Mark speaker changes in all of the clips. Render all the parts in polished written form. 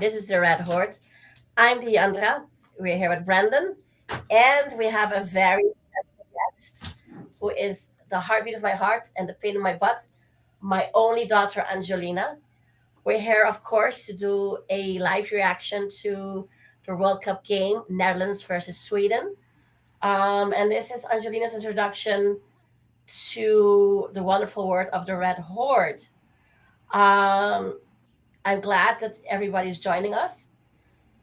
Speaker 1: This is the Red Horde. I'm Diandra. We're here with Brandon, and we have a very special guest who is the heartbeat of my heart and the pain in my butt, my only daughter, Angelina. We're here, of course, to do a live reaction to the World Cup game, Netherlands versus Sweden. And this is Angelina's introduction to the wonderful word of the Red Horde. Um, I'm glad that everybody's joining us,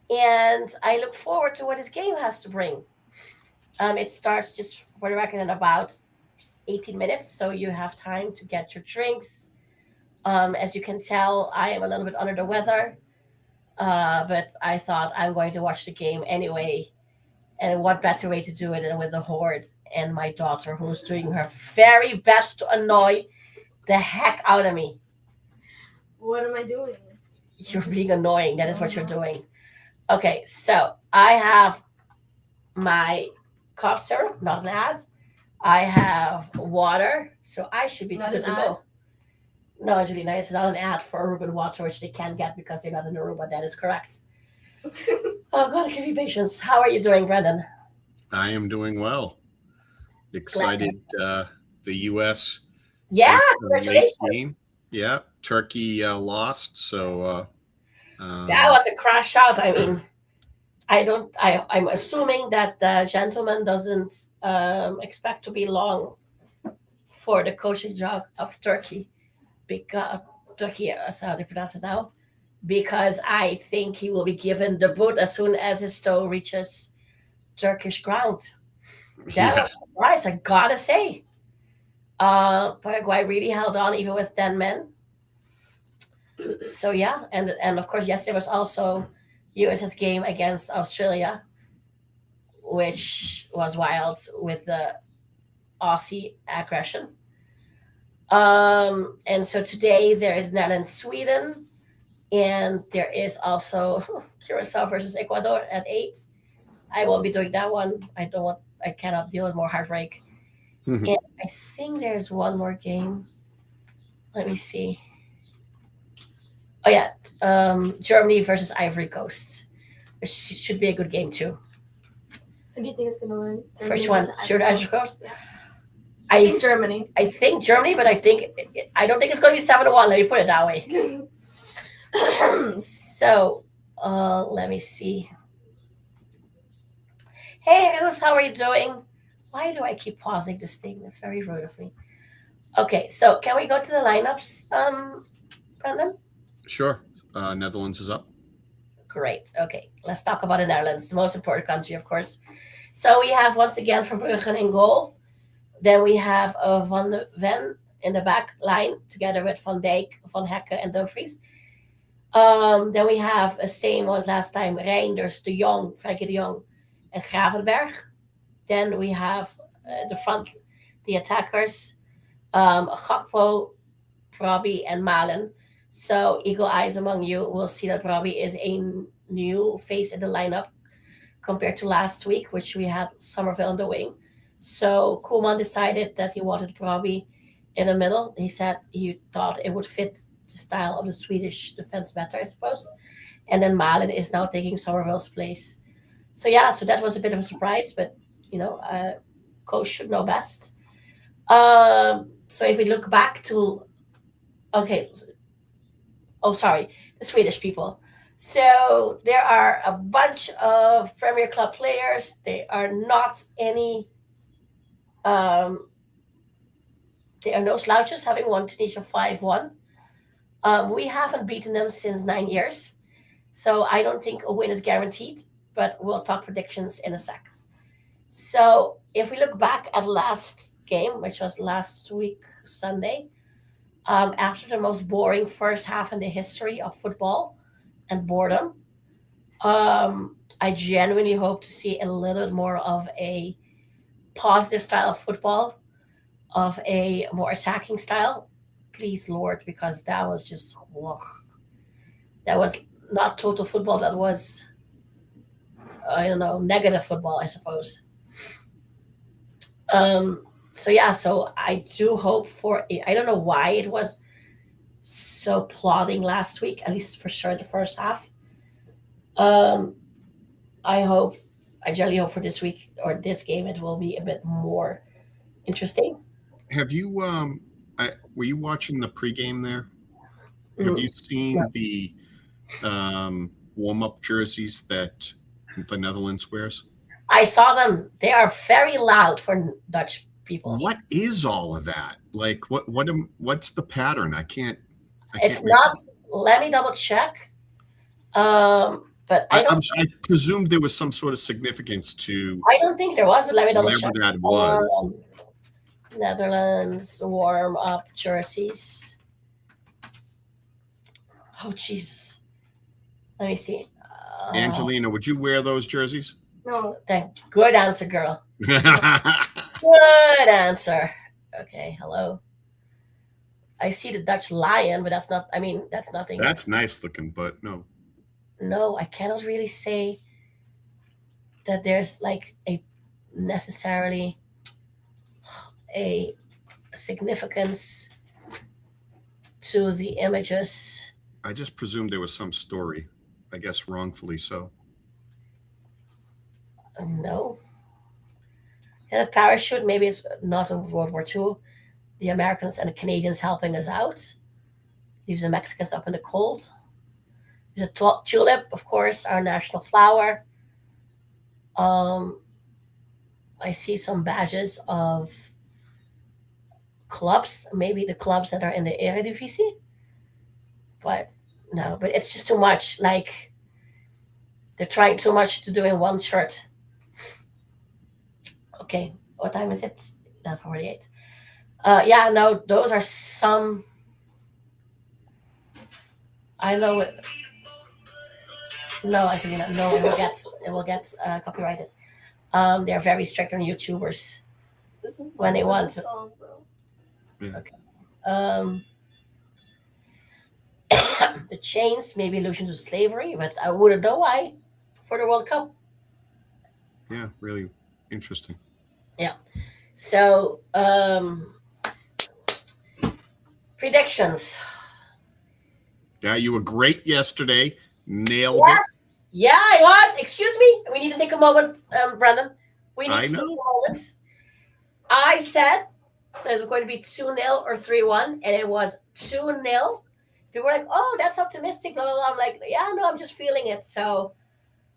Speaker 1: and I look forward to what this game has to bring. It starts just for the record in about 18 minutes, so you have time to get your drinks. As you can tell, I am a little bit under the weather, but I thought I'm going to watch the game anyway. And what better way to do it than with the horde and my daughter, who's doing her very best to annoy the heck out of me.
Speaker 2: What am I doing?
Speaker 1: You're being annoying. That is what you're doing. Okay, so I have my cough syrup, not an ad. I have water, so I should be too
Speaker 2: Not
Speaker 1: good
Speaker 2: an
Speaker 1: to
Speaker 2: ad?
Speaker 1: go. No, Angelina, it's not an ad for Reuben water, which they can't get because they're not in the room, but that is correct. Oh, God, give me patience. How are you doing, Brendan?
Speaker 3: I am doing well. Excited. The U.S.
Speaker 1: Yeah,
Speaker 3: faced a late
Speaker 1: congratulations.
Speaker 3: game. Yeah, Turkey lost. So
Speaker 1: That was a crash out. I mean, I'm assuming that the gentleman doesn't expect to be long for the coaching job of Turkey, because Turkey, that's how they pronounce it now, because I think he will be given the boot as soon as his toe reaches Turkish ground. That
Speaker 3: yeah,
Speaker 1: was a surprise, I gotta say. Paraguay really held on even with 10 men. So yeah, and of course yesterday was also US's game against Australia, which was wild with the Aussie aggression. And so today there is Netherlands Sweden, and there is also Curacao versus Ecuador at 8. I won't be doing that one. I cannot deal with more heartbreak. And I think there's one more game. Let me see. Oh yeah, Germany versus Ivory Coast, which should be a good game too.
Speaker 2: Who do you think is going to win?
Speaker 1: Which
Speaker 2: Germany
Speaker 1: one?
Speaker 2: versus
Speaker 1: Sure,
Speaker 2: Ivory
Speaker 1: Ivory Coast.
Speaker 2: Yeah. I
Speaker 1: I
Speaker 2: think Germany.
Speaker 1: I think Germany, but I don't think it's going to be 7-1. Let me put it that way. So, let me see. Hey, Ruth, how are you doing? Why do I keep pausing this thing? It's very rude of me. Okay, so can we go to the lineups, Brendan?
Speaker 3: sure. Netherlands is up.
Speaker 1: Great. Okay, let's talk about the Netherlands, the most important country, of course. So we have once again Verbruggen in goal. Then we have Van de Ven in the back line together with Van Dijk, Van Hekken, and Dumfries. Then we have the same one last time: Reinders, De Jong, Frenkie De Jong, and Gravenberg. Then we have the front, the attackers, Gakpo, Robbie, and Malen. So eagle eyes among you will see that Robbie is a new face in the lineup compared to last week, which we had Somerville in the wing. So Koeman decided that he wanted Robbie in the middle. He said he thought it would fit the style of the Swedish defense better, I suppose. And then Malen is now taking Somerville's place. So yeah, so that was a bit of a surprise, but coach should know best. So if we look back to, okay, oh sorry, the Swedish people. So there are a bunch of Premier Club players. They are not any. Um, there are no slouches, having won Tunisia 5-1. We haven't beaten them since 9 years, so I don't think a win is guaranteed. But we'll talk predictions in a sec. So if we look back at last game, which was last week Sunday, after the most boring first half in the history of football and boredom, I genuinely hope to see a little bit more of a positive style of football, of a more attacking style. Please, Lord, because that was just, ugh. That was not total football. That was, I don't know, negative football, I suppose. So yeah, so I do hope for. I don't know why it was so plodding last week, at least for sure the first half. Um, I hope, I generally hope for this week or this game it will be a bit more interesting.
Speaker 3: Have you were you watching the pregame there? Have you
Speaker 1: Mm, no.
Speaker 3: seen the warm-up jerseys that the Netherlands wears?
Speaker 1: I saw them. They are very loud for Dutch people.
Speaker 3: What is all of that? Like what's the pattern? I can't
Speaker 1: It's
Speaker 3: make
Speaker 1: not. Let me double check. But I don't.
Speaker 3: I presumed there was some sort of significance to
Speaker 1: I don't think there was. But let me double
Speaker 3: whatever
Speaker 1: check.
Speaker 3: that was.
Speaker 1: Netherlands warm up jerseys. Oh Jesus. Let me see.
Speaker 3: Angelina, would you wear those jerseys?
Speaker 2: No.
Speaker 1: Good answer, girl. Good answer. Okay, hello. I see the Dutch lion, but that's not. I mean, that's nothing.
Speaker 3: That's nice looking, but no.
Speaker 1: No, I cannot really say that there's like a necessarily a significance to the images.
Speaker 3: I just presumed there was some story. I guess wrongfully so.
Speaker 1: No. And a parachute, maybe it's not in World War II. The Americans and the Canadians helping us out. Leaves the Mexicans up in the cold. The tulip, of course, our national flower. Um, I see some badges of clubs, maybe the clubs that are in the Eredivisie. But no, but it's just too much. Like they're trying too much to do in one shirt. Okay, what time is it? 48. Yeah, no, those are some. I know it. No, Angelina, no, it will get copyrighted. They're very strict on YouTubers
Speaker 2: This is
Speaker 1: when they
Speaker 2: one
Speaker 1: want to.
Speaker 2: song, bro.
Speaker 3: Yeah.
Speaker 1: Okay. Um, the chains maybe allusion to slavery, but I wouldn't know why for the World Cup.
Speaker 3: Yeah, really interesting.
Speaker 1: Yeah. So predictions.
Speaker 3: Yeah, you were great yesterday. Nailed it.
Speaker 1: Yes. Yeah, I was. Excuse me. We need to take a moment, Brandon. We need
Speaker 3: I
Speaker 1: to take
Speaker 3: know.
Speaker 1: a moment. I said that it was going to be 2-0 or 3-1, and it was 2-0. People were like, oh, that's optimistic, blah, blah, blah. I'm like, yeah, no, I'm just feeling it. So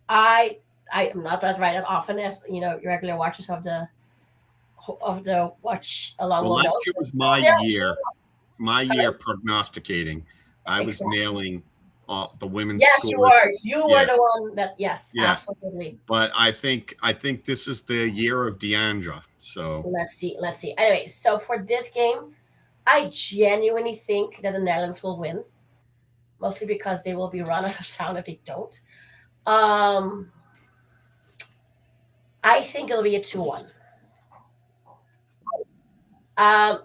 Speaker 1: I I am not that right that often as regular watchers of the watch along
Speaker 3: Well,
Speaker 1: will know.
Speaker 3: last year was my
Speaker 1: Yeah,
Speaker 3: year. My year prognosticating. I was
Speaker 1: exactly.
Speaker 3: nailing the women's
Speaker 1: Yes, you
Speaker 3: scores.
Speaker 1: were. You were
Speaker 3: Yeah,
Speaker 1: the one that. Yes,
Speaker 3: yeah.
Speaker 1: absolutely.
Speaker 3: But I think this is the year of Diandra. So
Speaker 1: Let's see. Let's see. Anyway, so for this game, I genuinely think that the Netherlands will win, mostly because they will be run out of sound if they don't. Um, I think it'll be a 2-1. Um,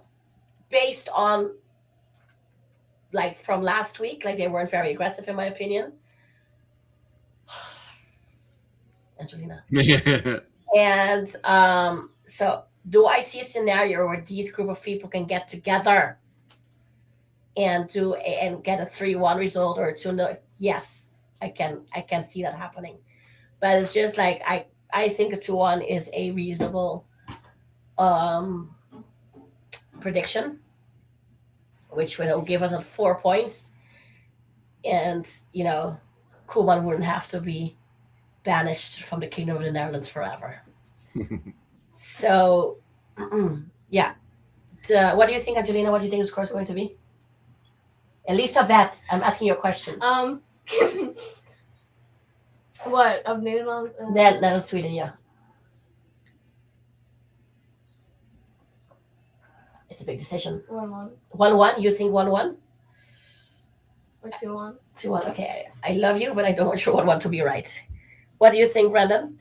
Speaker 1: based on like from last week, like they weren't very aggressive in my opinion. Angelina. And so do I see a scenario where these group of people can get together and get a 3-1 result or a 2-0? Yes, I can see that happening. But it's just like I think a 2-1 is a reasonable um prediction, which will give us a 4 points, and Koeman wouldn't have to be banished from the Kingdom of the Netherlands forever. So, yeah. What do you think, Angelina? What do you think the score is going to be? Elisa bets. I'm asking you a question.
Speaker 2: What of Netherlands?
Speaker 1: Netherlands, Sweden, yeah. It's a big decision.
Speaker 2: 1-1
Speaker 1: 1-1. You think 1-1?
Speaker 2: or 2-1?
Speaker 1: 2-1. Okay, I love you, but I don't want your 1-1 to be right. What do you think, Brandon?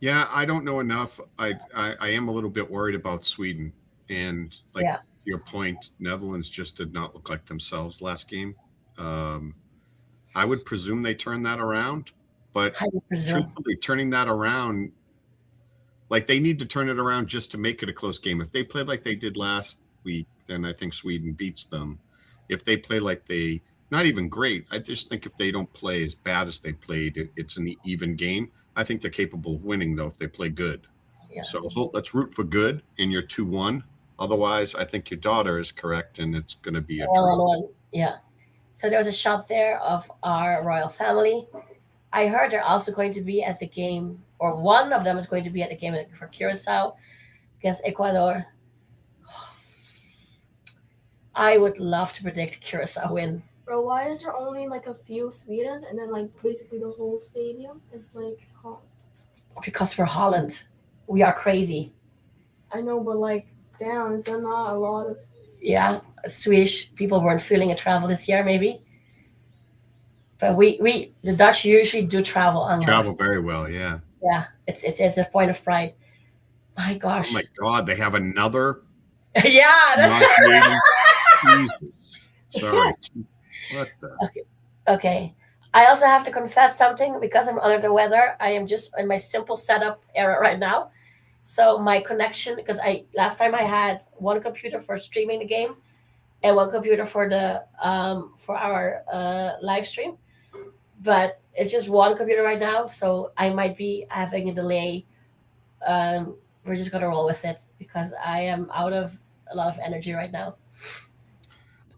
Speaker 3: yeah, I don't know enough. I am a little bit worried about Sweden, and like
Speaker 1: Yeah.
Speaker 3: your point, Netherlands just did not look like themselves last game. I would presume they turned that around, but
Speaker 1: How do you presume?
Speaker 3: truthfully, turning that around, like they need to turn it around just to make it a close game. If they played like they did last week, then I think Sweden beats them. If they play like they not even great. I just think if they don't play as bad as they played, it's an even game. I think they're capable of winning though if they play good.
Speaker 1: Yeah.
Speaker 3: So let's root for good, and you're 2-1. Otherwise, I think your daughter is correct, and it's going to be a
Speaker 1: One on
Speaker 3: draw.
Speaker 1: one. Yeah. So there was a shot there of our royal family. I heard they're also going to be at the game, or one of them is going to be at the game for Curacao against Ecuador. I would love to predict Curacao win
Speaker 2: Bro, why is there only like a few Swedens and then like basically the whole stadium is like, oh,
Speaker 1: because we're Holland. We are crazy.
Speaker 2: I know, but like, damn, is there not a lot of?
Speaker 1: Yeah, Swedish people weren't feeling a travel this year, maybe. But we the Dutch usually do travel
Speaker 3: Travel
Speaker 1: unless.
Speaker 3: very well, yeah.
Speaker 1: Yeah, it's a point of pride. My
Speaker 3: Oh
Speaker 1: gosh.
Speaker 3: my God, they have another
Speaker 1: Yeah.
Speaker 3: nauseating. Jesus, sorry. What the?
Speaker 1: Okay. I also have to confess something because I'm under the weather. I am just in my simple setup era right now. So my connection, because I last time I had one computer for streaming the game and one computer for our live stream, but it's just one computer right now. So I might be having a delay. We're just gonna roll with it because I am out of a lot of energy right now.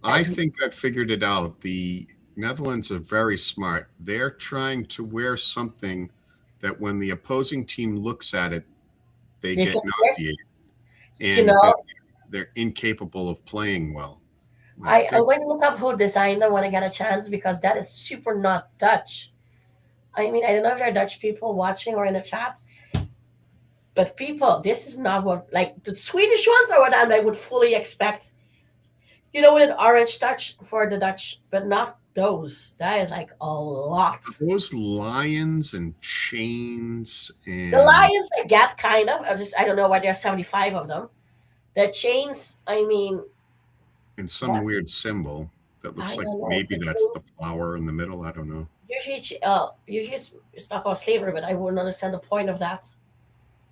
Speaker 3: I think I figured it out. The Netherlands are very smart. They're trying to wear something that when the opposing team looks at it, they
Speaker 1: These
Speaker 3: get
Speaker 1: guys, yes,
Speaker 3: nauseated,
Speaker 1: you
Speaker 3: and
Speaker 1: know,
Speaker 3: they're incapable of playing well. My
Speaker 1: I'm going to
Speaker 3: goodness.
Speaker 1: look up who designed them when I get a chance because that is super not Dutch. I mean, I don't know if there are Dutch people watching or in the chat, but people, this is not what like the Swedish ones are what I would fully expect. With an orange touch for the Dutch, but not those. That is like a lot.
Speaker 3: Those lions and chains
Speaker 1: The
Speaker 3: and
Speaker 1: lions I get kind of. I don't know why there's 75 of them. The chains, I mean,
Speaker 3: some
Speaker 1: what
Speaker 3: weird symbol that
Speaker 1: I
Speaker 3: looks like
Speaker 1: don't know.
Speaker 3: maybe that's the flower in the middle. I don't know.
Speaker 1: Usually it's not about slavery, but I wouldn't understand the point of that.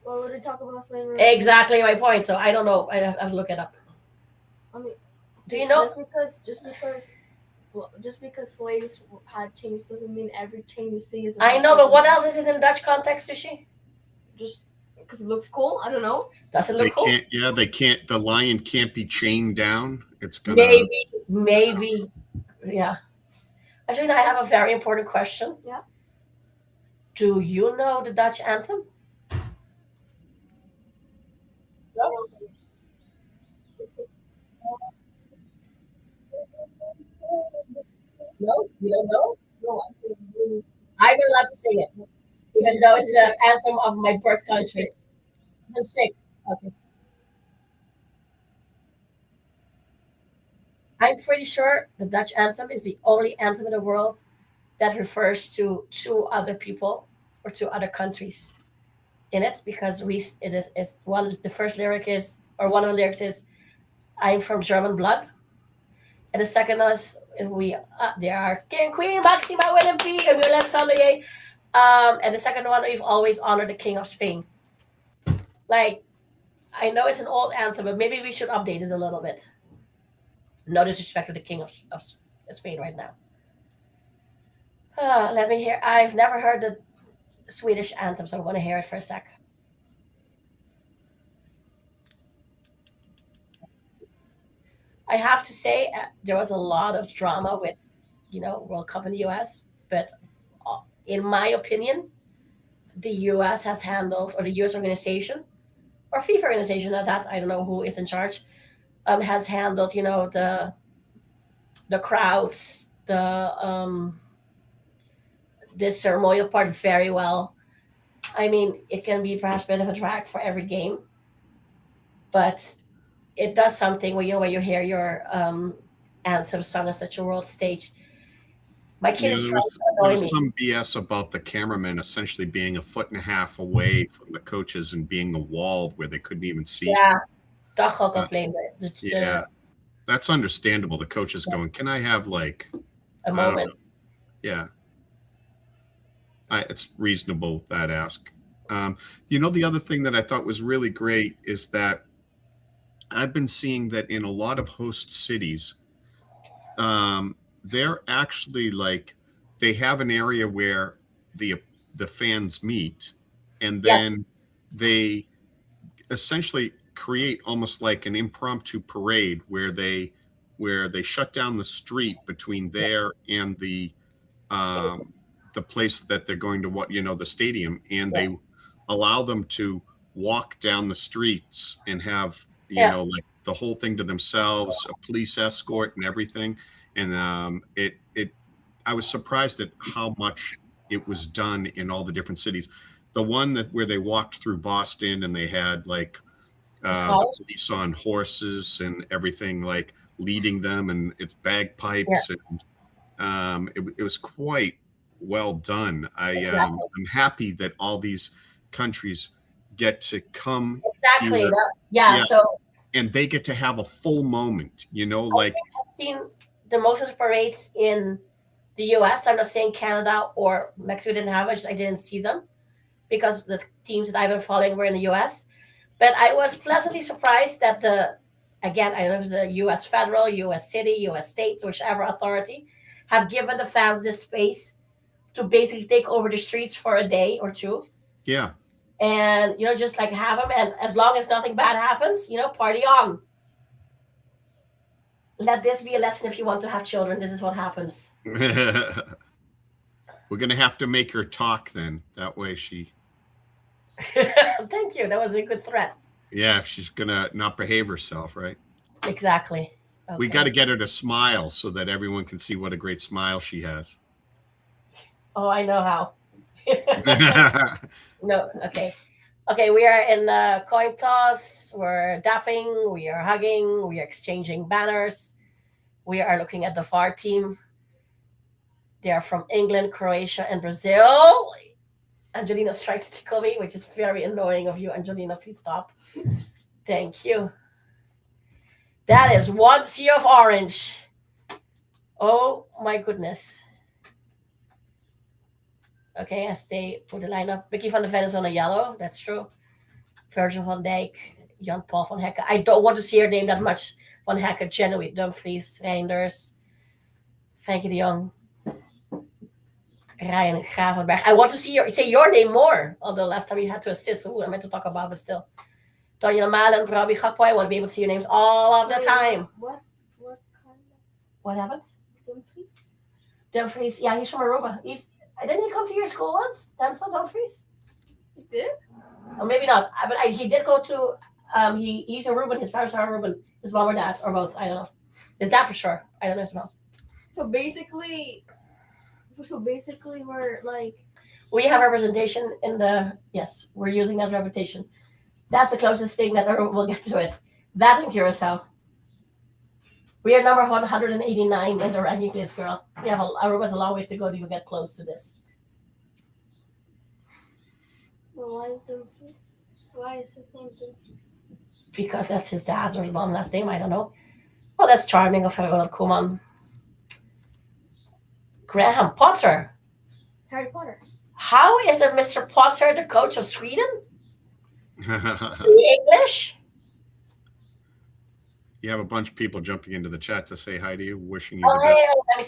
Speaker 2: What would they talk about slavery?
Speaker 1: Exactly my point. So I don't know. I have to look it up.
Speaker 2: I mean,
Speaker 1: Do you know?
Speaker 2: just because slaves had chains doesn't mean every chain you see is.
Speaker 1: I know, but what else is it in Dutch context, Sushi?
Speaker 2: Just because it looks cool. I don't know.
Speaker 1: Does it
Speaker 3: They
Speaker 1: look cool?
Speaker 3: can't. Yeah, they can't. The lion can't be chained down. It's gonna.
Speaker 1: Maybe. Yeah. Actually, I have a very important question.
Speaker 2: Yeah.
Speaker 1: Do you know the Dutch anthem? No. No, you don't know?
Speaker 2: No, I'm saying
Speaker 1: I'm not allowed to sing it, even though it's the anthem of my birth country. I'm sick. Okay. I'm pretty sure the Dutch anthem is the only anthem in the world that refers to two other people or two other countries in it because it's one of the first lyric is or one of the lyrics is I'm from German blood, and the second is we there are King Queen Maxima William and Willem Sommelier, and the second one we've always honored the King of Spain. Like I know it's an old anthem, but maybe we should update it a little bit. No disrespect to the King of Spain right now. Let me hear. I've never heard the Swedish anthem, so I'm going to hear it for a sec. I have to say, there was a lot of drama with, World Cup in the US, but in my opinion, the US has handled, or the US organization, or FIFA organization, that I don't know who is in charge, has handled, the crowds, this ceremonial part very well. I mean, it can be perhaps a bit of a drag for every game, but it does something when you hear your anthem sung on such a world stage. My kid
Speaker 3: Yeah,
Speaker 1: is
Speaker 3: there
Speaker 1: trying
Speaker 3: was
Speaker 1: to
Speaker 3: there
Speaker 1: annoy
Speaker 3: was
Speaker 1: me.
Speaker 3: some BS about the cameraman essentially being a foot and a half away from the coaches and being a wall where they couldn't even see.
Speaker 1: Yeah, Dachau
Speaker 3: Uh,
Speaker 1: complained
Speaker 3: yeah, that's understandable. The coach is going, "Can I have like
Speaker 1: a
Speaker 3: I don't know?"
Speaker 1: moment.
Speaker 3: Yeah, it's reasonable that ask. The other thing that I thought was really great is that I've been seeing that in a lot of host cities, they're actually like they have an area where the the fans meet, and
Speaker 1: Yes,
Speaker 3: then they essentially create almost like an impromptu parade where they shut down the street between
Speaker 1: yeah,
Speaker 3: there and
Speaker 1: stadium.
Speaker 3: um, the place that they're going to what the stadium, and
Speaker 1: Yeah,
Speaker 3: they allow them to walk down the streets and have
Speaker 1: yeah,
Speaker 3: like the whole thing to themselves, a police escort and everything. And it I was surprised at how much it was done in all the different cities. The one that where they walked through Boston and they had like
Speaker 1: it's
Speaker 3: the
Speaker 1: fine.
Speaker 3: police on horses and everything, like leading them, and it's
Speaker 1: Yeah,
Speaker 3: bagpipes, and it was quite well done.
Speaker 1: exactly.
Speaker 3: I'm happy that all these countries get to come
Speaker 1: Exactly.
Speaker 3: here,
Speaker 1: Yeah,
Speaker 3: yeah,
Speaker 1: so
Speaker 3: and they get to have a full moment.
Speaker 1: I
Speaker 3: Like
Speaker 1: think I've seen the most of the parades in the US. I'm not saying Canada or Mexico didn't have it, I didn't see them because the teams that I've been following were in the US. But I was pleasantly surprised that again, I don't know if it's the US federal, US city, US state, whichever authority, have given the fans this space to basically take over the streets for a day or two.
Speaker 3: yeah.
Speaker 1: And, just like have them. And as long as nothing bad happens, party on. Let this be a lesson if you want to have children. This is what happens.
Speaker 3: We're gonna have to make her talk then. That way she,
Speaker 1: Thank you. That was a good threat.
Speaker 3: yeah, if she's gonna not behave herself, right?
Speaker 1: Exactly.
Speaker 3: We got to
Speaker 1: Okay.
Speaker 3: get her to smile so that everyone can see what a great smile she has.
Speaker 1: Oh, I know how. No, okay. Okay, we are in coin toss. We're dapping. We are hugging. We are exchanging banners. We are looking at the VAR team. They are from England, Croatia, and Brazil. Angelina's trying to tickle me, which is very annoying of you, Angelina. Please stop. Thank you. That is one sea of orange. Oh my goodness. Okay, as they put the lineup, Mickey van der Ven is on a yellow. That's true. Virgil van Dijk, Jan Paul van Hekken. I don't want to see her name that much. Van Hekken, Genoa, Dumfries, Reinders, Frenkie de Jong, Ryan Gravenberg. I want to say your name more. Although last time you had to assist, who I meant to talk about, but still. Daniel Malen, Robbie Gakpo. I want to be able to see your names all of the
Speaker 2: Wait,
Speaker 1: time.
Speaker 2: What kind of
Speaker 1: What happened?
Speaker 2: Dumfries?
Speaker 1: Dumfries. Yeah, he's from Aruba. Didn't he come to your school once? Denzel Dumfries?
Speaker 2: You did?
Speaker 1: Or maybe not. But he did go to. He's Aruban. His parents are Aruban. His mom or dad or both. I don't know. His dad for sure. I don't know his mom.
Speaker 2: So basically, we're like,
Speaker 1: We have representation in the. Yes, we're using that reputation. That's the closest thing that we'll get to it. That and Curacao. We are number 189 in the ranking list, girl. We have Aruba's a long way to go to even get close to this.
Speaker 2: well, why Dumfries? Why is his name Dumfries?
Speaker 1: Because that's his dad's or his mom's last name. I don't know. Well, that's charming of Ronald Koeman. Graham Potter.
Speaker 2: Harry Potter.
Speaker 1: How is it Mr. Potter the coach of Sweden?
Speaker 3: You
Speaker 1: The English?
Speaker 3: have a bunch of people jumping into the chat to say hi to you, wishing you the
Speaker 1: Oh,
Speaker 3: best.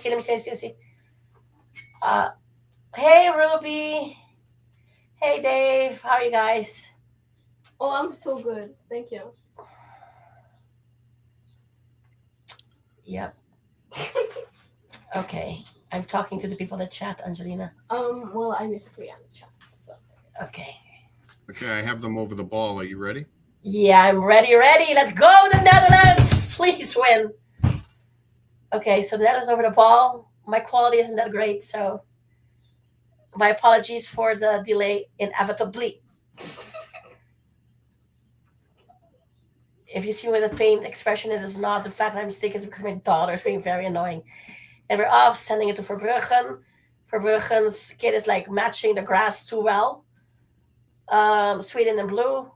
Speaker 1: hey, let me see. Uh, hey, Ruby. Hey, Dave. How are you guys?
Speaker 2: Oh, I'm so good. Thank you.
Speaker 1: Yep. Okay. I'm talking to the people that chat, Angelina.
Speaker 2: Well, I basically am the chat, so.
Speaker 1: Okay.
Speaker 3: Okay, I have them over the ball. Are you ready?
Speaker 1: Yeah, I'm ready. Let's go, the Netherlands. Please win. Okay, so the Netherlands over the ball. My quality isn't that great, so my apologies for the delay inevitably. If you see where the pain expression is not the fact that I'm sick, it's because my daughter is being very annoying. And we're off, sending it to Verbruggen. Verbruggen's kid is like matching the grass too well. Sweden in blue.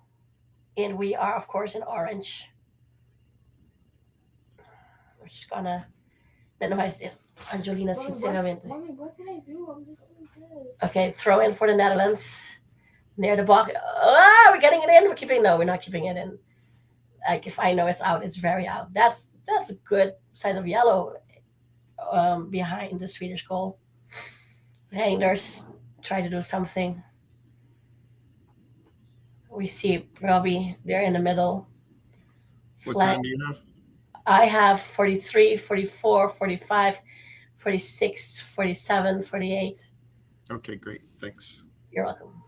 Speaker 1: And we are, of course, in orange. We're just gonna minimize this. Angelina, sinceramente.
Speaker 2: Mommy, what did I do? I'm just doing this.
Speaker 1: Okay, throw in for the Netherlands. Near the box. Ah, we're getting it in. We're not keeping it in. Like if I know it's out, it's very out. That's a good side of yellow. behind the Swedish goal. Reinders try to do something. We see Robbie there in the middle.
Speaker 3: What
Speaker 1: Flank.
Speaker 3: time do you have?
Speaker 1: I have 43, 44, 45, 46, 47, 48.
Speaker 3: Okay, great. Thanks.
Speaker 1: You're welcome.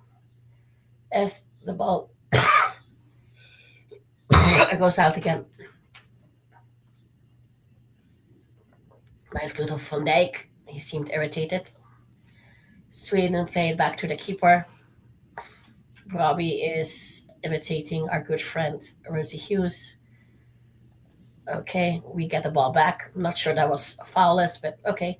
Speaker 1: As the ball goes out again. Nice little Van Dijk. He seemed irritated. Sweden played back to the keeper. Robbie is imitating our good friend Rosie Hughes. Okay, we get the ball back. I'm not sure that was foul-less, but okay.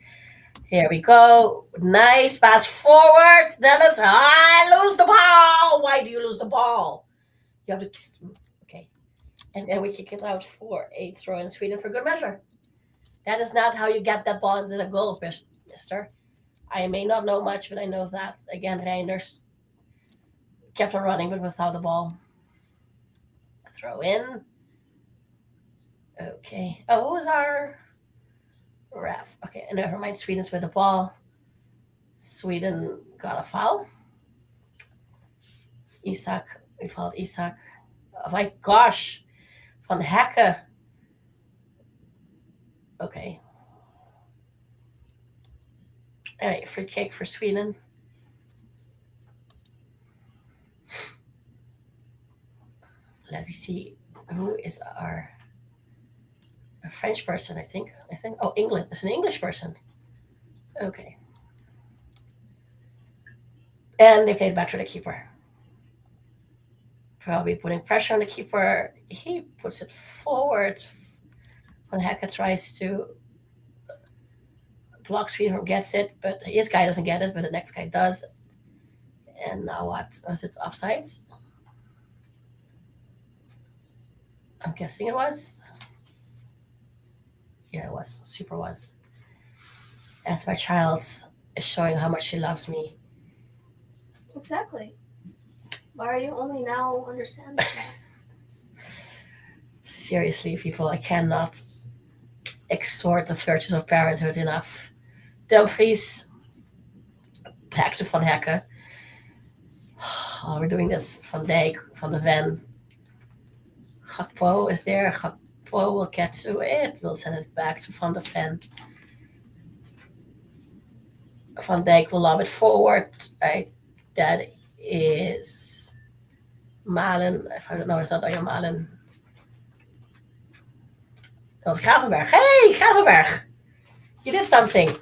Speaker 1: Here we go. Nice pass forward. Dennis, I lose the ball. Why do you lose the ball? You have to. Okay. And then we kick it out for a throw in Sweden for good measure. That is not how you get that ball into the goal, mister. I may not know much, but I know that. Again, Reinders kept on running, but without the ball. Throw in. Okay. Oh, who's our ref? Okay, and never mind. Sweden's with the ball. Sweden got a foul. Isak. We fouled Isak. Oh my gosh. Van Hecke. Okay. All right, free kick for Sweden. Let me see. Who is a French person, I think. Oh, England. It's an English person. Okay. And they played back to the keeper. Probably putting pressure on the keeper. He puts it forward. Van Hecke tries to block Sweden from gets it, but his guy doesn't get it, but the next guy does. And now what? Was it offsides? I'm guessing it was. Yeah, it was. Super was. As my child is showing how much she loves me.
Speaker 2: Exactly. Why are you only now understanding that?
Speaker 1: Seriously, people, I cannot extort the virtues of parenthood enough. Dumfries, back to Van Hecke. Oh, we're doing this. Van Dijk, Van de Ven. Gakpo is there. Gakpo will get to it. We'll send it back to Van de Ven. Van Dijk will lob it forward. Right, that is Malen. If I don't know, it's not Malen. That was Gravenberg. Hey, Gravenberg! You did something.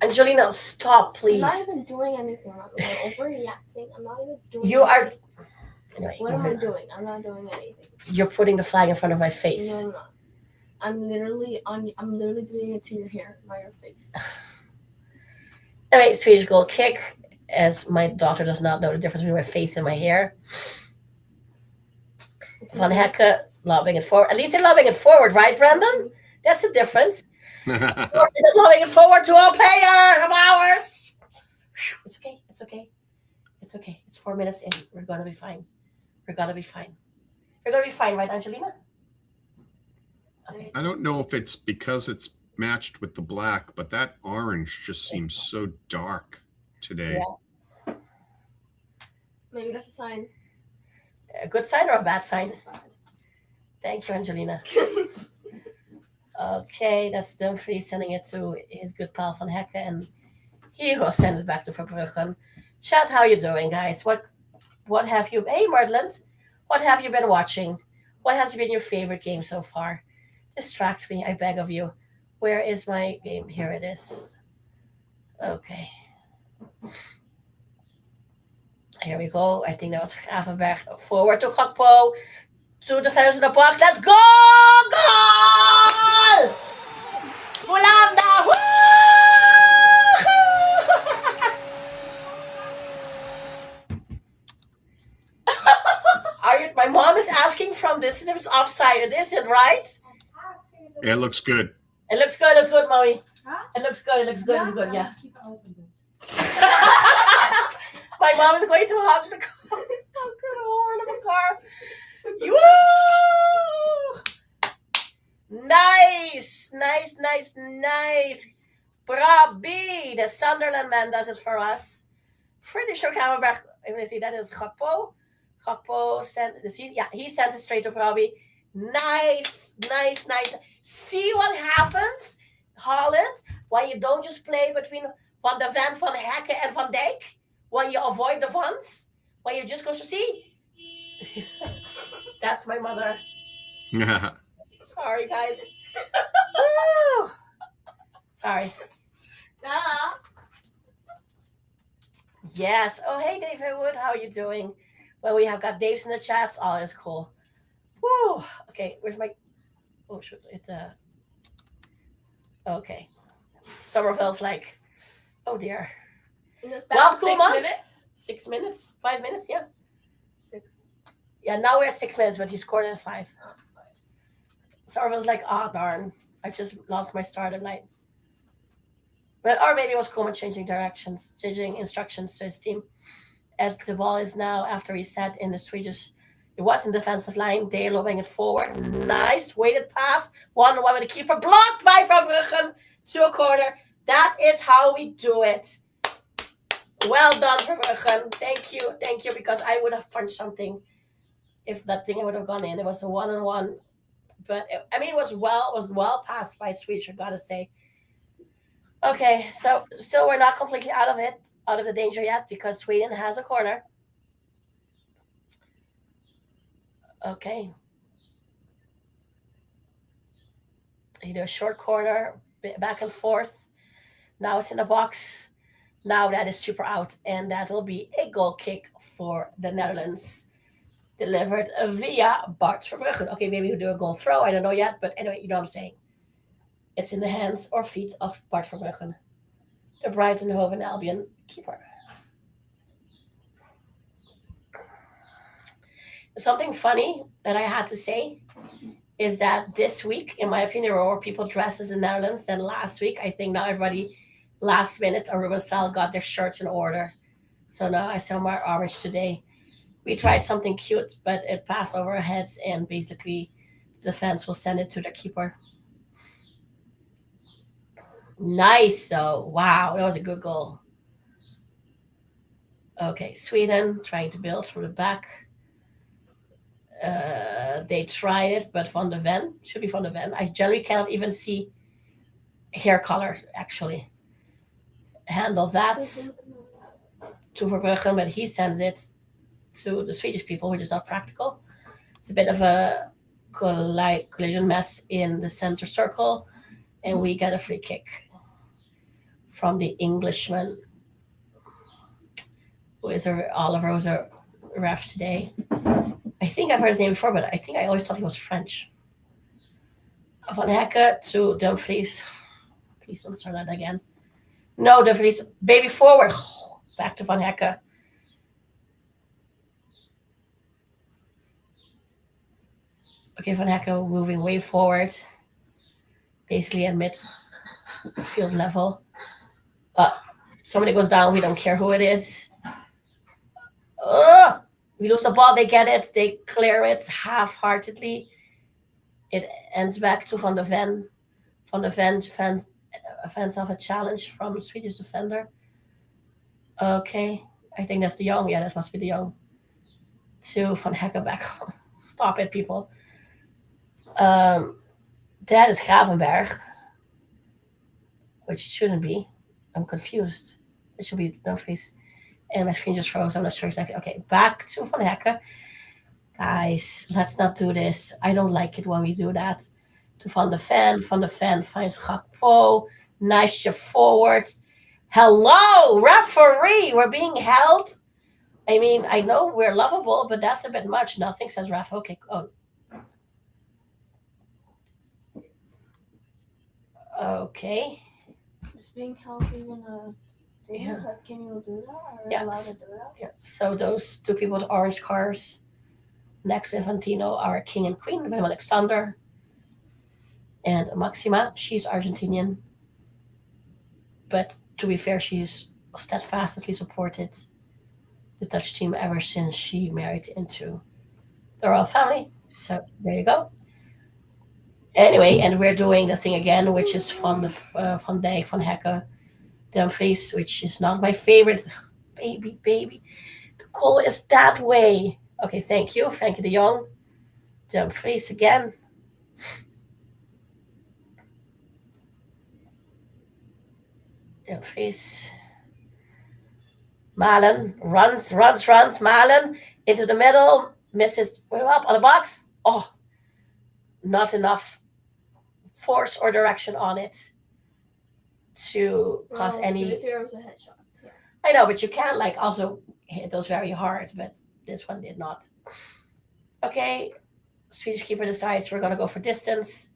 Speaker 1: Angelina, stop, please.
Speaker 2: I'm not even doing anything. I'm overreacting. I'm not even doing
Speaker 1: You are.
Speaker 2: anything.
Speaker 1: Anyway,
Speaker 2: What am I doing? I'm not doing anything.
Speaker 1: You're putting the flag in front of my face.
Speaker 2: No, I'm not. I'm literally doing it to your hair, not your face.
Speaker 1: Anyway, Swedish goal kick. As my daughter does not know the difference between my face and my hair. Van Hecke lobbing it forward. At least they're lobbing it forward, right, Brandon? That's the difference. Of course, they're lobbing it forward to a player of ours. It's okay. It's okay. It's okay. It's 4 minutes in. We're gonna be fine. We're gonna be fine. We're gonna be fine, right, Angelina? Okay.
Speaker 3: I don't know if it's because it's matched with the black, but that orange just seems so dark today.
Speaker 1: Yeah.
Speaker 2: Maybe that's a sign.
Speaker 1: A good sign or a bad sign?
Speaker 2: Bad.
Speaker 1: Thank you, Angelina. Okay, that's Dumfries sending it to his good pal Van Hecke, and he will send it back to Verbruggen. Chat, how you doing, guys? What have you? Hey, Mardland, what have you been watching? What has been your favorite game so far? Distract me, I beg of you. Where is my game? Here it is. Okay. Here we go. I think that was Gravenberg. Forward to Gakpo. Two defenders in the box. Let's go! Goal! Mulanda! Woo! My mom is asking from this if it's offside. It isn't, right?
Speaker 3: Yeah, it looks good.
Speaker 1: It looks good. It looks good, mommy.
Speaker 4: Huh?
Speaker 1: It looks good. It looks good. It's good. Yeah.
Speaker 4: Keep it open.
Speaker 1: My mom is going to hug the car. Hug the horn of the car. Woo! Nice, nice, nice, nice. Brabi, the Sunderland man does it for us. Pretty sure Camelback, if you see that is Gakpo. Gakpo sent this. Yeah, he sends it straight to Brabi. Nice, nice, nice. See what happens, Holland, when you don't just play between Van de Ven, Van Hekken, and Van Dijk. When you avoid the Vans, when you just go to see. That's my mother. Sorry, guys. Sorry.
Speaker 2: Yeah.
Speaker 1: Yes. Oh, hey, David Wood. How are you doing? Well, we have got Dave's in the chats. Oh, it's cool. Woo. Okay, where's my... Oh, shoot. Okay. Somerville's like, oh, dear.
Speaker 2: In the
Speaker 1: Well,
Speaker 2: span of
Speaker 1: cool,
Speaker 2: 6
Speaker 1: Mom.
Speaker 2: minutes.
Speaker 1: 6 minutes? 5 minutes, yeah.
Speaker 2: 6.
Speaker 1: Yeah, now we're at 6 minutes, but he scored at 5.
Speaker 2: Oh, 5.
Speaker 1: Somerville's like, oh, darn. I just lost my start at night. But, or maybe it was Coleman changing instructions to his team. As the ball is now after reset in the Swedish, it was in defensive line. They lobbing it forward. Nice weighted pass. 1-1 with the keeper. Blocked by Van Bruggen to a corner. That is how we do it. Well done, Van Bruggen. Thank you, because I would have punched something if that thing would have gone in. It was a 1-on-1. But, it was well passed by Swedish, I gotta say. Okay, so still we're not completely out of the danger yet, because Sweden has a corner. Okay. You do a short corner, back and forth. Now it's in the box. Now that is super out, and that will be a goal kick for the Netherlands. Delivered via Bart Verbruggen. Okay, maybe we'll do a goal throw. I don't know yet, but anyway, you know what I'm saying. It's in the hands or feet of Bart Verbruggen, the Brighton Hove Albion keeper. Something funny that I had to say is that this week, in my opinion, there were more people dressed as the Netherlands than last week. I think now everybody last minute or Ruben style got their shirts in order. So now I saw my orange today. We tried something cute, but it passed over our heads, and basically the defense will send it to the keeper. Nice, though. Wow, that was a good goal. Okay, Sweden trying to build from the back. They tried it, but Van de Ven, should be Van de Ven. I generally cannot even see hair color, actually. Handle that to Verbruggen, but he sends it to the Swedish people, which is not practical. It's a bit of a collision mess in the center circle, and we get a free kick from the Englishman, who is Oliver, who's a ref today. I think I've heard his name before, but I think I always thought he was French. Van Hekken to Dumfries. Please don't start that again. No, Dumfries. Baby forward. Back to Van Hekken. Okay, Van Hekken moving way forward. Basically at midfield level. Somebody goes down. We don't care who it is. We lose the ball. They get it. They clear it half-heartedly. It ends back to Van de Ven. Van de Ven fends off a challenge from the Swedish defender. Okay. I think that's de Jong. Yeah, that must be de Jong. To Van Hekken back home. Stop it, people. That is Gravenberg. Which it shouldn't be. I'm confused. It should be Dumfries. And my screen just froze. I'm not sure exactly. Okay, back to Van Hekken. Guys, let's not do this. I don't like it when we do that. To Van de Ven. Van de Ven finds Gakpo. Nice chip forward. Hello, referee. We're being held. I mean, I know we're lovable, but that's a bit much. Nothing, says ref. Okay. Oh. Okay.
Speaker 2: Is being held even a...
Speaker 1: Yeah.
Speaker 2: Can you do that? Are you
Speaker 1: Yeah.
Speaker 2: allowed to do that?
Speaker 1: Yeah. So those two people with orange cars next to Infantino are King and Queen, Willem Alexander and Maxima. She's Argentinian. But to be fair, she's steadfastly supported the Dutch team ever since she married into the royal family. So there you go. Anyway, and we're doing the thing again, which is Van Dijk, Van Hekken, Dumfries, which is not my favorite. Baby, baby. The goal is that way. Okay, thank you. Frankie de Jong. Dumfries again. Dumfries. Malen runs. Malen into the middle. Misses. We're up on the box. Oh, not enough force or direction on it to cause
Speaker 2: Well,
Speaker 1: any.
Speaker 2: if it was a headshot. So.
Speaker 1: I know, but you can like also hit those very hard, but this one did not. Okay, Swedish keeper decides we're gonna go for distance.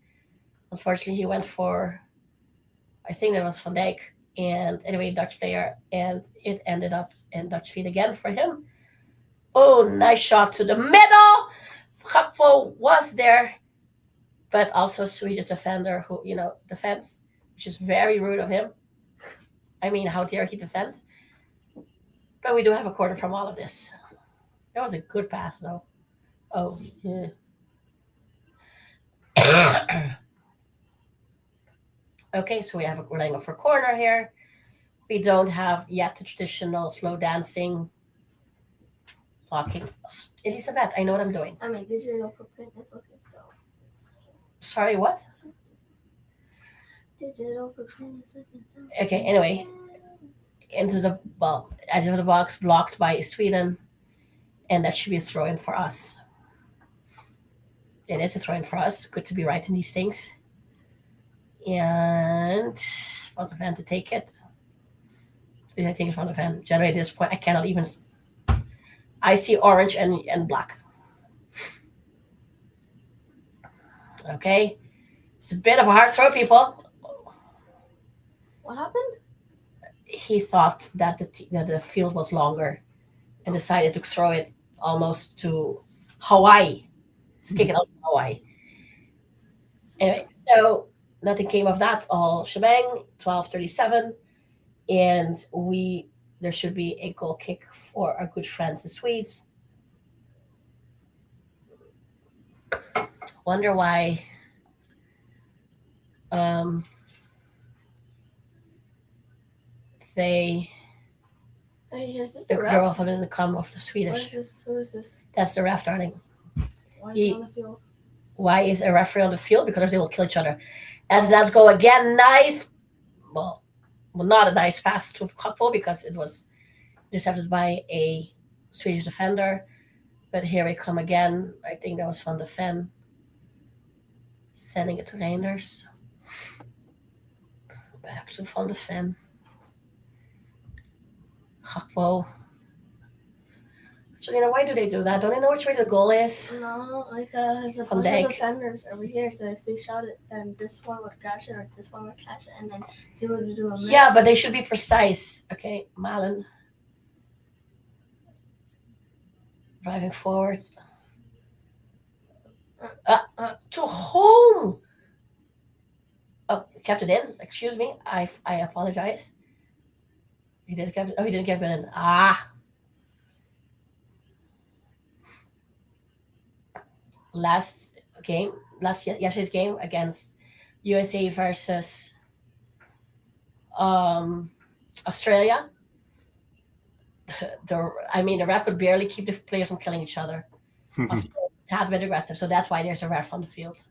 Speaker 1: Unfortunately, he went for, I think that was Van Dijk, and anyway, Dutch player, and it ended up in Dutch feet again for him. Oh, nice shot to the middle. Gakpo was there, but also Swedish defender who defends, which is very rude of him. I mean, how dare he defend? But we do have a corner from all of this. That was a good pass, though. Oh, yeah. Okay, so we're laying up for corner here. We don't have yet the traditional slow dancing blocking. Elizabeth, I know what I'm doing.
Speaker 2: I mean, digital footprint is okay, so.
Speaker 1: Sorry, what?
Speaker 2: Digital footprint is looking so.
Speaker 1: Okay, anyway. Into the edge of the box, blocked by Sweden, and that should be a throw in for us. It is a throw in for us. Good to be right in these things. And Van de Ven to take it. I think it's Van de Ven. Generally, at this point, I cannot even. I see orange and black. Okay, it's a bit of a hard throw, people.
Speaker 2: What happened?
Speaker 1: He thought that the field was longer and decided to throw it almost to Hawaii, kick it out to Hawaii. Anyway, so nothing came of that all shebang. 12:37, and there should be a goal kick for our good friends the Swedes. Wonder why. They.
Speaker 2: Hey, is this
Speaker 1: The
Speaker 2: the
Speaker 1: girl
Speaker 2: ref?
Speaker 1: from the come of the
Speaker 2: What is
Speaker 1: Swedish.
Speaker 2: this? Who is this?
Speaker 1: That's the ref, darling.
Speaker 2: Why is he on the field?
Speaker 1: Why is a referee on the field? Because they will kill each other. As let's go again. Nice. Well, not a nice pass to Gakpo because it was intercepted by a Swedish defender. But here we come again. I think that was Van de Ven sending it to Reinders. Back to Van de Ven. Gakpo. So, why do they do that? Don't they know which way the goal is?
Speaker 2: No, like there's a
Speaker 1: Van
Speaker 2: bunch
Speaker 1: Dijk.
Speaker 2: of defenders over here, so if they shot it, then this one would crash it, or this one would catch it, and then two would do a miss.
Speaker 1: Yeah, but they should be precise. Okay, Malen. Driving forward. To home. Oh, kept it in. Excuse me. I apologize. He didn't keep it. Oh, he didn't keep it in. Yesterday's game against USA versus Australia. The ref could barely keep the players from killing each other. Tad bit aggressive, so that's why there's a ref on the field.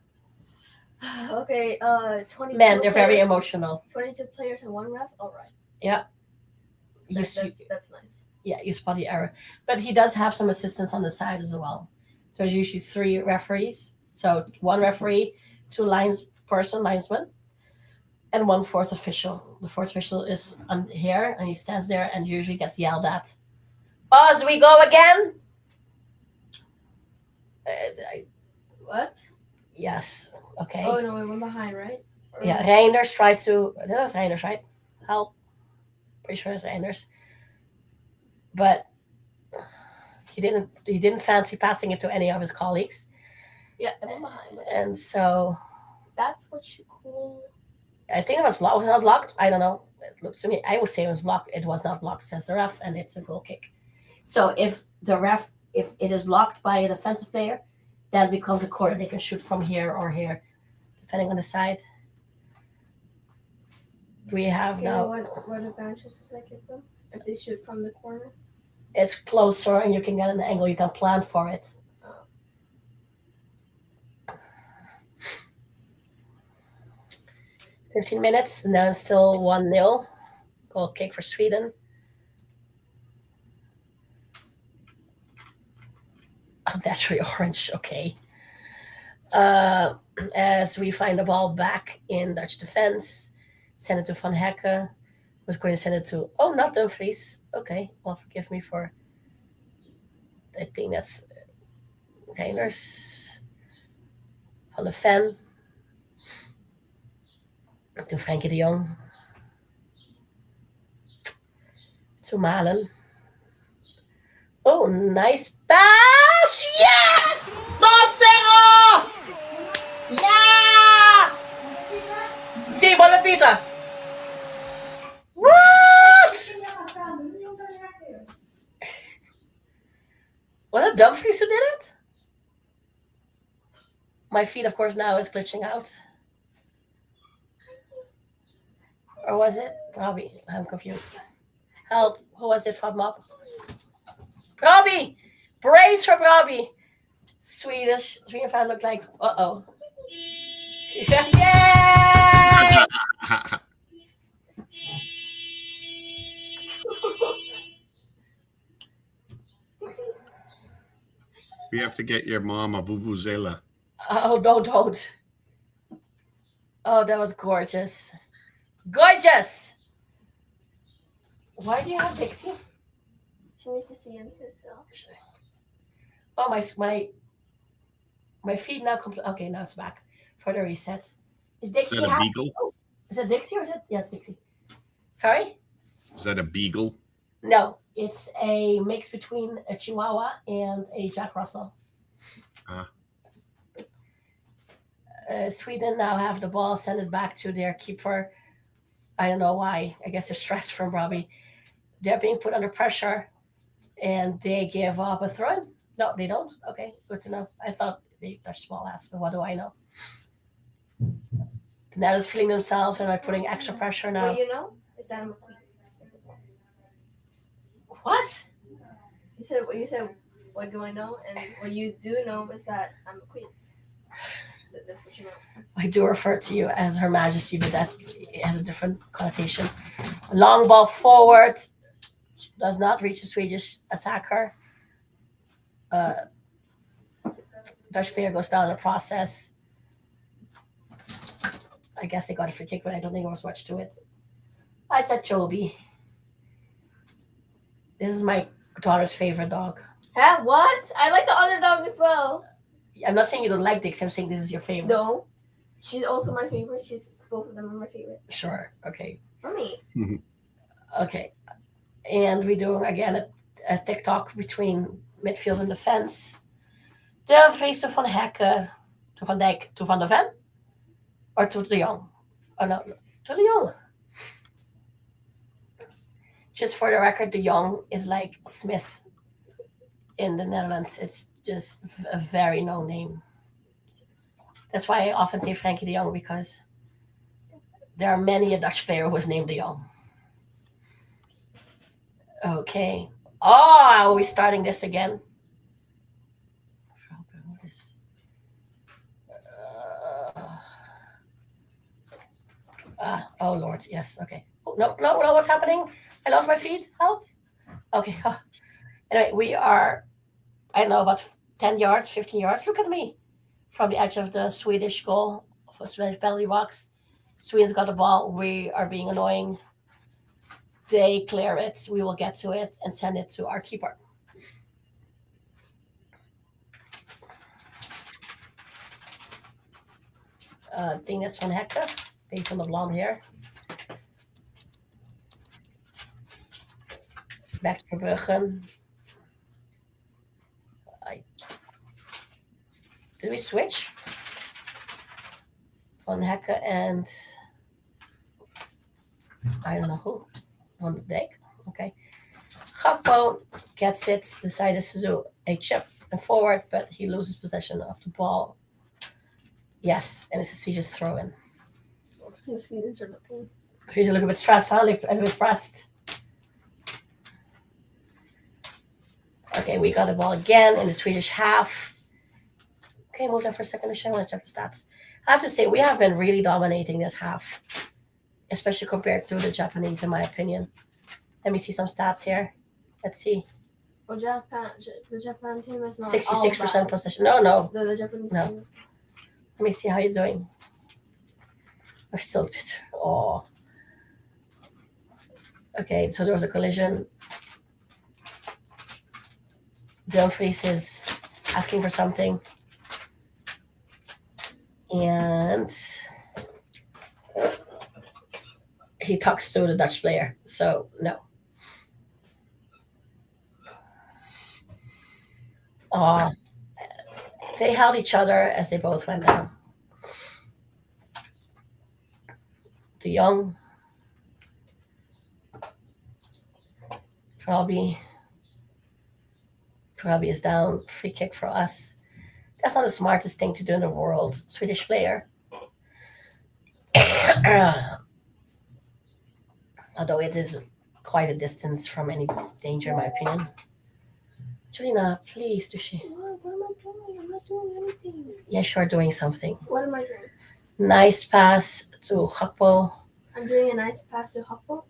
Speaker 2: Okay, 22
Speaker 1: Men, they're very
Speaker 2: players-
Speaker 1: emotional.
Speaker 2: 22 players and one ref? Alright.
Speaker 1: Yeah.
Speaker 2: That's nice.
Speaker 1: Yeah, you spot the error. But he does have some assistants on the side as well. So there's usually 3 referees. So 1 referee, 2 linesmen, and 1 fourth official. The 4th official is on here, and he stands there and usually gets yelled at. As we go again.
Speaker 2: What?
Speaker 1: Yes. Okay.
Speaker 2: Oh no, we went behind, right?
Speaker 1: Yeah, Reinders tried to. I think it was Reinders, right? Help. Pretty sure it's Reinders. But he didn't fancy passing it to any of his colleagues.
Speaker 2: Yeah, I went behind.
Speaker 1: And so
Speaker 2: That's what you call.
Speaker 1: I think it was blocked. Was it not blocked? I don't know. It looks to me. I would say it was blocked. It was not blocked, says the ref, and it's a goal kick. So if it is blocked by a defensive player, that becomes a corner. They can shoot from here or here. depending on the side. We have
Speaker 2: You know
Speaker 1: now,
Speaker 2: what advantages does that give them? If they shoot from the corner?
Speaker 1: it's closer and you can get an angle, you can plan for it.
Speaker 2: Oh.
Speaker 1: 15 minutes, and then still 1-0. Goal kick for Sweden. Oh, naturally orange, okay. As we find the ball back in Dutch defense, send it to Van Hekke. Was going to send it to, oh, not Dumfries. Okay, well, forgive me for, I think that's, okay, there's Van de Ven to Frankie de Jong. To Malen. Oh, nice pass! Yes! 2-0! Yeah! Sí, vuelve Peter. What? Was it Dumfries who did it? My feed, of course, now is glitching out. Or was it Robbie? I'm confused. Help. Who was it from up? Robbie! Brace for Robbie! Swedish fan looked like, uh-oh. Yay!
Speaker 3: We have to get your mom a vuvuzela.
Speaker 1: Oh, no, don't. Oh, that was gorgeous. Gorgeous! Why do you have Dixie?
Speaker 2: She needs to see him herself.
Speaker 1: Oh, my feed now complete. Okay, now it's back for the reset. Is
Speaker 3: Is
Speaker 1: Dixie
Speaker 3: that a
Speaker 1: happy?
Speaker 3: beagle?
Speaker 1: Oh, is it Dixie or is it? Yes, Dixie. Sorry?
Speaker 3: Is that a beagle?
Speaker 1: No, it's a mix between a Chihuahua and a Jack Russell. Sweden now have the ball, send it back to their keeper. I don't know why. I guess they're stressed from Robbie. They're being put under pressure, and they give up a throw. No, they don't. Okay, good to know. I thought they touched small ass, but what do I know? The net is feeling themselves and are putting extra pressure now.
Speaker 2: What you know is that I'm a queen.
Speaker 1: What?
Speaker 2: You said what do I know? And what you do know is that I'm a queen. That's what you know.
Speaker 1: I do refer to you as Her Majesty, but that has a different connotation. Long ball forward, does not reach the Swedish attacker. Dutch player goes down in the process. I guess they got a free kick, but I don't think there was much to it. I thought Chobi. This is my daughter's favorite dog.
Speaker 2: Huh? What? I like the underdog as well.
Speaker 1: I'm not saying you don't like Dixie. I'm saying this is your favorite.
Speaker 2: No. She's also my favorite. Both of them are my favorite.
Speaker 1: Sure. Okay.
Speaker 2: Mommy.
Speaker 1: Okay. And we're doing again a TikTok between midfield and defense. Dumfries to Van Hekke, to Van Dijk, to Van de Ven, or to de Jong. Oh no, to de Jong. Just for the record, de Jong is like Smith in the Netherlands. It's just a very known name. That's why I often say Frankie de Jong, because there are many a Dutch player who is named de Jong. Okay. Oh, are we starting this again? Oh Lord, yes. Okay. Oh, no, what's happening? I lost my feed. Help. Okay. Anyway, we are, I don't know, about 10 yards, 15 yards. Look at me. From the edge of the Swedish goal, for Swedish penalty box. Sweden's got the ball. We are being annoying. They clear it. We will get to it and send it to our keeper. I think that's Van Hekke, based on the blonde hair. Back to Verbruggen. Did we switch? Van Hekke and I don't know who. Van de Dijk. Okay. Gakpo gets it, decides to do a chip and forward, but he loses possession of the ball. Yes, and it's a Swedish throw-in.
Speaker 2: The Swedes are looking.
Speaker 1: She's a little bit stressed, huh? Like, a little bit pressed. Okay, we got the ball again in the Swedish half. Okay, move that for a second. I want to check the stats. I have to say, we have been really dominating this half, especially compared to the Japanese, in my opinion. Let me see some stats here. Let's see.
Speaker 2: Well, the Japan team is not
Speaker 1: 66% possession. No.
Speaker 2: The Japanese
Speaker 1: No.
Speaker 2: team.
Speaker 1: Let me see how you're doing. We're still a bit. Oh. Okay, so there was a collision. Dumfries is asking for something. And he talks to the Dutch player. So, no. They held each other as they both went down. De Jong probably is down. Free kick for us. That's not the smartest thing to do in the world. Swedish player. Although it is quite a distance from any danger, in my opinion. Julina, please, do she?
Speaker 2: What am I doing? I'm not doing anything.
Speaker 1: Yes, you're doing something.
Speaker 2: What am I doing?
Speaker 1: Nice pass to Hakpo.
Speaker 2: I'm doing a nice pass to Hakpo.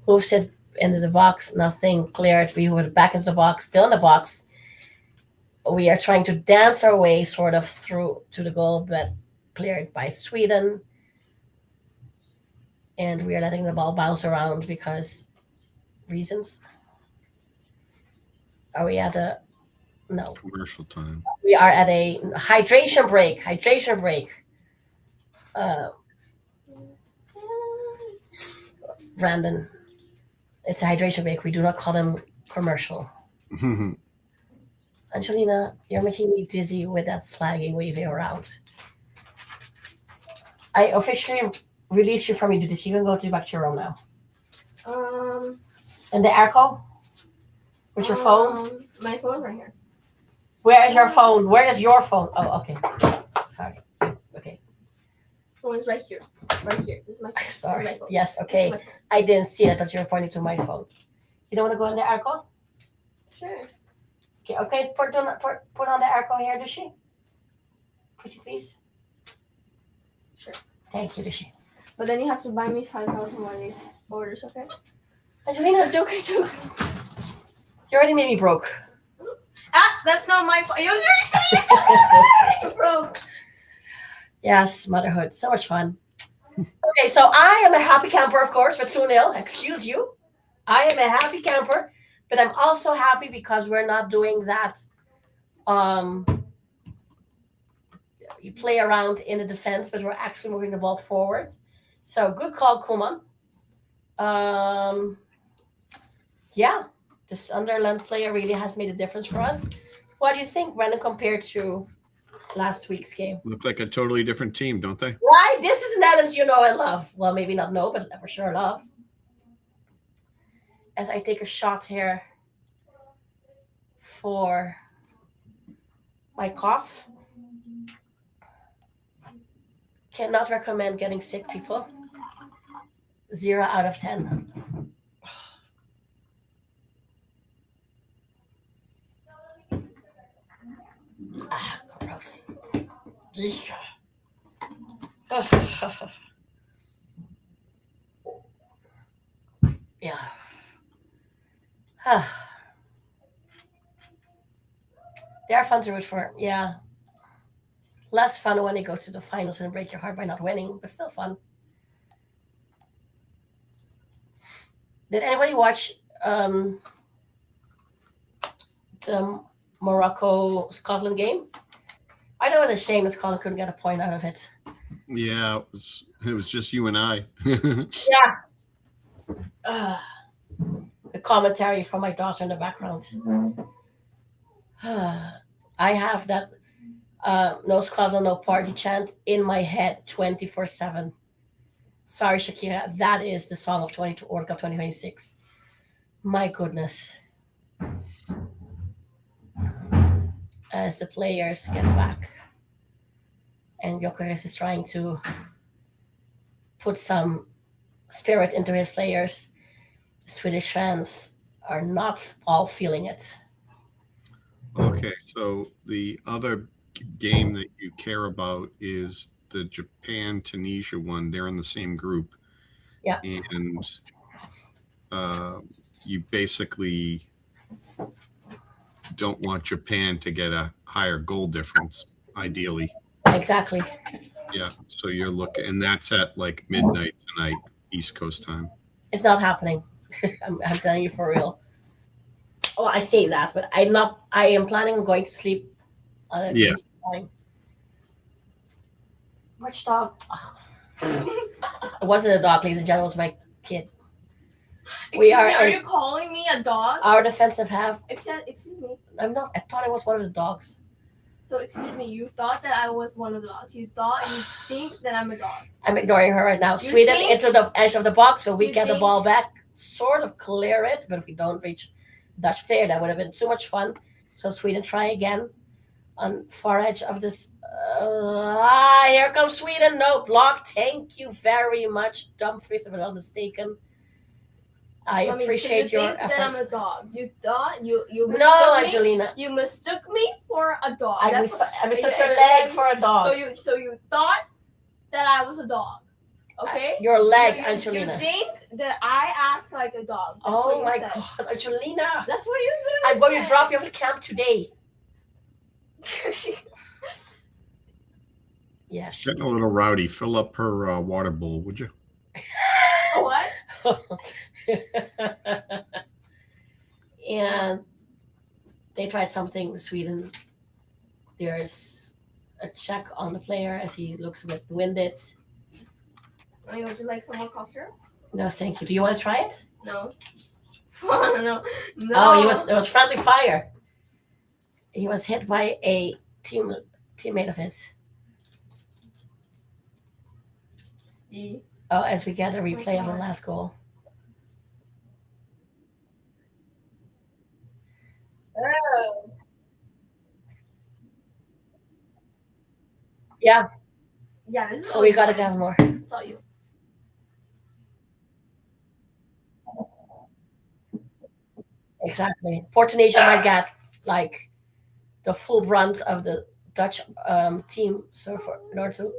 Speaker 1: Moves it into the box. Nothing cleared. We were back into the box. Still in the box. We are trying to dance our way sort of through to the goal, but cleared by Sweden. And we are letting the ball bounce around because reasons. Are we at a no?
Speaker 3: Commercial time.
Speaker 1: We are at a hydration break. Brandon, it's a hydration break. We do not call them commercial. Angelina, you're making me dizzy with that flagging waving around. I officially release you from your duties. You can go back to your room now. And the airco? With your phone?
Speaker 2: My phone right here.
Speaker 1: Where is your phone? Where is your phone? Oh, okay. Sorry. Okay.
Speaker 2: Phone's right here. Right here. This is my phone.
Speaker 1: Sorry.
Speaker 2: My phone.
Speaker 1: Yes,
Speaker 2: This is
Speaker 1: okay.
Speaker 2: my phone.
Speaker 1: I didn't see it. I thought you were pointing to my phone. You don't want to go in the airco?
Speaker 2: Sure.
Speaker 1: Okay. Put on the airco here, Dushi. Pretty please.
Speaker 2: Sure.
Speaker 1: Thank you, Dushi.
Speaker 2: But then you have to buy me 5,000 one of these orders, okay?
Speaker 1: Angelina,
Speaker 2: Joke.
Speaker 1: you already made me broke.
Speaker 2: That's not my fault. You already said yourself, bro.
Speaker 1: Yes, motherhood. So much fun. Okay, so I am a happy camper, of course, for 2-0. Excuse you. I am a happy camper, but I'm also happy because we're not doing that. You play around in the defense, but we're actually moving the ball forward. So good call, Kuman. Yeah, the Sunderland player really has made a difference for us. What do you think, Brendan, compared to last week's game?
Speaker 3: Look like a totally different team, don't they?
Speaker 1: Right? This is an Netherlands you know and love. Well, maybe not know, but for sure love. As I take a shot here for my cough. Cannot recommend getting sick, people. 0 out of 10. Ah, gross. Yeah. They're fun to root for. Yeah. Less fun when they go to the finals and break your heart by not winning, but still fun. Did anybody watch the Morocco-Scotland game? I know it was a shame that Scotland couldn't get a point out of it.
Speaker 3: Yeah, it was just you and I.
Speaker 1: Yeah. The commentary from my daughter in the background. I have that no Scotland, no party chant in my head 24/7. Sorry, Shakira. That is the song of World Cup 2026. My goodness. As the players get back. and Jokeris is trying to put some spirit into his players. Swedish fans are not all feeling it.
Speaker 3: Okay, so the other game that you care about is the Japan Tunisia one. They're in the same group,
Speaker 1: Yeah,
Speaker 3: and you basically don't want Japan to get a higher goal difference, ideally.
Speaker 1: exactly.
Speaker 3: Yeah, so you're looking, and that's at like midnight tonight, East Coast time.
Speaker 1: It's not happening. I'm telling you for real. Oh, I say that, but I'm not. I am planning on going to sleep on a
Speaker 3: Yeah.
Speaker 1: decent time. Which dog? It wasn't a dog, ladies and gentlemen. It was my kid.
Speaker 2: Excuse
Speaker 1: are
Speaker 2: me, are
Speaker 1: in-
Speaker 2: you calling me a dog?
Speaker 1: Our defensive half.
Speaker 2: Excuse me.
Speaker 1: I'm not. I thought it was one of the dogs.
Speaker 2: So excuse me, you thought that I was one of the dogs. You think that I'm a dog.
Speaker 1: I'm ignoring her right now. Sweden
Speaker 2: think-
Speaker 1: into the edge of the box. Will we
Speaker 2: you
Speaker 1: get the
Speaker 2: think-
Speaker 1: ball back? Sort of clear it, but if we don't reach Dutch player, that would have been too much fun. So Sweden try again on far edge of this. Here comes Sweden. No block. Thank you very much, Dumfries, if I'm not mistaken. I
Speaker 2: Mommy,
Speaker 1: appreciate
Speaker 2: so you
Speaker 1: your
Speaker 2: think that I'm
Speaker 1: efforts.
Speaker 2: a dog. You thought you mistook
Speaker 1: No,
Speaker 2: me.
Speaker 1: Angelina.
Speaker 2: You mistook me for a dog.
Speaker 1: I
Speaker 2: That's
Speaker 1: mistook
Speaker 2: you-
Speaker 1: your leg for a dog.
Speaker 2: So you thought that I was a dog. Okay?
Speaker 1: Your leg,
Speaker 2: you
Speaker 1: Angelina.
Speaker 2: think that I act like a dog. That's what
Speaker 1: Oh
Speaker 2: you
Speaker 1: my
Speaker 2: said.
Speaker 1: God, Angelina.
Speaker 2: That's what you
Speaker 1: I'm
Speaker 2: literally
Speaker 1: going to drop you off at camp today. Yes.
Speaker 3: Getting a little rowdy. Fill up her water bowl, would you?
Speaker 2: What?
Speaker 1: And they tried something, Sweden. There's a check on the player as he looks a bit winded.
Speaker 2: Would you like some more cough syrup?
Speaker 1: No, thank you. Do you want to try it?
Speaker 2: No. No.
Speaker 1: Oh, it was friendly fire. He was hit by a teammate of his. Oh, as we get a replay of the last goal.
Speaker 2: Oh.
Speaker 1: Yeah,
Speaker 2: Yeah, this is
Speaker 1: so we gotta have more.
Speaker 2: Saw you.
Speaker 1: Exactly. Port Tunisia might get like the full brunt of the Dutch team, so in order to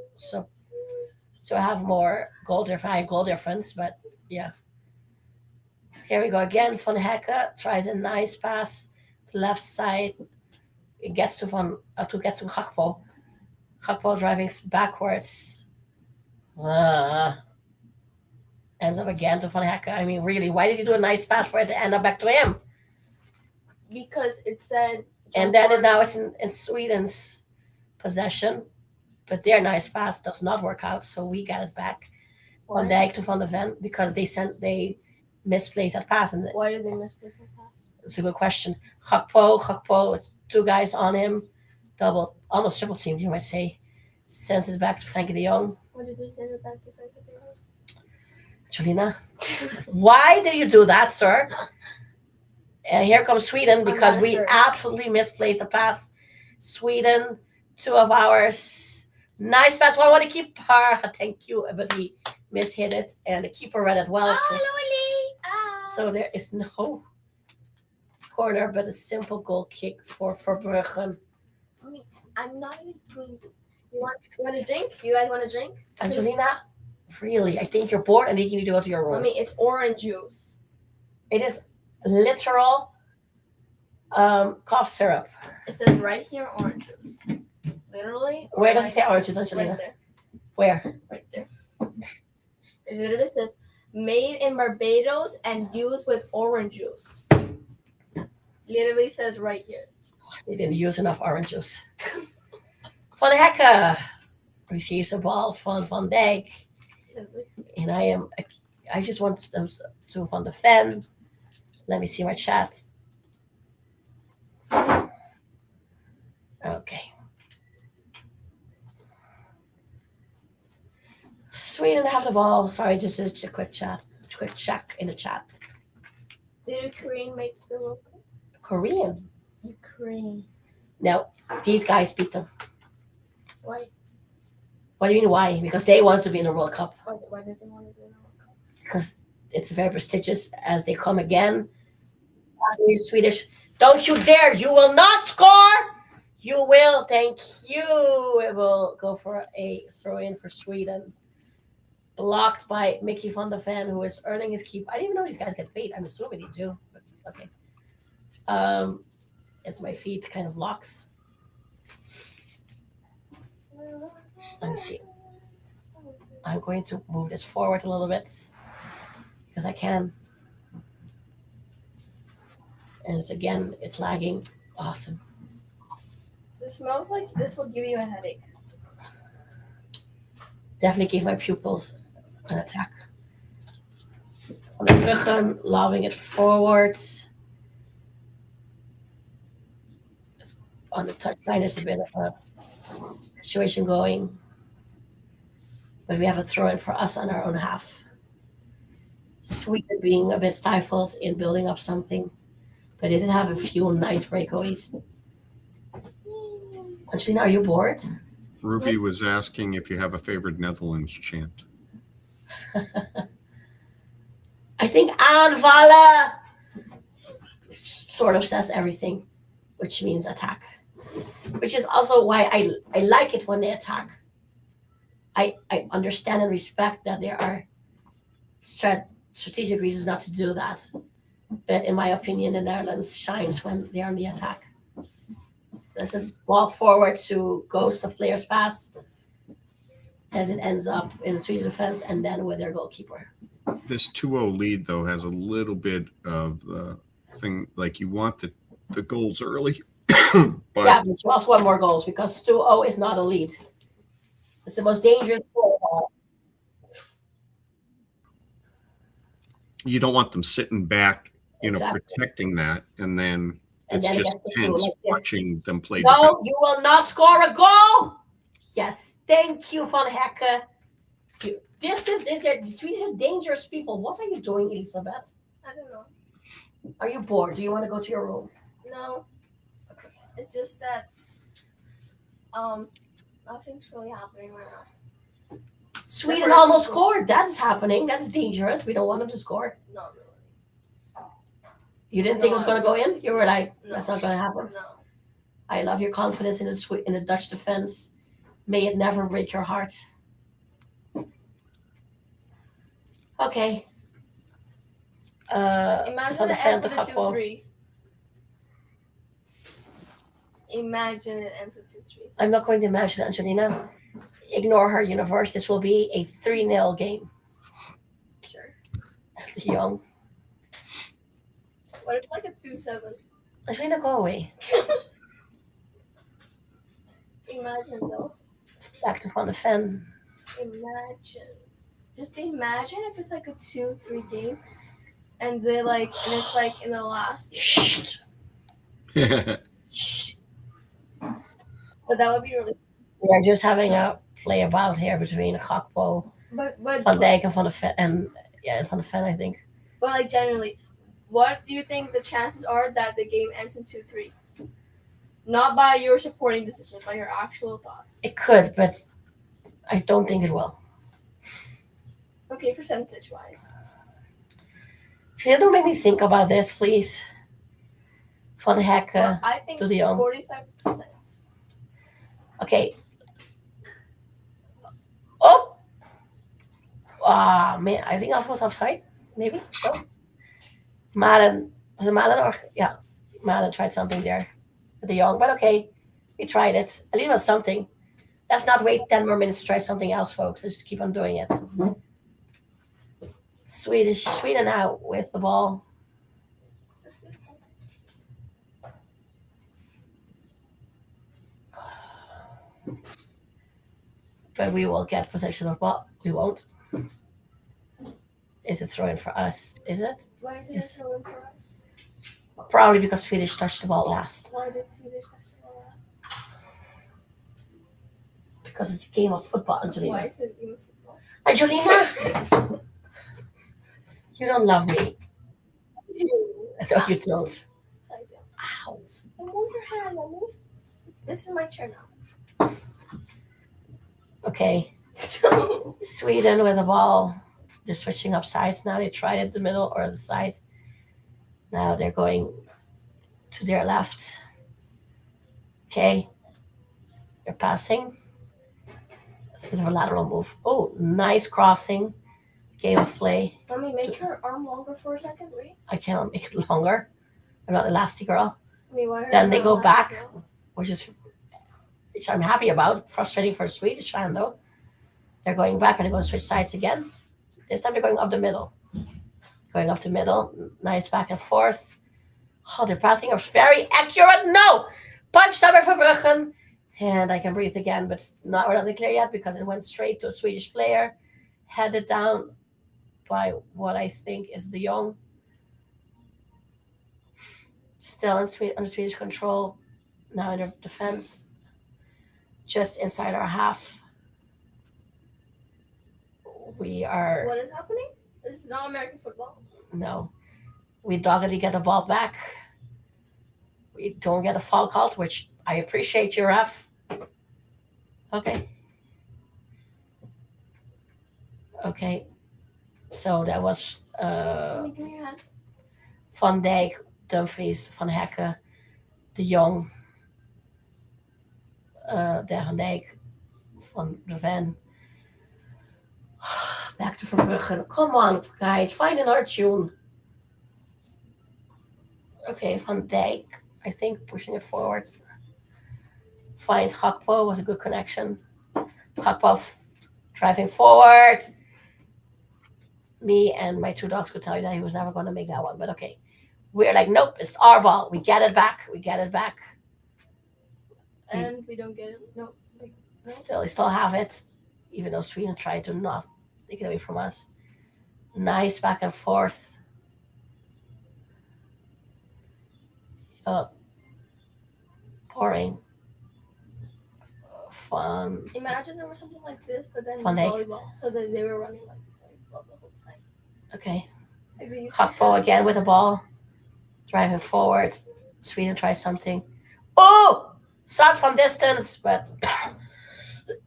Speaker 1: have more high goal difference. But yeah, here we go again. Van Hekke tries a nice pass to the left side. It gets to Gakpo. Gakpo driving backwards. Ends up again to Van Hekke. I mean, really, why did he do a nice pass for it to end up back to him?
Speaker 2: Because it said.
Speaker 1: And then now it's in Sweden's possession, but their nice pass does not work out, so we get it back. Van Dijk to Van de Ven because they misplaced that pass. And
Speaker 2: Why did they misplace the pass?
Speaker 1: it's a good question. Gakpo with two guys on him, almost triple teamed, you might say. Sends it back to Frankie de Jong.
Speaker 2: What did they send it back to Frankie de Jong?
Speaker 1: Julina, why do you do that, sir? And here comes Sweden because we absolutely misplaced the pass. Sweden, two of ours. Nice pass. Well, I want to keep her. Thank you. But he mishit it, and the keeper read it well. So there is no corner, but a simple goal kick for Verbruggen.
Speaker 2: I'm not even doing. You want a drink? You guys want a drink?
Speaker 1: Angelina, really? I think you're bored and you need to go to your room.
Speaker 2: Mommy, it's orange juice.
Speaker 1: It is literal cough syrup.
Speaker 2: It says right here orange juice. Literally.
Speaker 1: Where does it say orange juice, Angelina?
Speaker 2: Right there.
Speaker 1: Where?
Speaker 2: Right there. It literally says made in Barbados and used with orange juice. Literally says right here.
Speaker 1: They didn't use enough orange juice. Van Hekke receives a ball from Van Dijk. And I just want them to Van de Ven. Let me see my chat. Okay. Sweden have the ball. Sorry, just a quick check in the chat.
Speaker 2: Did Ukraine make the World Cup?
Speaker 1: Korean.
Speaker 2: Ukraine.
Speaker 1: No, these guys beat them.
Speaker 2: Why?
Speaker 1: What do you mean why? Because they want to be in the World Cup.
Speaker 2: Why did they want to do that?
Speaker 1: Because it's very prestigious as they come again. As you Swedish, don't you dare! You will not score. You will. Thank you. It will go for a throw in for Sweden. Blocked by Mickey van der Ven, who is earning his keep. I didn't even know these guys get paid. I'm assuming they do. But okay. As my feet kind of locks. Let me see. I'm going to move this forward a little bit because I can. And it's lagging. Awesome.
Speaker 2: This smells like this will give you a headache.
Speaker 1: Definitely gave my pupils an attack. On the Bruggen, lobbing it forward. On the touchline, there's a bit of a situation going. But we have a throw in for us on our own half. Sweden being a bit stifled in building up something. But they did have a few nice breakaways. Angelina, are you bored?
Speaker 3: Ruby was asking if you have a favorite Netherlands chant.
Speaker 1: I think aanvallen sort of says everything, which means attack. Which is also why I like it when they attack. I understand and respect that there are strategic reasons not to do that. But in my opinion, the Netherlands shines when they're on the attack. There's a ball forward to ghost of players past as it ends up in the Swedish defense and then with their goalkeeper.
Speaker 3: This 2-0 lead, though, has a little bit of the thing, like you want the goals early. But
Speaker 1: yeah, but you also want more goals because 2-0 is not a lead. It's the most dangerous goal.
Speaker 3: you don't want them sitting back,
Speaker 1: Exactly.
Speaker 3: protecting that, and then
Speaker 1: And
Speaker 3: it's
Speaker 1: then
Speaker 3: just
Speaker 1: against the
Speaker 3: tense
Speaker 1: like this.
Speaker 3: watching them play
Speaker 1: No,
Speaker 3: defense.
Speaker 1: you will not score a goal. Yes, thank you, Van Hekke. They're Swedish are dangerous people. What are you doing, Elisabeth?
Speaker 2: I don't know.
Speaker 1: Are you bored? Do you want to go to your room?
Speaker 2: No.
Speaker 1: Okay.
Speaker 2: It's just that nothing's really happening right now.
Speaker 1: Sweden
Speaker 2: Separate
Speaker 1: almost
Speaker 2: people.
Speaker 1: scored. That is happening. That's dangerous. We don't want them to score.
Speaker 2: Not really.
Speaker 1: You didn't think it was
Speaker 2: No.
Speaker 1: going to go in? You were like,
Speaker 2: No.
Speaker 1: that's not going to happen.
Speaker 2: No.
Speaker 1: I love your confidence in the Dutch defense. May it never break your heart. Okay.
Speaker 2: Imagine
Speaker 1: Van der
Speaker 2: it
Speaker 1: Ven
Speaker 2: ends
Speaker 1: te
Speaker 2: with a
Speaker 1: Gakpo.
Speaker 2: 2-3. Imagine it ends with 2-3.
Speaker 1: I'm not going to imagine Angelina. Ignore her universe. This will be a 3-0 game.
Speaker 2: Sure.
Speaker 1: De Jong.
Speaker 2: What if like a 2-7?
Speaker 1: Angelina, go away.
Speaker 2: Imagine though.
Speaker 1: Back to Van der Ven.
Speaker 2: Imagine. Just imagine if it's like a 2-3 game and it's like in the last.
Speaker 1: Shh. Shh.
Speaker 2: But that would be really.
Speaker 1: We're just having a play about here between Gakpo,
Speaker 2: But
Speaker 1: Van Dijk, and Van der Ven, and Van der Ven, I think.
Speaker 2: But like generally, what do you think the chances are that the game ends in 2-3? Not by your supporting decision, by your actual thoughts.
Speaker 1: It could, but I don't think it will.
Speaker 2: Okay, percentage wise.
Speaker 1: Can you make me think about this, please? Van Hekke.
Speaker 2: Well, I think
Speaker 1: to De Jong.
Speaker 2: 45%.
Speaker 1: Okay. Oh! Ah, man, I think I was offside. Maybe? No? Malen. Was it Malen or? Yeah. Malen tried something there with De Jong. But okay, we tried it. At least it was something. Let's not wait 10 more minutes to try something else, folks. Let's just keep on doing it. Sweden out with the ball. But we will get possession of ball. We won't. Is it throwing for us? Is it?
Speaker 2: Why is it
Speaker 1: Yes.
Speaker 2: throwing for us?
Speaker 1: Probably because Swedish touched the ball last.
Speaker 2: Why did Swedish touch the ball last?
Speaker 1: Because it's a game of football, Angelina.
Speaker 2: Why is it even football?
Speaker 1: Angelina! You don't love me. No, you don't.
Speaker 2: I don't.
Speaker 1: Ow.
Speaker 2: Move your hand. Move. This is my chair now.
Speaker 1: Okay. Sweden with the ball. They're switching up sides now. They tried it the middle or the side. Now they're going to their left. Okay. They're passing. It's a bit of a lateral move. Oh, nice crossing. Game of play.
Speaker 2: Let me make her arm longer for a second, wait.
Speaker 1: I cannot make it longer. I'm not elastic girl.
Speaker 2: I mean, why
Speaker 1: Then they
Speaker 2: not
Speaker 1: go
Speaker 2: last
Speaker 1: back,
Speaker 2: girl?
Speaker 1: which I'm happy about. Frustrating for a Swedish fan though. They're going back and they're going to switch sides again. This time they're going up the middle. Going up the middle. Nice back and forth. Oh, they're passing. It was very accurate. No! Punch number for Bruggen. And I can breathe again, but it's not really clear yet because it went straight to a Swedish player. Headed down by what I think is De Jong. Still under Swedish control. Now in their defense. Just inside our half. We are.
Speaker 2: What is happening? This is not American football.
Speaker 1: No. We doggedly get the ball back. We don't get a foul called, which I appreciate you, ref. Okay. Okay. So that was
Speaker 2: Give me your hand.
Speaker 1: Van Dijk, Dumfries, Van Hekken, De Jong, Van Dijk, Van der Ven. Back to Verbruggen. Come on, guys. Find another tune. Okay, Van Dijk, I think, pushing it forward. Finds Gakpo, was a good connection. Gakpo driving forward. Me and my two dogs could tell you that he was never going to make that one, but okay. We're like, nope, it's our ball. We get it back.
Speaker 2: And we don't get it. No.
Speaker 1: We still have it, even though Sweden tried to not take it away from us. Nice back and forth. Boring. Fun.
Speaker 2: Imagine there was something like this, but then
Speaker 1: Van Dijk.
Speaker 2: volleyball. So that they were running like the whole time.
Speaker 1: Okay.
Speaker 2: Like they used
Speaker 1: Gakpo
Speaker 2: hands.
Speaker 1: again with the ball. Driving forward. Sweden tries something. Oh! Shot from distance, but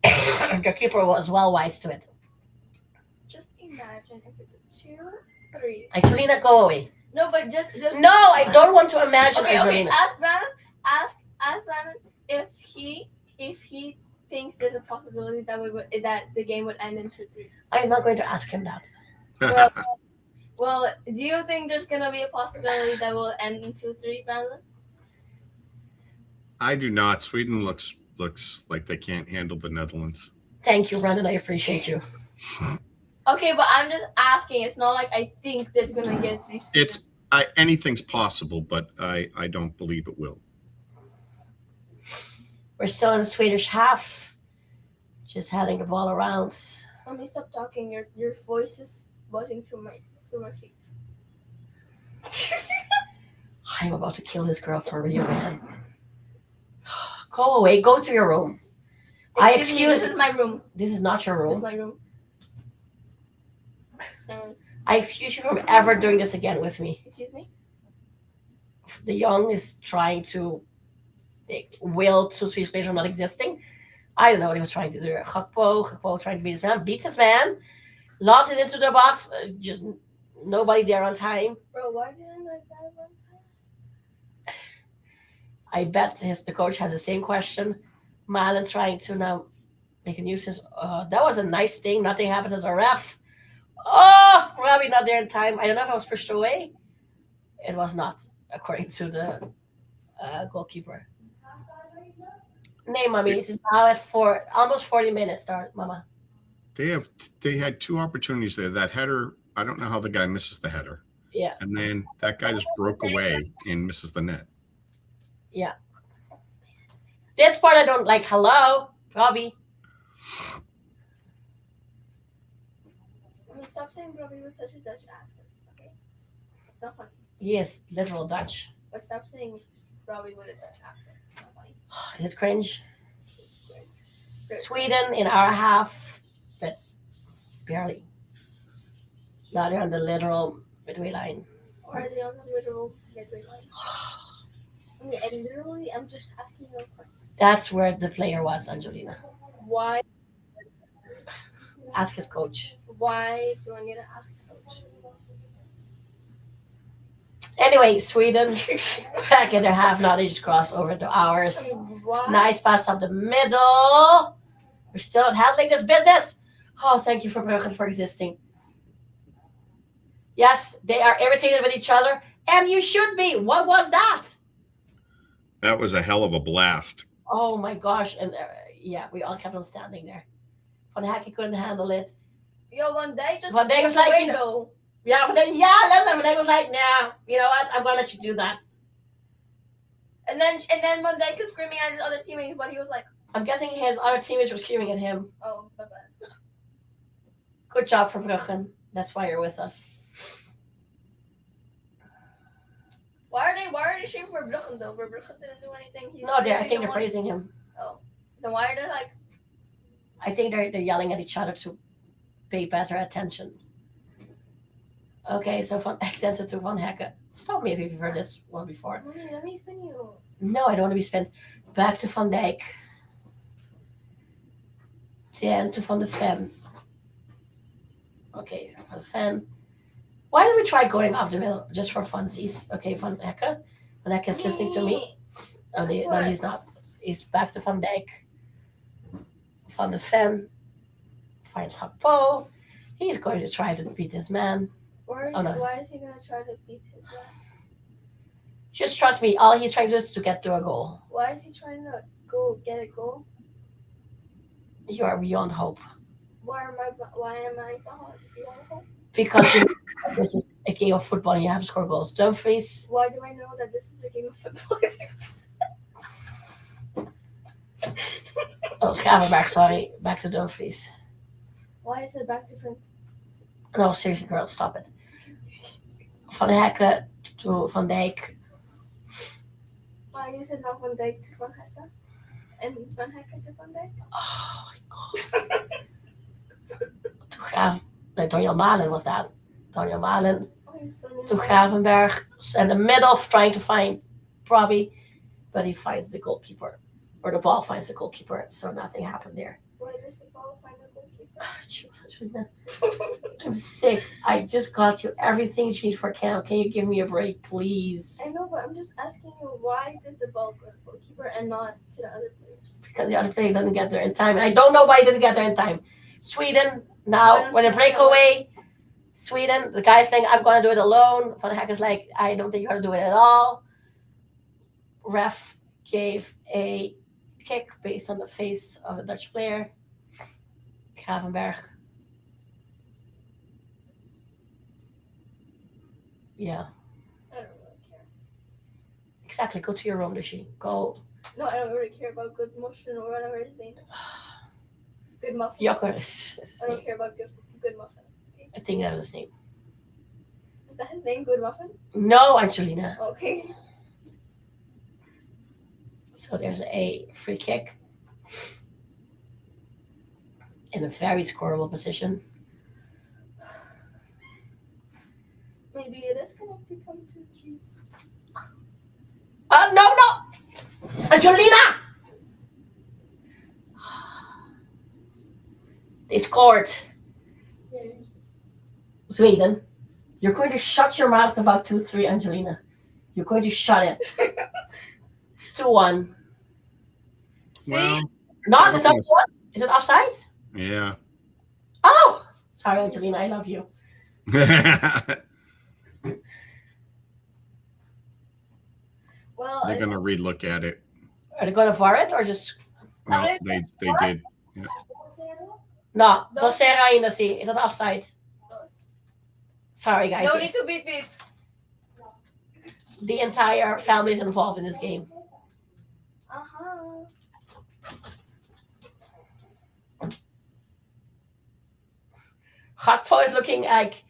Speaker 1: the keeper was well wise to it.
Speaker 2: Just imagine if it's a 2-3.
Speaker 1: Angelina, go away.
Speaker 2: No, but just.
Speaker 1: No, I don't want to imagine
Speaker 2: Okay,
Speaker 1: Angelina.
Speaker 2: ask Brandon. Ask Brandon if he thinks there's a possibility that the game would end in 2-3.
Speaker 1: I'm not going to ask him that.
Speaker 2: Well, do you think there's gonna be a possibility that will end in 2-3, Brandon?
Speaker 3: I do not. Sweden looks like they can't handle the Netherlands.
Speaker 1: Thank you, Brandon. I appreciate you.
Speaker 2: Okay, but I'm just asking. It's not like I think there's gonna get 3.
Speaker 3: Anything's possible, but I don't believe it will.
Speaker 1: We're still in the Swedish half. Just heading the ball around.
Speaker 2: Let me stop talking. Your voice is buzzing through my feet.
Speaker 1: I'm about to kill this girl for real, man. Go away. Go to your room.
Speaker 2: Excuse me, this is my room.
Speaker 1: This is not your
Speaker 2: This
Speaker 1: room.
Speaker 2: is my room.
Speaker 1: I excuse you from ever doing this again with me.
Speaker 2: Excuse me?
Speaker 1: De Jong is trying to will two Swedish players from not existing. I don't know what he was trying to do. Gakpo trying to beat his man, beats his man, lobs it into the box. Just nobody there on time.
Speaker 2: Bro, why didn't that guy run past?
Speaker 1: I bet the coach has the same question. Malen trying to now make a nuisance. That was a nice thing. Nothing happens as a ref. Oh, Robbie not there in time. I don't know if I was pushed away. It was not, according to the goalkeeper. Nay, mommy, it is now at almost 40 minutes. Start, mama.
Speaker 3: They had two opportunities there. That header, I don't know how the guy misses the header.
Speaker 1: Yeah.
Speaker 3: And then that guy just broke away and misses the net.
Speaker 1: Yeah. This part I don't like. Hello, Robbie.
Speaker 2: I mean, stop saying Robbie with such a Dutch accent, okay? It's not funny.
Speaker 1: Yes, literal Dutch.
Speaker 2: But stop saying Robbie with a Dutch accent. It's not funny.
Speaker 1: Is it cringe?
Speaker 2: It's great.
Speaker 1: Sweden in our half, but barely. Now they're on the literal midway line.
Speaker 2: Or are they on the literal midway line? I mean, I'm just asking you a question.
Speaker 1: That's where the player was, Angelina.
Speaker 2: Why
Speaker 1: Ask his coach.
Speaker 2: Why do I need to ask coach?
Speaker 1: Anyway, Sweden back in their half. Now they just cross over to ours.
Speaker 2: Why?
Speaker 1: Nice pass up the middle. We're still handling this business. Oh, thank you for Bruggen for existing. Yes, they are irritated with each other, and you should be. What was that?
Speaker 3: That was a hell of a blast.
Speaker 1: Oh my gosh! And yeah, we all kept on standing there. Van Hekken couldn't handle it.
Speaker 2: Yo, one day just
Speaker 1: One day was
Speaker 2: walk
Speaker 1: like,
Speaker 2: away, though.
Speaker 1: Yeah, but then Van Hekken was like, nah, you know what? I'm gonna let you do that.
Speaker 2: And then one day was screaming at his other teammates, but he was like,
Speaker 1: I'm guessing his other teammates were screaming at him.
Speaker 2: oh, my bad.
Speaker 1: Good job for Bruggen. That's why you're with us.
Speaker 2: Why are they shaming for Bruggen though? For Bruggen didn't do anything.
Speaker 1: No, I think they're praising him.
Speaker 2: Oh, then why are they like?
Speaker 1: I think they're yelling at each other to pay better attention. Okay, so Van Hekken sends it to Van Hekken. Stop me if you've heard this one before.
Speaker 2: Mommy, let me spin you.
Speaker 1: No, I don't want to be spent. Back to Van Dijk. Then to Van de Ven. Okay, Van de Ven. Why don't we try going off the middle just for funsies? Okay, Van Hekken. Van Hekken is listening to me. Oh, no, he's not. He's back to Van Dijk. Van de Ven finds Gakpo. He's going to try to beat his man.
Speaker 2: Why is he going to try to beat his man?
Speaker 1: Just trust me. All he's trying to do is to get to a goal.
Speaker 2: Why is he trying to get a goal?
Speaker 1: You are beyond hope.
Speaker 2: Why am I beyond hope?
Speaker 1: Because this is a game of football and you have to score goals. Dumfries.
Speaker 2: Why do I know that this is a game of football?
Speaker 1: Oh, Gravenberg, sorry. Back to Dumfries.
Speaker 2: Why is it back to front?
Speaker 1: No, seriously, girl, stop it. Van Hekken to Van Dijk.
Speaker 2: Why is it not Van Dijk to Van Hekken? And Van Hekken to Van Dijk?
Speaker 1: Oh my god. To Daniel Malen was that. Daniel Malen to Gravenberg. In the middle, trying to find Robbie, but he finds the goalkeeper. Or the ball finds the goalkeeper, so nothing happened there.
Speaker 2: Why does the ball find the goalkeeper?
Speaker 1: I'm sick. I just got you everything you need for camp. Can you give me a break, please?
Speaker 2: I know, but I'm just asking you, why did the ball go to the goalkeeper and not to the other players?
Speaker 1: Because the other player didn't get there in time. I don't know why he didn't get there in time. Sweden, now, when a breakaway, Sweden, the guy's saying, I'm going to do it alone. Van Hekken is like, I don't think you're going to do it at all. Ref gave a kick based on the face of a Dutch player. Gravenberg. Yeah.
Speaker 2: I don't really care.
Speaker 1: Exactly. Go to your room, Lucy. Go.
Speaker 2: No, I don't really care about Good Motion or whatever his name is. Good Muffin.
Speaker 1: Joker is his
Speaker 2: I don't
Speaker 1: name.
Speaker 2: care about Good Muffin. Okay.
Speaker 1: I think that was his name.
Speaker 2: Is that his name, Good Muffin?
Speaker 1: No, Angelina.
Speaker 2: Okay.
Speaker 1: So there's a free kick in a very scoreable position.
Speaker 2: Maybe it is going to become 2-3.
Speaker 1: No! Angelina! They scored. Sweden. You're going to shut your mouth about 2-3, Angelina. You're going to shut it. It's 2-1.
Speaker 2: See?
Speaker 3: Well,
Speaker 1: No, it's not 2-1. Is it offsides?
Speaker 3: yeah.
Speaker 1: Oh! Sorry, Angelina. I love you.
Speaker 2: Well,
Speaker 3: They're going to relook at it.
Speaker 1: Are they going to VAR it or just...
Speaker 3: No, they did.
Speaker 1: No, don't say ainda assim. It's not offside. Sorry, guys.
Speaker 2: no need to beep beep.
Speaker 1: The entire family is involved in this game.
Speaker 2: Uh-huh.
Speaker 1: Gakpo is looking like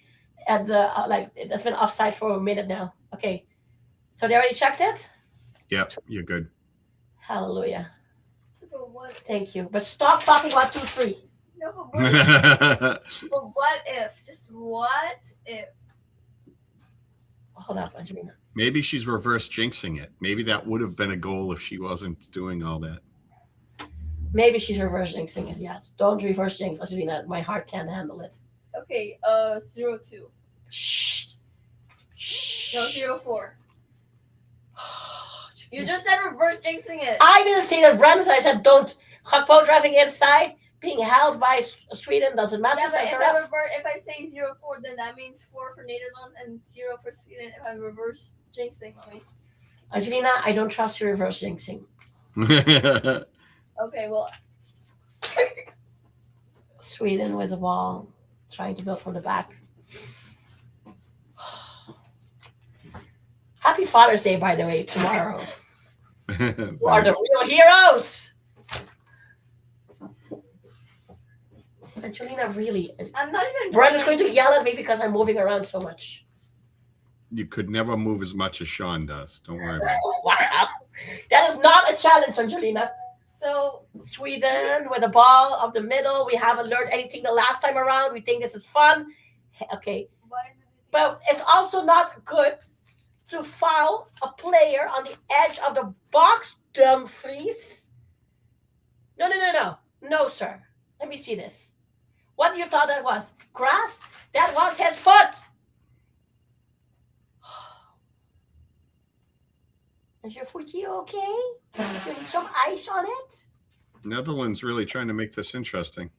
Speaker 1: at the like it's been offside for a minute now. Okay, so they already checked it.
Speaker 3: Yeah, you're good.
Speaker 1: Hallelujah.
Speaker 2: But what?
Speaker 1: Thank you. But stop talking about 2-3.
Speaker 2: No, but what if? Just what if?
Speaker 1: Hold up, Angelina.
Speaker 3: Maybe she's reverse jinxing it. Maybe that would have been a goal if she wasn't doing all that.
Speaker 1: Maybe she's reverse jinxing it. Yes. Don't reverse jinx, Angelina. My heart can't handle it.
Speaker 2: Okay, 0-2.
Speaker 1: Shh.
Speaker 2: No, 0-4. You just said reverse jinxing it.
Speaker 1: I didn't see the runs. I said don't. Hakpo driving inside, being held by Sweden doesn't matter.
Speaker 2: Yeah, but
Speaker 1: says
Speaker 2: if
Speaker 1: the
Speaker 2: I,
Speaker 1: ref.
Speaker 2: if I say 0-4, then that means 4 for Netherlands and 0 for Sweden if I reverse jinxing, mommy.
Speaker 1: Angelina, I don't trust your reverse jinxing.
Speaker 2: Okay, well.
Speaker 1: Sweden with the ball, trying to build from the back. Happy Father's Day, by the way, tomorrow. You are the real heroes. Angelina, really.
Speaker 2: I'm not even.
Speaker 1: Brenda's going to yell at me because I'm moving around so much.
Speaker 3: You could never move as much as Sean does. Don't worry about it.
Speaker 1: Wow. That is not a challenge, Angelina.
Speaker 2: So,
Speaker 1: Sweden with the ball up the middle. We haven't learned anything the last time around. We think this is fun. Okay. But it's also not good to foul a player on the edge of the box, Dumfries. No. No, sir. Let me see this. What do you thought that was? Grass? That was his foot. Is your footie okay? You need some ice on it?
Speaker 3: Netherlands really trying to make this interesting.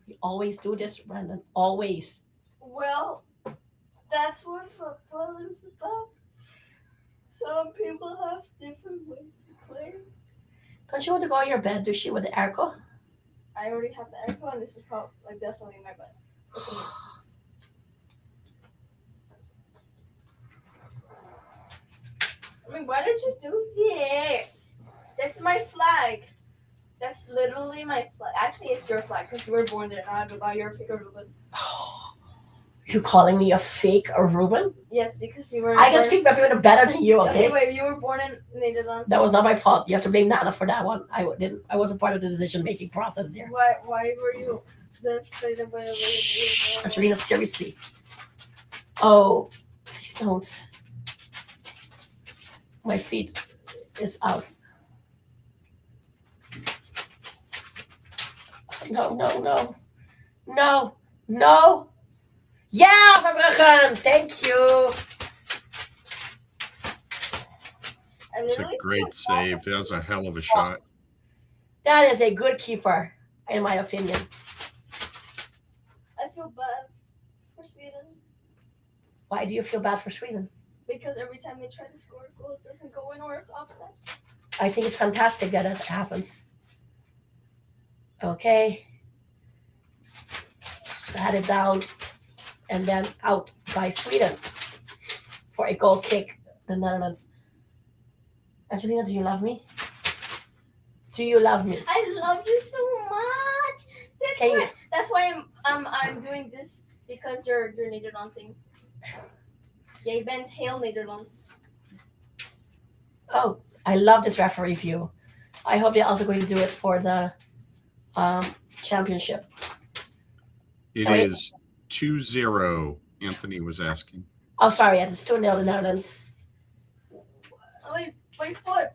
Speaker 1: We always do this, Brandon. Always.
Speaker 2: well, that's what football is about. Some people have different ways to play.
Speaker 1: Don't you want to go in your bed, Dushi, with the airco?
Speaker 2: I already have the airco, and this is probably like definitely my bed. I mean, why did you do this? That's my flag. That's literally my flag. Actually, it's your flag because you were born there. Not about your fake Ruben.
Speaker 1: You calling me a fake Ruben?
Speaker 2: Yes, because you were.
Speaker 1: I can speak Ruben better than you, okay?
Speaker 2: Wait, you were born in Netherlands.
Speaker 1: That was not my fault. You have to blame Nana for that one. I wasn't part of the decision-making process there.
Speaker 2: Why were you the
Speaker 1: Angelina, seriously. Oh, please don't. My feet is out. No. Yeah, Verbruggen. Thank you.
Speaker 3: It's a great save. That was a hell of a shot.
Speaker 1: That is a good keeper, in my opinion.
Speaker 2: I feel bad for Sweden.
Speaker 1: Why do you feel bad for Sweden?
Speaker 2: Because every time they try to score a goal, it doesn't go in or it's offside.
Speaker 1: I think it's fantastic that it happens. Okay. Had it down and then out by Sweden for a goal kick. The Netherlands. Angelina, do you love me? Do you love me?
Speaker 2: I love you so much. That's why I'm doing this because you're Nederland thing. Jij bent heel Nederlands.
Speaker 1: Oh, I love this referee view. I hope they're also going to do it for the championship.
Speaker 3: It is 2-0, Anthony was asking.
Speaker 1: Oh, sorry, it's 2-0 the Netherlands.
Speaker 2: My foot.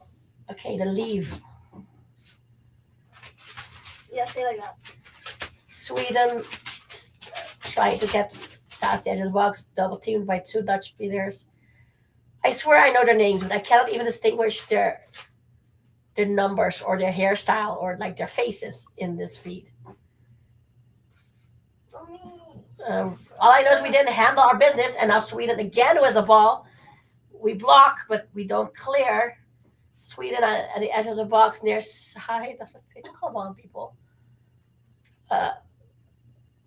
Speaker 1: Okay, then leave.
Speaker 2: Yeah, stay like that.
Speaker 1: Sweden trying to get past the edge of the box, double teamed by 2 Dutch players. I swear I know their names, but I cannot even distinguih their numbers or their hairstyle or like their faces in this feed. All I know is we didn't handle our business, and now Sweden again with the ball. We block, but we don't clear. Sweden at the edge of the box near side of the pitch. Come on, people.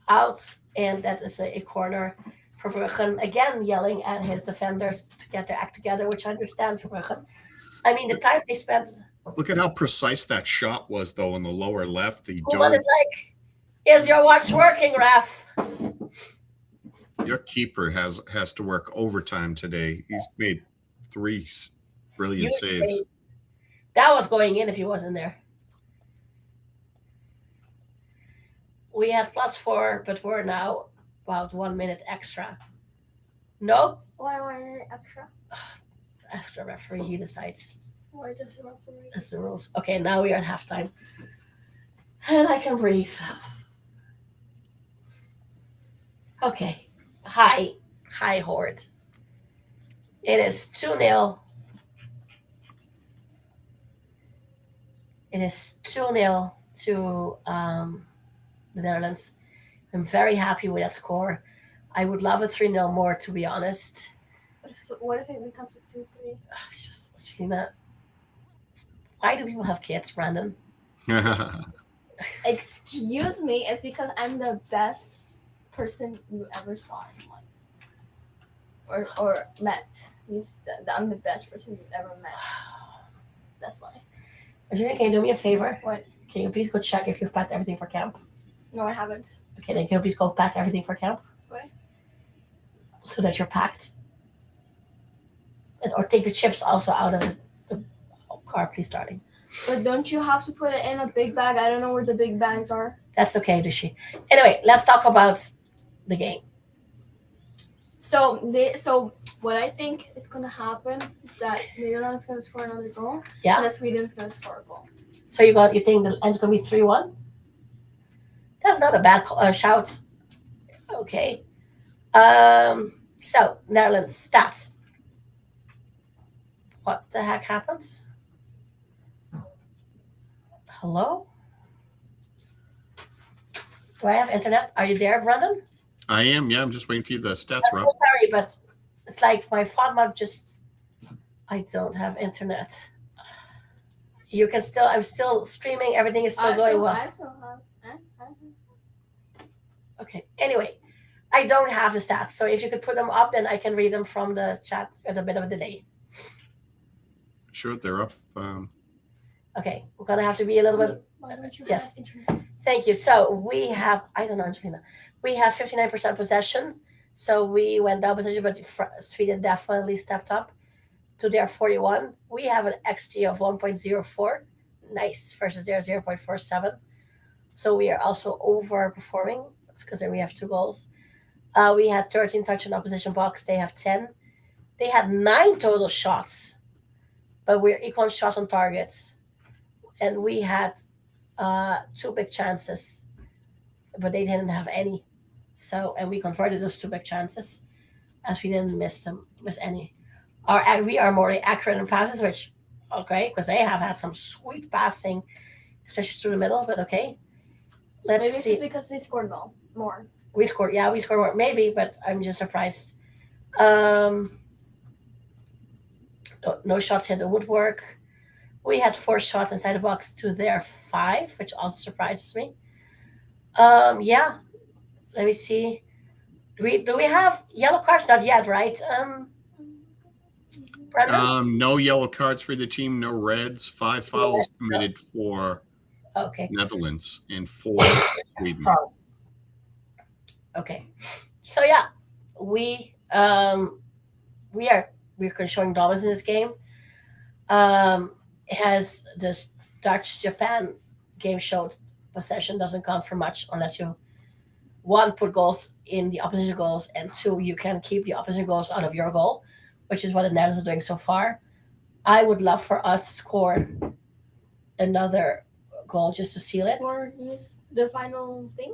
Speaker 1: Out, and that is a corner for Verbruggen. Again, yelling at his defenders to get their act together, which I understand for Verbruggen. I mean, the time they spent.
Speaker 3: Look at how precise that shot was, though, in the lower left. The
Speaker 1: Koeman is like, is your watch working, ref?
Speaker 3: Your keeper has to work overtime today. He's made 3 brilliant saves.
Speaker 1: That was going in if he wasn't there. We had +4, but we're now about 1 minute extra. No?
Speaker 2: Why 1 minute extra?
Speaker 1: Ask the referee, he decides.
Speaker 2: Why does it evaporate?
Speaker 1: That's the rules. Okay, now we are at halftime. And I can breathe. Okay. Hi, Horde. It is 2-0. It is 2-0 to the Netherlands. I'm very happy with that score. I would love a 3-0 more, to be honest.
Speaker 2: What if it becomes a 2-3?
Speaker 1: It's just, Gina, why do people have kids, Brandon?
Speaker 2: Excuse me, it's because I'm the best person you ever saw in life. Or met. I'm the best person you've ever met. That's why.
Speaker 1: Gina, can you do me a favor?
Speaker 2: What?
Speaker 1: Can you please go check if you've packed everything for camp?
Speaker 2: No, I haven't.
Speaker 1: Okay, then can you please go pack everything for camp?
Speaker 2: Why?
Speaker 1: So that you're packed. Or take the chips also out of the car, please, darling.
Speaker 2: But don't you have to put it in a big bag? I don't know where the big bags are.
Speaker 1: That's okay, Dushi. Anyway, let's talk about the game.
Speaker 2: So what I think is gonna happen is that Netherlands gonna score another goal.
Speaker 1: Yeah.
Speaker 2: And that Sweden's gonna score a goal.
Speaker 1: So you think the end's gonna be 3-1? That's not a bad shout. Okay. So Netherlands stats. What the heck happened? Hello? Do I have internet? Are you there, Brandon?
Speaker 3: I am. Yeah, I'm just waiting for you. The stats
Speaker 1: I'm
Speaker 3: are
Speaker 1: so
Speaker 3: up.
Speaker 1: sorry, but it's like my phone just. I don't have internet. You can still. I'm still streaming. Everything is still going well.
Speaker 2: I still have.
Speaker 1: Okay. Anyway, I don't have the stats, so if you could put them up, then I can read them from the chat at a bit of a delay.
Speaker 3: Sure, they're up.
Speaker 1: Okay, we're gonna have to be a little bit.
Speaker 2: Why don't you
Speaker 1: Yes.
Speaker 2: have internet?
Speaker 1: Thank you. So we have. I don't know, Angelina. We have 59% possession, so we went down possession, but Sweden definitely stepped up to their 41. We have an XG of 1.04, nice, versus their 0.47. So we are also overperforming. It's because we have 2 goals. We had 13 touch in opposition box. They have 10. They had 9 total shots, but we're equal in shots on targets. And we had 2 big chances, but they didn't have any. So, and we converted those 2 big chances, as we didn't miss any. We are more accurate in passes, which okay, because they have had some sweet passing, especially through the middle. But okay, let's
Speaker 2: Maybe it's
Speaker 1: see.
Speaker 2: just because they scored more.
Speaker 1: We scored more, maybe, but I'm just surprised. No shots hit the woodwork. We had 4 shots inside the box to their 5, which also surprises me. Yeah. Let me see. Do we have yellow cards? Not yet, right? Brandon?
Speaker 3: No yellow cards for the team, no reds. 5 fouls committed for Netherlands and 4 Sweden.
Speaker 1: Okay. So yeah, we're showing dominance in this game. It has this Dutch-Japan game showed possession doesn't count for much unless you 1 put goals in the opposition goals, and 2 you can keep the opposition goals out of your goal, which is what the Netherlands are doing so far. I would love for us to score another goal just to seal it.
Speaker 2: Or use the final thing.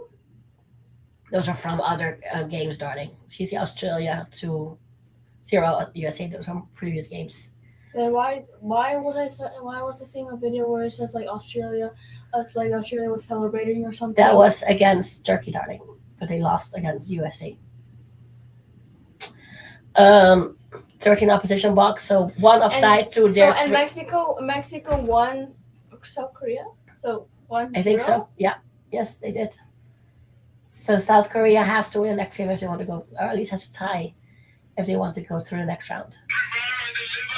Speaker 1: Those are from other games, darling. So you see Australia 2-0 USA. Those from previous games.
Speaker 2: Then why was I seeing a video where it says like Australia was celebrating or something?
Speaker 1: That was against Turkey, darling, but they lost against USA. 13 opposition box, so 1 offside to their.
Speaker 2: And Mexico won South Korea, so 1-0.
Speaker 1: I think so. Yeah. Yes, they did. So South Korea has to win next game if they want to go, or at least has to tie if they want to go through the next round.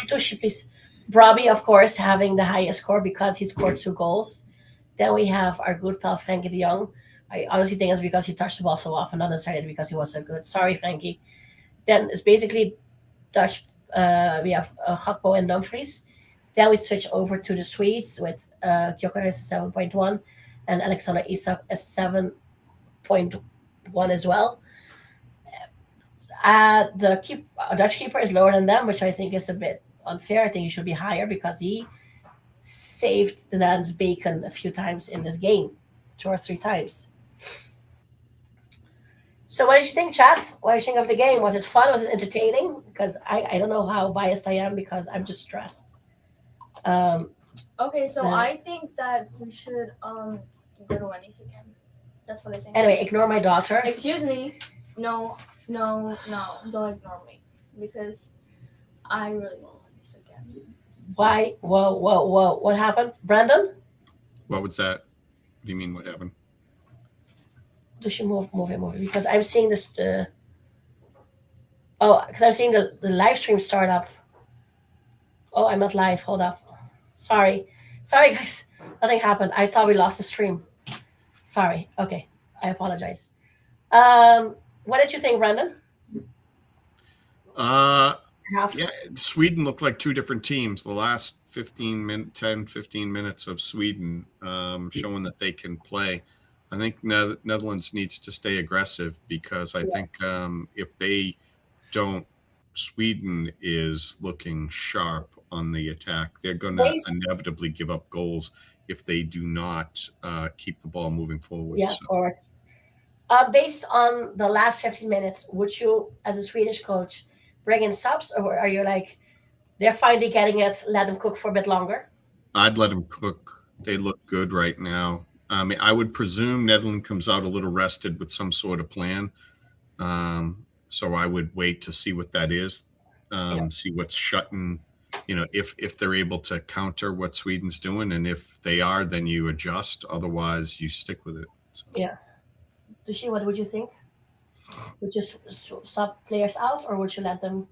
Speaker 1: Tushi, please. Robbie, of course, having the highest score because he scored 2 goals. Then we have our good pal Frankie de Jong. I honestly think it's because he touched the ball so often, not necessarily because he was so good. Sorry, Frankie. Then it's basically Dutch. We have Gakpo and Dumfries. Then we switch over to the Swedes with Gyökeres 7.1 and Alexander Isak as 7.1 as well. The Dutch keeper is lower than them, which I think is a bit unfair. I think he should be higher because he saved the Netherlands bacon a few times in this game, 2 or 3 times. So, what did you think, chat? What did you think of the game? Was it fun? Was it entertaining? Because I don't know how biased I am because I'm just stressed. Um,
Speaker 2: Okay, so
Speaker 1: Uh,
Speaker 2: I think that we should go to Wendy's again. That's what I think.
Speaker 1: anyway, ignore my daughter.
Speaker 2: Excuse me. No, no, no. Don't ignore me because I really want Wendy's again.
Speaker 1: Why? Whoa, whoa, whoa! What happened, Brandon?
Speaker 3: What was that? What do you mean? What happened?
Speaker 1: Does she move it? Because I'm seeing this. Oh, because I'm seeing the live stream start up. Oh, I'm not live. Hold up. Sorry, guys. Nothing happened. I thought we lost the stream. Sorry. Okay, I apologize. What did you think, Brandon? Half.
Speaker 3: Yeah, Sweden looked like two different teams. The last 10, 15 minutes of Sweden showing that they can play. I think Netherlands needs to stay aggressive because I think if they don't, Sweden is looking sharp on the attack. They're going to inevitably give up goals if they do not keep the ball moving forward.
Speaker 1: Yeah,
Speaker 3: So,
Speaker 1: forward. Based on the last 15 minutes, would you, as a Swedish coach, bring in subs, or are you like, they're finally getting it, let them cook for a bit longer?
Speaker 3: I'd let them cook. They look good right now. I would presume Netherlands comes out a little rested with some sort of plan. So I would wait to see what that is, see what's shutting, if they're able to counter what Sweden's doing. And if they are, then you adjust. Otherwise, you stick with it. So.
Speaker 1: Yeah. Dushi, what would you think? Would you sub players out, or would you let them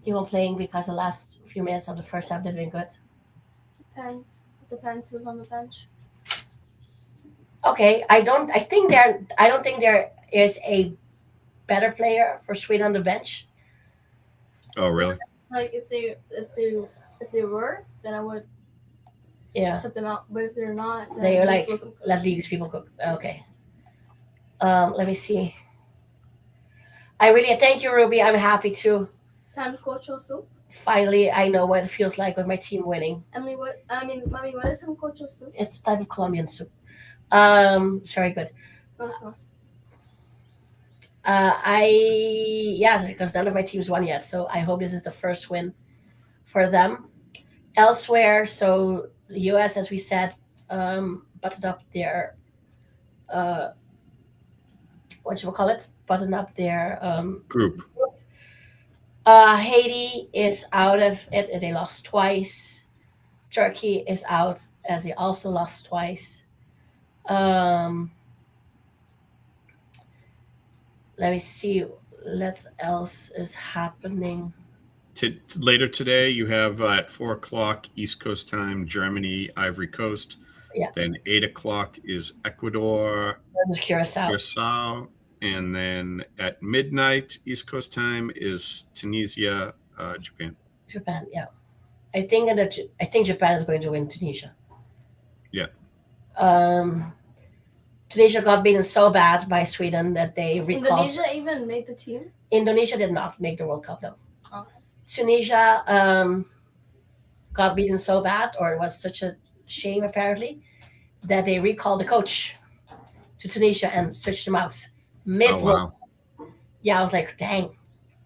Speaker 1: keep on playing because the last few minutes of the first half they've been good?
Speaker 2: Depends who's on the bench.
Speaker 1: Okay, I don't think there is a better player for Sweden on the bench.
Speaker 3: Oh, really?
Speaker 2: Like if they were, then I would set them out. But if they're not, then
Speaker 1: they're
Speaker 2: just
Speaker 1: like,
Speaker 2: let them cook.
Speaker 1: let's leave these people cook. Okay. Let me see. I really thank you, Ruby. I'm happy to.
Speaker 2: Sancocho soup.
Speaker 1: Finally, I know what it feels like with my team winning.
Speaker 2: Mommy, what is sancocho soup?
Speaker 1: It's a type of Colombian soup. It's very good.
Speaker 2: Okay.
Speaker 1: Because none of my teams won yet, so I hope this is the first win for them. Elsewhere, so the US, as we said, buttoned up their buttoned up their
Speaker 3: group.
Speaker 1: Haiti is out of it. They lost twice. Turkey is out as they also lost twice. Let me see what else is happening.
Speaker 3: Later today, you have at 4:00 East Coast time, Germany, Ivory Coast.
Speaker 1: Yeah.
Speaker 3: Then 8:00 is Ecuador,
Speaker 1: Curacao.
Speaker 3: And then at midnight East Coast time is Tunisia, Japan.
Speaker 1: Japan, yeah. I think Japan is going to win Tunisia.
Speaker 3: Yeah.
Speaker 1: Tunisia got beaten so bad by Sweden that they recalled.
Speaker 2: Indonesia even made the team?
Speaker 1: Indonesia did not make the World Cup, though.
Speaker 2: Okay.
Speaker 1: Tunisia got beaten so bad, or it was such a shame, apparently, that they recalled the coach to Tunisia and switched him out.
Speaker 3: Wow.
Speaker 1: Yeah, I was like, dang,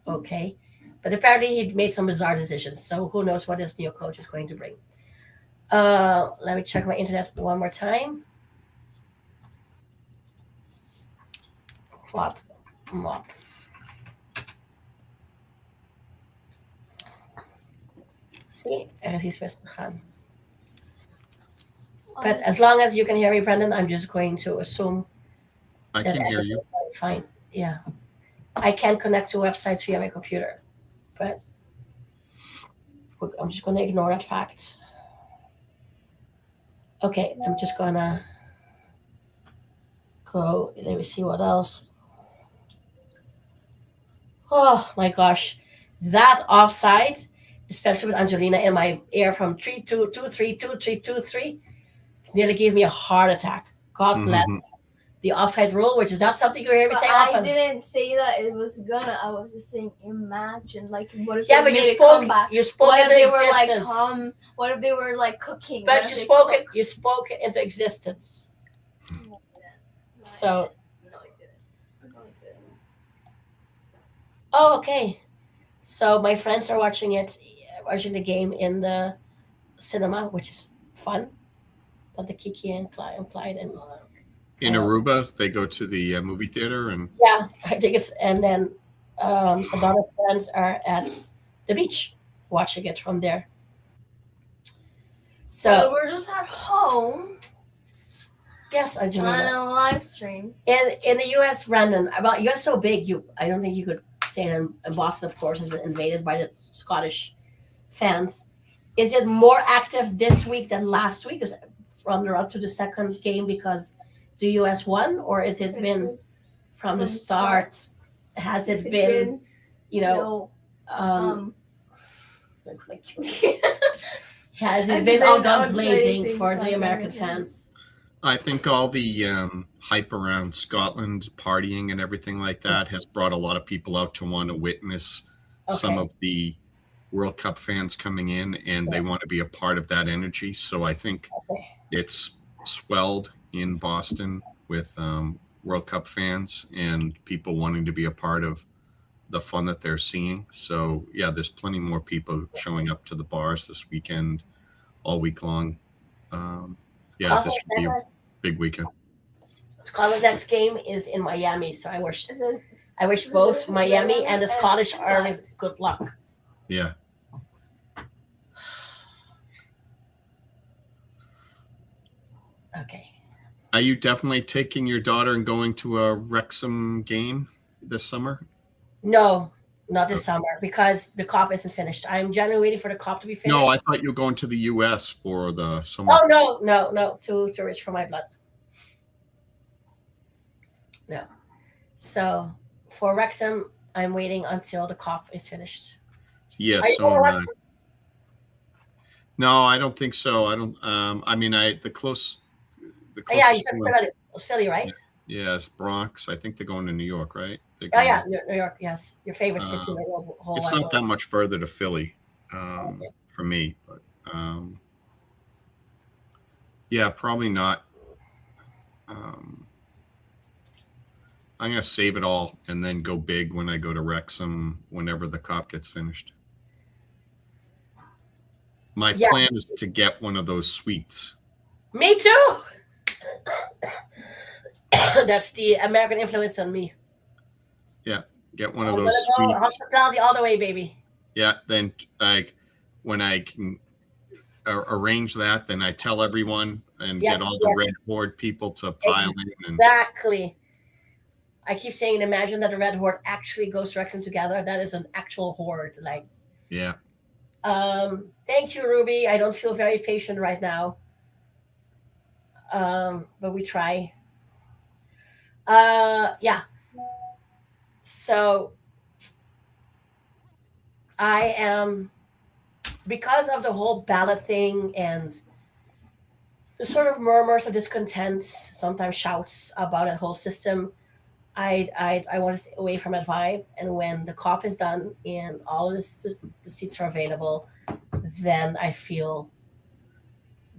Speaker 1: okay. But apparently he made some bizarre decisions, so who knows what this new coach is going to bring. Let me check my internet one more time. Wat map. See, er is iets misgegaan. But as long as you can hear me, Brendan, I'm just going to assume
Speaker 3: I can hear you.
Speaker 1: Fine. Yeah. I can connect to websites via my computer, but I'm just going to ignore that fact. Okay, I'm just going to go. Let me see what else. Oh my gosh. That offside, especially with Angelina in my ear from 3-2, 2-3, 2-3, 2-3, nearly gave me a heart attack. God bless. the offside rule, which is not something you hear me
Speaker 2: But
Speaker 1: say
Speaker 2: I
Speaker 1: often.
Speaker 2: didn't say that it was gonna. I was just saying, imagine, like, what if
Speaker 1: Yeah,
Speaker 2: they
Speaker 1: but
Speaker 2: made a comeback?
Speaker 1: you spoke
Speaker 2: What if
Speaker 1: into
Speaker 2: they were like
Speaker 1: existence.
Speaker 2: What if they were like cooking?
Speaker 1: But
Speaker 2: What if
Speaker 1: you
Speaker 2: they
Speaker 1: spoke
Speaker 2: cook?
Speaker 1: it. You spoke it into existence.
Speaker 2: No, I didn't. No, I
Speaker 1: So,
Speaker 2: didn't. No, I didn't. No, I didn't.
Speaker 1: oh, okay. So my friends are watching the game in the cinema, which is fun. But the Kiki and Clyde and
Speaker 3: In Aruba, they go to the movie theater, and
Speaker 1: yeah, I think it's and then a lot of friends are at the beach watching it from there.
Speaker 2: So
Speaker 1: So
Speaker 2: we're just at home
Speaker 1: yes,
Speaker 2: on
Speaker 1: Angelina.
Speaker 2: a live stream.
Speaker 1: In the U.S., Brandon, about you're so big, I don't think you could say in Boston, of course, has been invaded by the Scottish fans. Is it more active this week than last week? Is it from the run to the second game because the U.S. won, or is it been from the start? Has it been, you know,
Speaker 2: No,
Speaker 1: has it
Speaker 2: Has
Speaker 1: been
Speaker 2: it
Speaker 1: all
Speaker 2: been
Speaker 1: guns
Speaker 2: all
Speaker 1: blazing
Speaker 2: blazing
Speaker 1: for
Speaker 2: for
Speaker 1: the American
Speaker 2: American
Speaker 1: fans?
Speaker 3: I think all the hype around Scotland partying and everything like that has brought a lot of people out to want to witness some
Speaker 1: Okay.
Speaker 3: of the World Cup fans coming in, and they want to be a part of that energy. So I think
Speaker 1: Okay.
Speaker 3: it's swelled in Boston with World Cup fans and people wanting to be a part of the fun that they're seeing. So yeah, there's plenty more people showing up to the bars this weekend, all week long. Yeah, this should be a big weekend.
Speaker 1: Scotland's next game is in Miami, so I wish
Speaker 2: Is it-
Speaker 1: both Miami and the
Speaker 2: and
Speaker 1: Scottish
Speaker 2: England.
Speaker 1: armies good luck.
Speaker 3: Yeah.
Speaker 1: Okay.
Speaker 3: Are you definitely taking your daughter and going to a Wrexham game this summer?
Speaker 1: No, not this summer because the COP isn't finished. I'm generally waiting for the COP to be finished.
Speaker 3: No, I thought you were going to the U.S. for the summer.
Speaker 1: Oh no, too rich for my blood. No. So for Wrexham, I'm waiting until the COP is finished.
Speaker 3: Yes,
Speaker 1: Are you
Speaker 3: so
Speaker 1: going to
Speaker 3: am I.
Speaker 1: Wrexham?
Speaker 3: No, I don't think so. I don't. I mean, the closest
Speaker 1: Yeah, you said
Speaker 3: one-
Speaker 1: Philly. It was Philly, right?
Speaker 3: yeah, it's Bronx. I think they're going to New York, right?
Speaker 1: Oh yeah, New York. Yes, your favorite city in the whole
Speaker 3: It's
Speaker 1: wide
Speaker 3: not
Speaker 1: world.
Speaker 3: that much further to Philly
Speaker 1: Okay.
Speaker 3: for me, but yeah, probably not. I'm going to save it all and then go big when I go to Wrexham whenever the COP gets finished. My plan is to get one of those suites.
Speaker 1: Me too. That's the American influence on me.
Speaker 3: Yeah, get one of those suites.
Speaker 1: Hospitality all the way, baby.
Speaker 3: Yeah, then when I can arrange that, then I tell everyone and get all the Red Horde people to pile in.
Speaker 1: Exactly. I keep saying, imagine that the Red Horde actually goes to Wrexham together. That is an actual horde. Like,
Speaker 3: yeah.
Speaker 1: Thank you, Ruby. I don't feel very patient right now. But we try. Yeah. So I am, because of the whole ballot thing and the sort of murmurs of discontent, sometimes shouts about that whole system, I want to stay away from that vibe. And when the COP is done and all of the seats are available, then I feel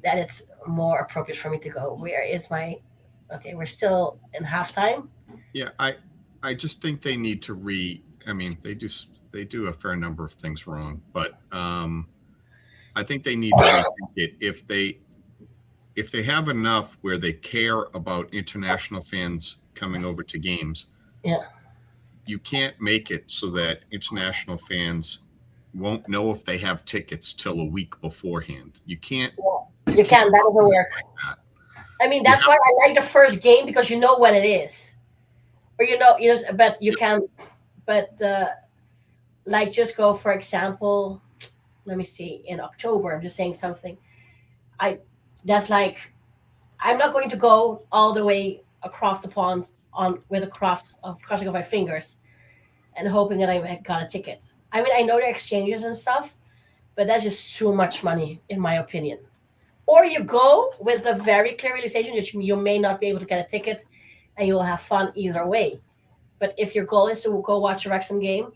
Speaker 1: that it's more appropriate for me to go. Where is my? Okay, we're still in halftime.
Speaker 3: Yeah, I just think they need to I mean, they do a fair number of things wrong, but I think they need to rethink it if they have enough where they care about international fans coming over to games.
Speaker 1: Yeah.
Speaker 3: You can't make it so that international fans won't know if they have tickets till a week beforehand. You can't.
Speaker 1: You can't. That doesn't work.
Speaker 3: That.
Speaker 1: I mean, that's why I like the first game because you know when it is, or but you can, but like just go for example. Let me see. In October, I'm just saying something. That's like, I'm not going to go all the way across the pond with a crossing of my fingers and hoping that I got a ticket. I mean, I know there are exchanges and stuff, but that's just too much money, in my opinion. Or you go with the very clear realization that you may not be able to get a ticket, and you'll have fun either way. But if your goal is to go watch a Wrexham game,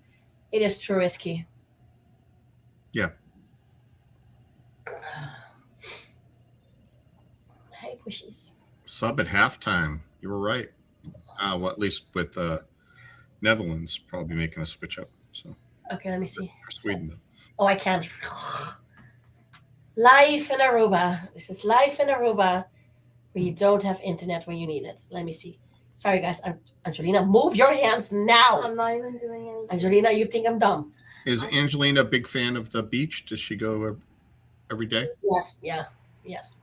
Speaker 1: it is too risky.
Speaker 3: Yeah.
Speaker 1: Hey, pushies.
Speaker 3: Sub at halftime. You were right. Well, at least with Netherlands probably making a switch up. So
Speaker 1: Okay, let me see.
Speaker 3: for Sweden, though.
Speaker 1: Oh, I can't. Live in Aruba. This is live in Aruba, where you don't have internet when you need it. Let me see. Sorry, guys. Angelina, move your hands now.
Speaker 2: I'm not even doing anything.
Speaker 1: Angelina, you think I'm dumb?
Speaker 3: Is Angelina a big fan of the beach? Does she go every day?
Speaker 1: Yes. Yeah. Yes.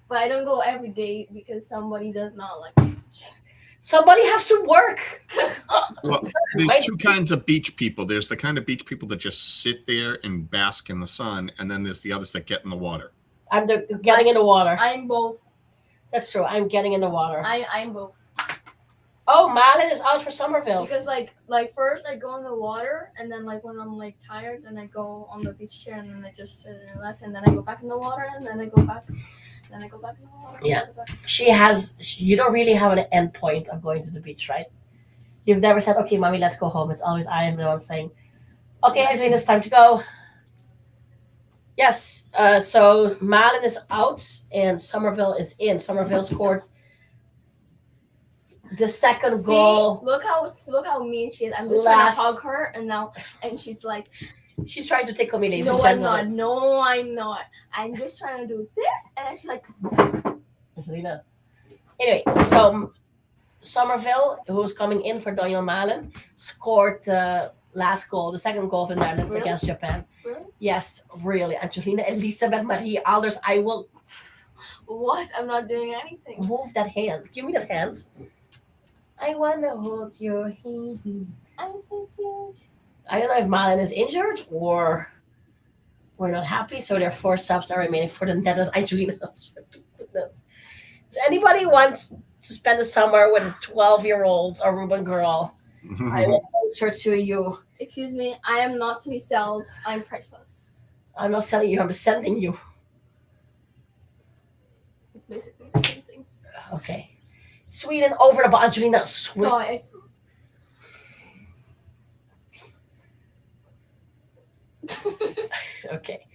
Speaker 2: But I don't go every day because somebody does not like it.
Speaker 1: Somebody has to work.
Speaker 3: Well, there's two kinds of beach people. There's the kind of beach people that just sit there and bask in the sun, and then there's the others that get in the water.
Speaker 1: I'm getting in the water.
Speaker 2: I'm both.
Speaker 1: That's true. I'm getting in the water.
Speaker 2: I'm both.
Speaker 1: Oh, Malin is out for Somerville.
Speaker 2: Because like first I go in the water and then like when I'm like tired then I go on the beach chair and then I just sit and relax and then I go back in the water and then I go back in the water.
Speaker 1: Yeah. You don't really have an end point of going to the beach, right? You've never said, okay, mommy, let's go home. It's always I am the one saying, okay, Angelina, it's time to go. Yes. So Malin is out and Somerville is in. Somerville scored the second goal.
Speaker 2: Look how mean she is. I'm just trying to hug her and she's like,
Speaker 1: she's trying to tickle me, ladies
Speaker 2: no,
Speaker 1: and
Speaker 2: I'm
Speaker 1: gentlemen.
Speaker 2: not. No, I'm not. I'm just trying to do this and then she's like,
Speaker 1: Angelina. Anyway, so Somerville, who's coming in for Daniel Malin, scored the last goal, the second goal of the Netherlands
Speaker 2: Really?
Speaker 1: against Japan.
Speaker 2: Really?
Speaker 1: Yes, really. Angelina Elisabeth Marie Alders, I will
Speaker 2: what? I'm not doing anything.
Speaker 1: move that hand. Give me that hand. I want to hold your hand.
Speaker 2: I'm so cute.
Speaker 1: I don't know if Malin is injured or we're not happy, so there are 4 subs now remaining for the Netherlands. Angelina, goodness. Does anybody want to spend the summer with a 12-year-old Aruban girl? I will post her to you.
Speaker 2: Excuse me, I am not to be sold. I'm priceless.
Speaker 1: I'm not selling you, I'm sending you.
Speaker 2: Basically the same thing.
Speaker 1: Okay. Sweden over the ball. Angelina, Sweden.
Speaker 2: Guys.
Speaker 1: Okay.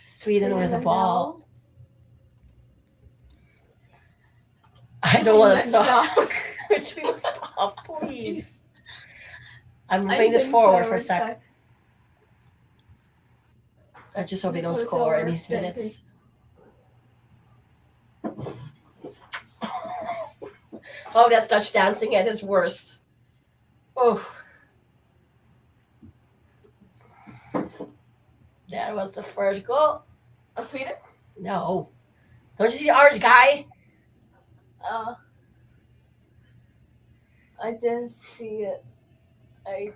Speaker 1: Sweden with the ball. I don't want to talk. Angelina, stop, please. I'm moving this forward for a sec. I just hope they don't score in these minutes. Oh, that's Dutch dancing at its worst. Oh. That was the first goal.
Speaker 2: Of Sweden?
Speaker 1: No. Don't you see the orange guy?
Speaker 2: I didn't see it.
Speaker 1: Okay.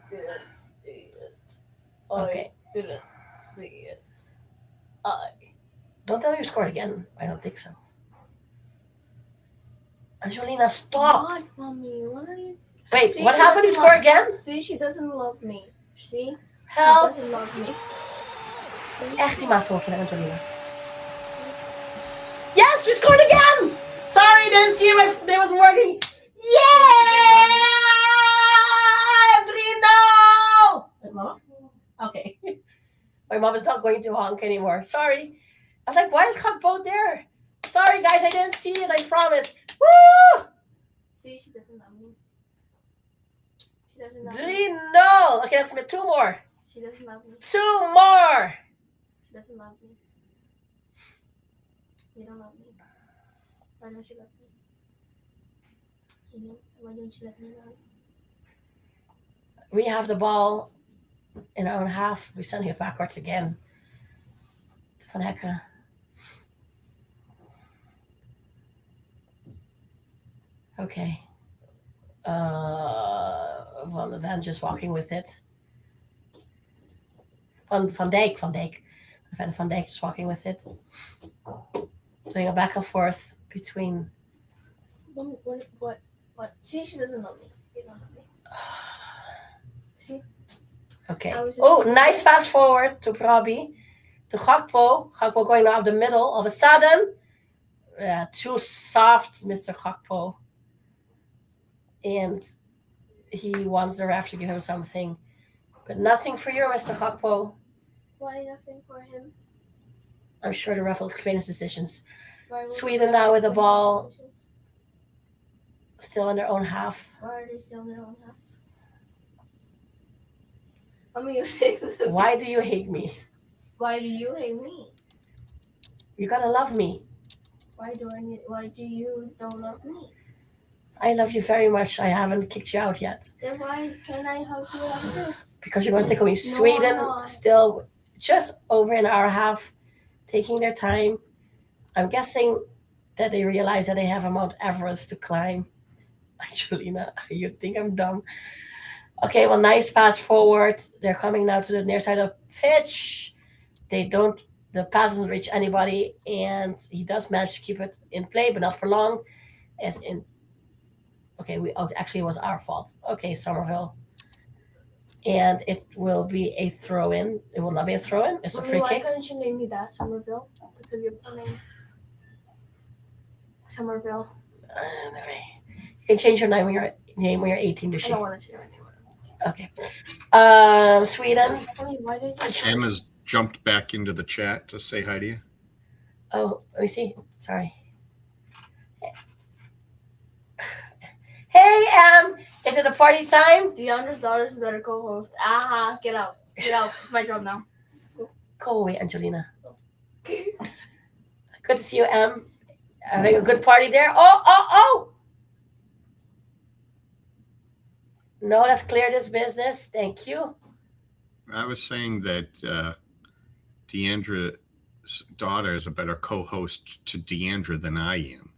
Speaker 2: I didn't see it.
Speaker 1: Don't tell me you scored again. I don't think so. Angelina, stop.
Speaker 2: God, mommy, what are you?
Speaker 1: Wait,
Speaker 2: See,
Speaker 1: what
Speaker 2: she
Speaker 1: happened? You
Speaker 2: doesn't
Speaker 1: score
Speaker 2: love-
Speaker 1: again?
Speaker 2: See, she doesn't love me. See?
Speaker 1: Help.
Speaker 2: She doesn't love me. See?
Speaker 1: Echt die massa ook in Angelina. Yes, we scored again! Sorry, didn't see my. It was working. Yeah! 3-0! Wait, Mama? Okay. My mom is not going to honk anymore. Sorry. I was like, why is Gakpo there? Sorry, guys, I didn't see it. I promise. Woo!
Speaker 2: See, she doesn't love me. She doesn't love me.
Speaker 1: 3-0. Okay, let's make 2 more.
Speaker 2: She doesn't love me.
Speaker 1: 2 more.
Speaker 2: She doesn't love me. You don't love me. Why don't you love me? Why don't you let me love you?
Speaker 1: We have the ball in our own half. We're sending it backwards again. Van Hekken. Okay. Van de Ven just walking with it. Van Dijk. Van Dijk is walking with it. Doing a back and forth between.
Speaker 2: What? See, she doesn't love me. You don't love me. See?
Speaker 1: Okay.
Speaker 2: I was just-
Speaker 1: Oh, nice pass forward to Prabi. To Gakpo. Gakpo going now up the middle. All of a sudden, too soft, Mr. Gakpo. and he wants the ref to give him something. But nothing for you, Mr. Gakpo.
Speaker 2: Why nothing for him?
Speaker 1: I'm sure the ref will explain his decisions.
Speaker 2: Why would
Speaker 1: Sweden
Speaker 2: the
Speaker 1: now with the
Speaker 2: explain his
Speaker 1: ball.
Speaker 2: decisions?
Speaker 1: Still in their own half.
Speaker 2: Why are they still in their own half? I mean, you're saying this.
Speaker 1: Why do you hate me?
Speaker 2: Why do you hate me?
Speaker 1: You gotta love me.
Speaker 2: Why do you don't love me?
Speaker 1: I love you very much. I haven't kicked you out yet.
Speaker 2: Then why can't I hug you like this?
Speaker 1: Because you're gonna take away
Speaker 2: I'm
Speaker 1: Sweden,
Speaker 2: not.
Speaker 1: still just over an hour and a half, taking their time. I'm guessing that they realize that they have a Mount Everest to climb. Angelina, you think I'm dumb? Okay, well, nice pass forward. They're coming now to the near side of pitch. The pass doesn't reach anybody, and he does manage to keep it in play, but not for long. Actually, it was our fault. Okay, Somerville. And it will be a throw in. It will not be a throw in, it's a
Speaker 2: Mommy,
Speaker 1: free
Speaker 2: why
Speaker 1: kick.
Speaker 2: couldn't you name me that, Somerville? Because of your name. Somerville.
Speaker 1: Anyway, you can change your name when you're 18,
Speaker 2: I
Speaker 1: Lucy.
Speaker 2: don't want to change my name.
Speaker 1: Okay. Sweden.
Speaker 2: Mommy, why did you
Speaker 3: Emma's jumped back into the chat to say hi to you.
Speaker 1: Oh, let me see. Sorry. Hey, is it a party time?
Speaker 2: Diandra's daughter's a better co-host. Aha, get out. Get out. It's my job now.
Speaker 1: Go away, Angelina. Good to see you, Em. Having a good party there. Oh! No, let's clear this business. Thank you.
Speaker 3: I was saying that Diandra's daughter is a better co-host to Diandra than I am.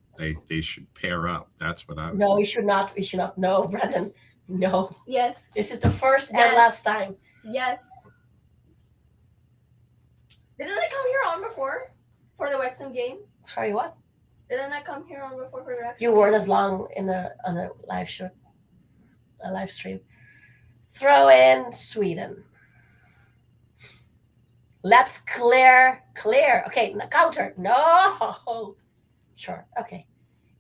Speaker 3: They should pair up. That's what I was
Speaker 1: No,
Speaker 3: saying.
Speaker 1: we should not. We should not. No, Brandon. No.
Speaker 2: Yes.
Speaker 1: This is the first and
Speaker 2: Yes.
Speaker 1: last time.
Speaker 2: Yes. Didn't I come here on before for the Wrexham game?
Speaker 1: Sorry, what?
Speaker 2: Didn't I come here on before for the Wrexham
Speaker 1: You
Speaker 2: game?
Speaker 1: weren't as long on the live show, a live stream. Throw in Sweden. Let's clear. Okay, counter. No. Sure. Okay.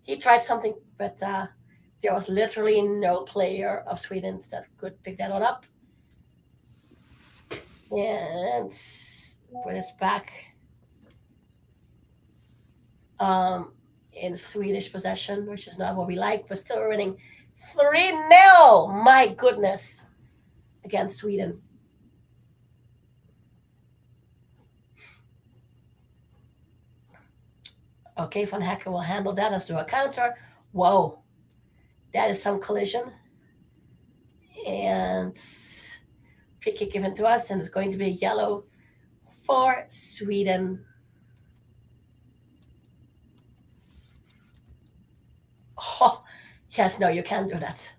Speaker 1: He tried something, but there was literally no player of Sweden that could pick that one up. And put us back in Swedish possession, which is not what we like, but still we're winning 3-0. My goodness. Against Sweden. Okay, Van Hekken will handle that. Let's do a counter. Whoa. That is some collision. And free kick given to us, and it's going to be yellow for Sweden. Oh, yes, no, you can't do that.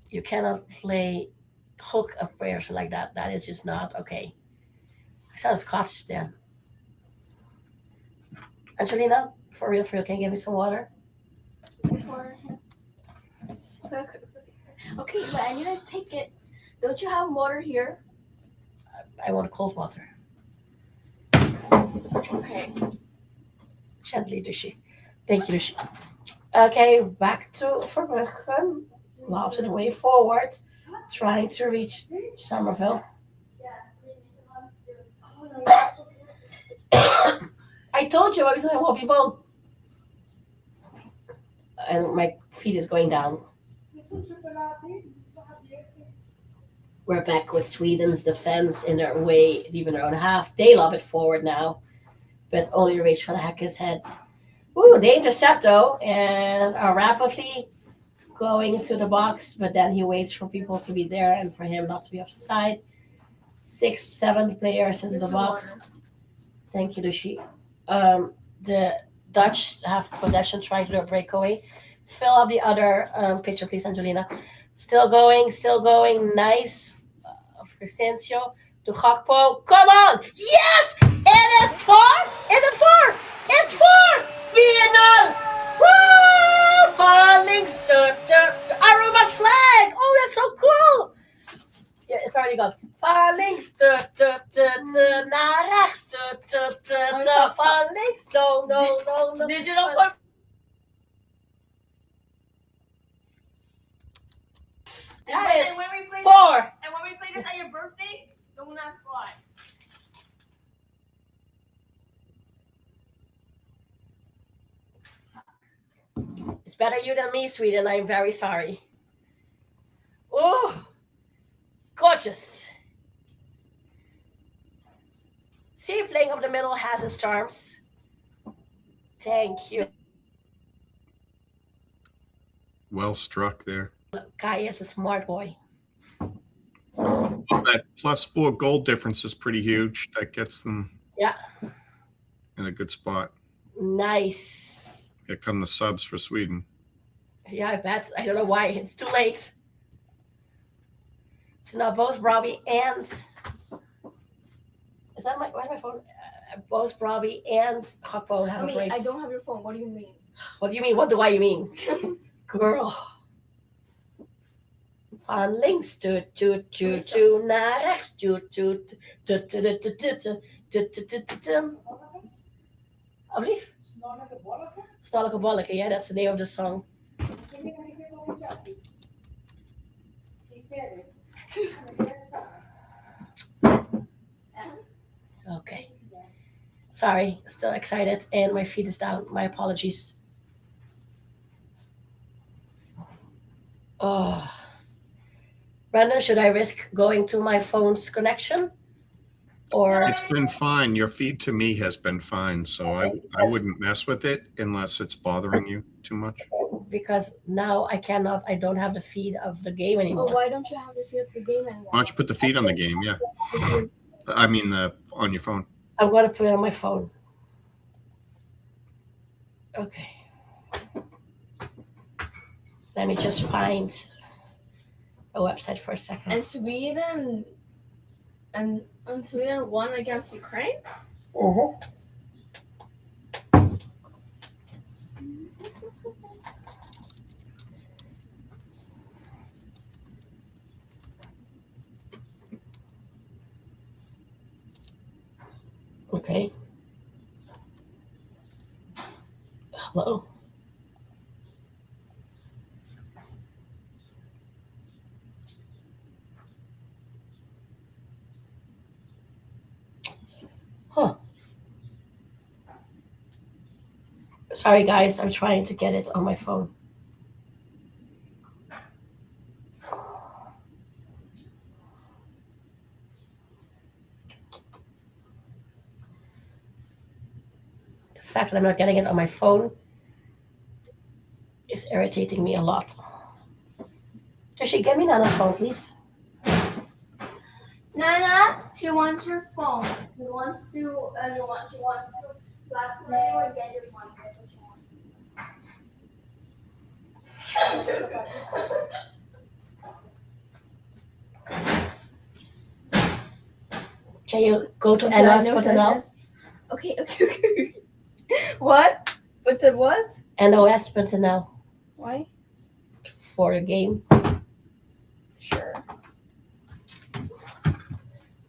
Speaker 1: You cannot play hook a person like that. That is just not okay. I sound Scottish then. Angelina, for real, can you give me some water?
Speaker 2: Water. Okay, but I need to take it. Don't you have water here?
Speaker 1: I want cold water.
Speaker 2: Okay.
Speaker 1: Gently, Dushi. Thank you, Dushi. Okay, back to Verbruggen. Lobs it way forward, trying to reach Somerville. I told you I was going to be bone. And my feet is going down. We're back with Sweden's defense in their way, even their own half. They lob it forward now, but only reach Van Hekken's head. Ooh, they intercept though, and are rapidly going into the box, but then he waits for people to be there and for him not to be offside. 6, 7 players into the box. Thank you, Dushi. The Dutch have possession, trying to do a breakaway. Fill up the other picture, please, Angelina. Still going. Nice. Crescencio to Gakpo. Come on! Yes! It is 4! Is it 4? It's 4! 4-0! Woo! Falling. Aruba's flag! Oh, that's so cool! Yeah, it's already gone. Falling. Naar rechts. Falling. No.
Speaker 2: Digital.
Speaker 1: That is
Speaker 2: when we play
Speaker 1: 4.
Speaker 2: and when we play this at your birthday, don't ask why.
Speaker 1: It's better you than me, Sweden. I'm very sorry. Oh, gorgeous. See, playing up the middle has its charms. Thank you.
Speaker 3: Well struck there.
Speaker 1: Kai is a smart boy.
Speaker 3: Oh, that +4 goal difference is pretty huge. That gets them in a good spot.
Speaker 1: Nice.
Speaker 3: Here come the subs for Sweden.
Speaker 1: Yeah, I bet. I don't know why. It's too late. So now both Robbie and where's my phone? Both Robbie and Gakpo have a brace.
Speaker 2: I don't have your phone. What do you mean?
Speaker 1: What do you mean? What do I mean? Girl. Van links to naar rechts. Alsjeblieft. Snorlijke bolleke. Yeah, that's the name of the song. Okay. Sorry, still excited and my feet is down. My apologies. Oh. Brandon, should I risk going to my phone's connection? Or
Speaker 3: It's been fine. Your feed to me has been fine, so I wouldn't mess with it unless it's bothering you too much.
Speaker 1: Because now I don't have the feed of the game anymore.
Speaker 2: Oh, why don't you have the feed of the game anymore?
Speaker 3: Why don't you put the feed on the game? Yeah. I mean, on your phone.
Speaker 1: I'm going to put it on my phone. Okay. Let me just find a website for a second.
Speaker 2: And Sweden won against Ukraine?
Speaker 1: Uh-huh. Okay. Hello. Huh. Sorry, guys. I'm trying to get it on my phone. The fact that I'm not getting it on my phone is irritating me a lot. Joshi, get me Nana's phone, please.
Speaker 2: Nana, she wants your phone. She wants to blackmail you and get your money. That's what she wants.
Speaker 1: Can you go to NOS.nl?
Speaker 2: Okay. What? With the what?
Speaker 1: NOS.nl
Speaker 2: Why?
Speaker 1: for the game.
Speaker 2: Sure.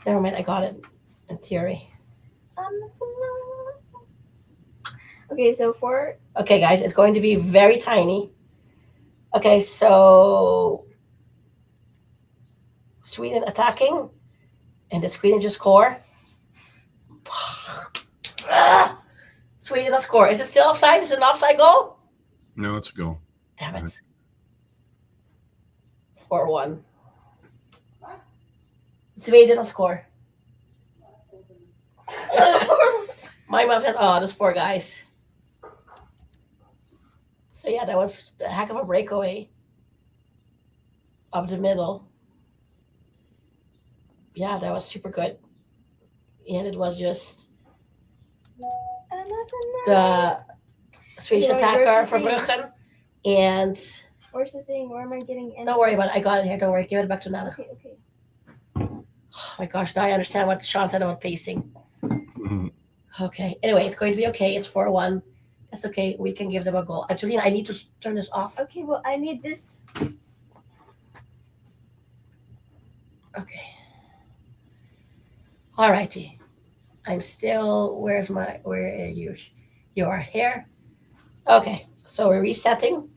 Speaker 1: Never mind, I got it in theory.
Speaker 2: Okay, so for
Speaker 1: Okay, guys, it's going to be very tiny. Okay, so Sweden attacking, and the Sweden just score. Sweden a score. Is it still offside? Is it an offside goal?
Speaker 3: No, it's a goal.
Speaker 1: Damn it. 4-1. Sweden a score. My mom said, oh, those poor guys. So yeah, that was a heck of a breakaway up the middle. Yeah, that was super good. And it was just the Swedish attacker from Bruggen. And
Speaker 2: where's the thing? Where am I getting?
Speaker 1: don't worry about it. I got it here. Don't worry. Give it back to Nana.
Speaker 2: Okay.
Speaker 1: Oh my gosh, now I understand what Sean said about pacing.
Speaker 3: Mhm.
Speaker 1: Okay. Anyway, it's going to be okay. It's 4-1. That's okay. We can give them a goal. Angelina, I need to turn this off.
Speaker 2: Okay, well, I need this.
Speaker 1: Okay. Alrighty. I'm still, where are you? You are here. Okay, so we're resetting.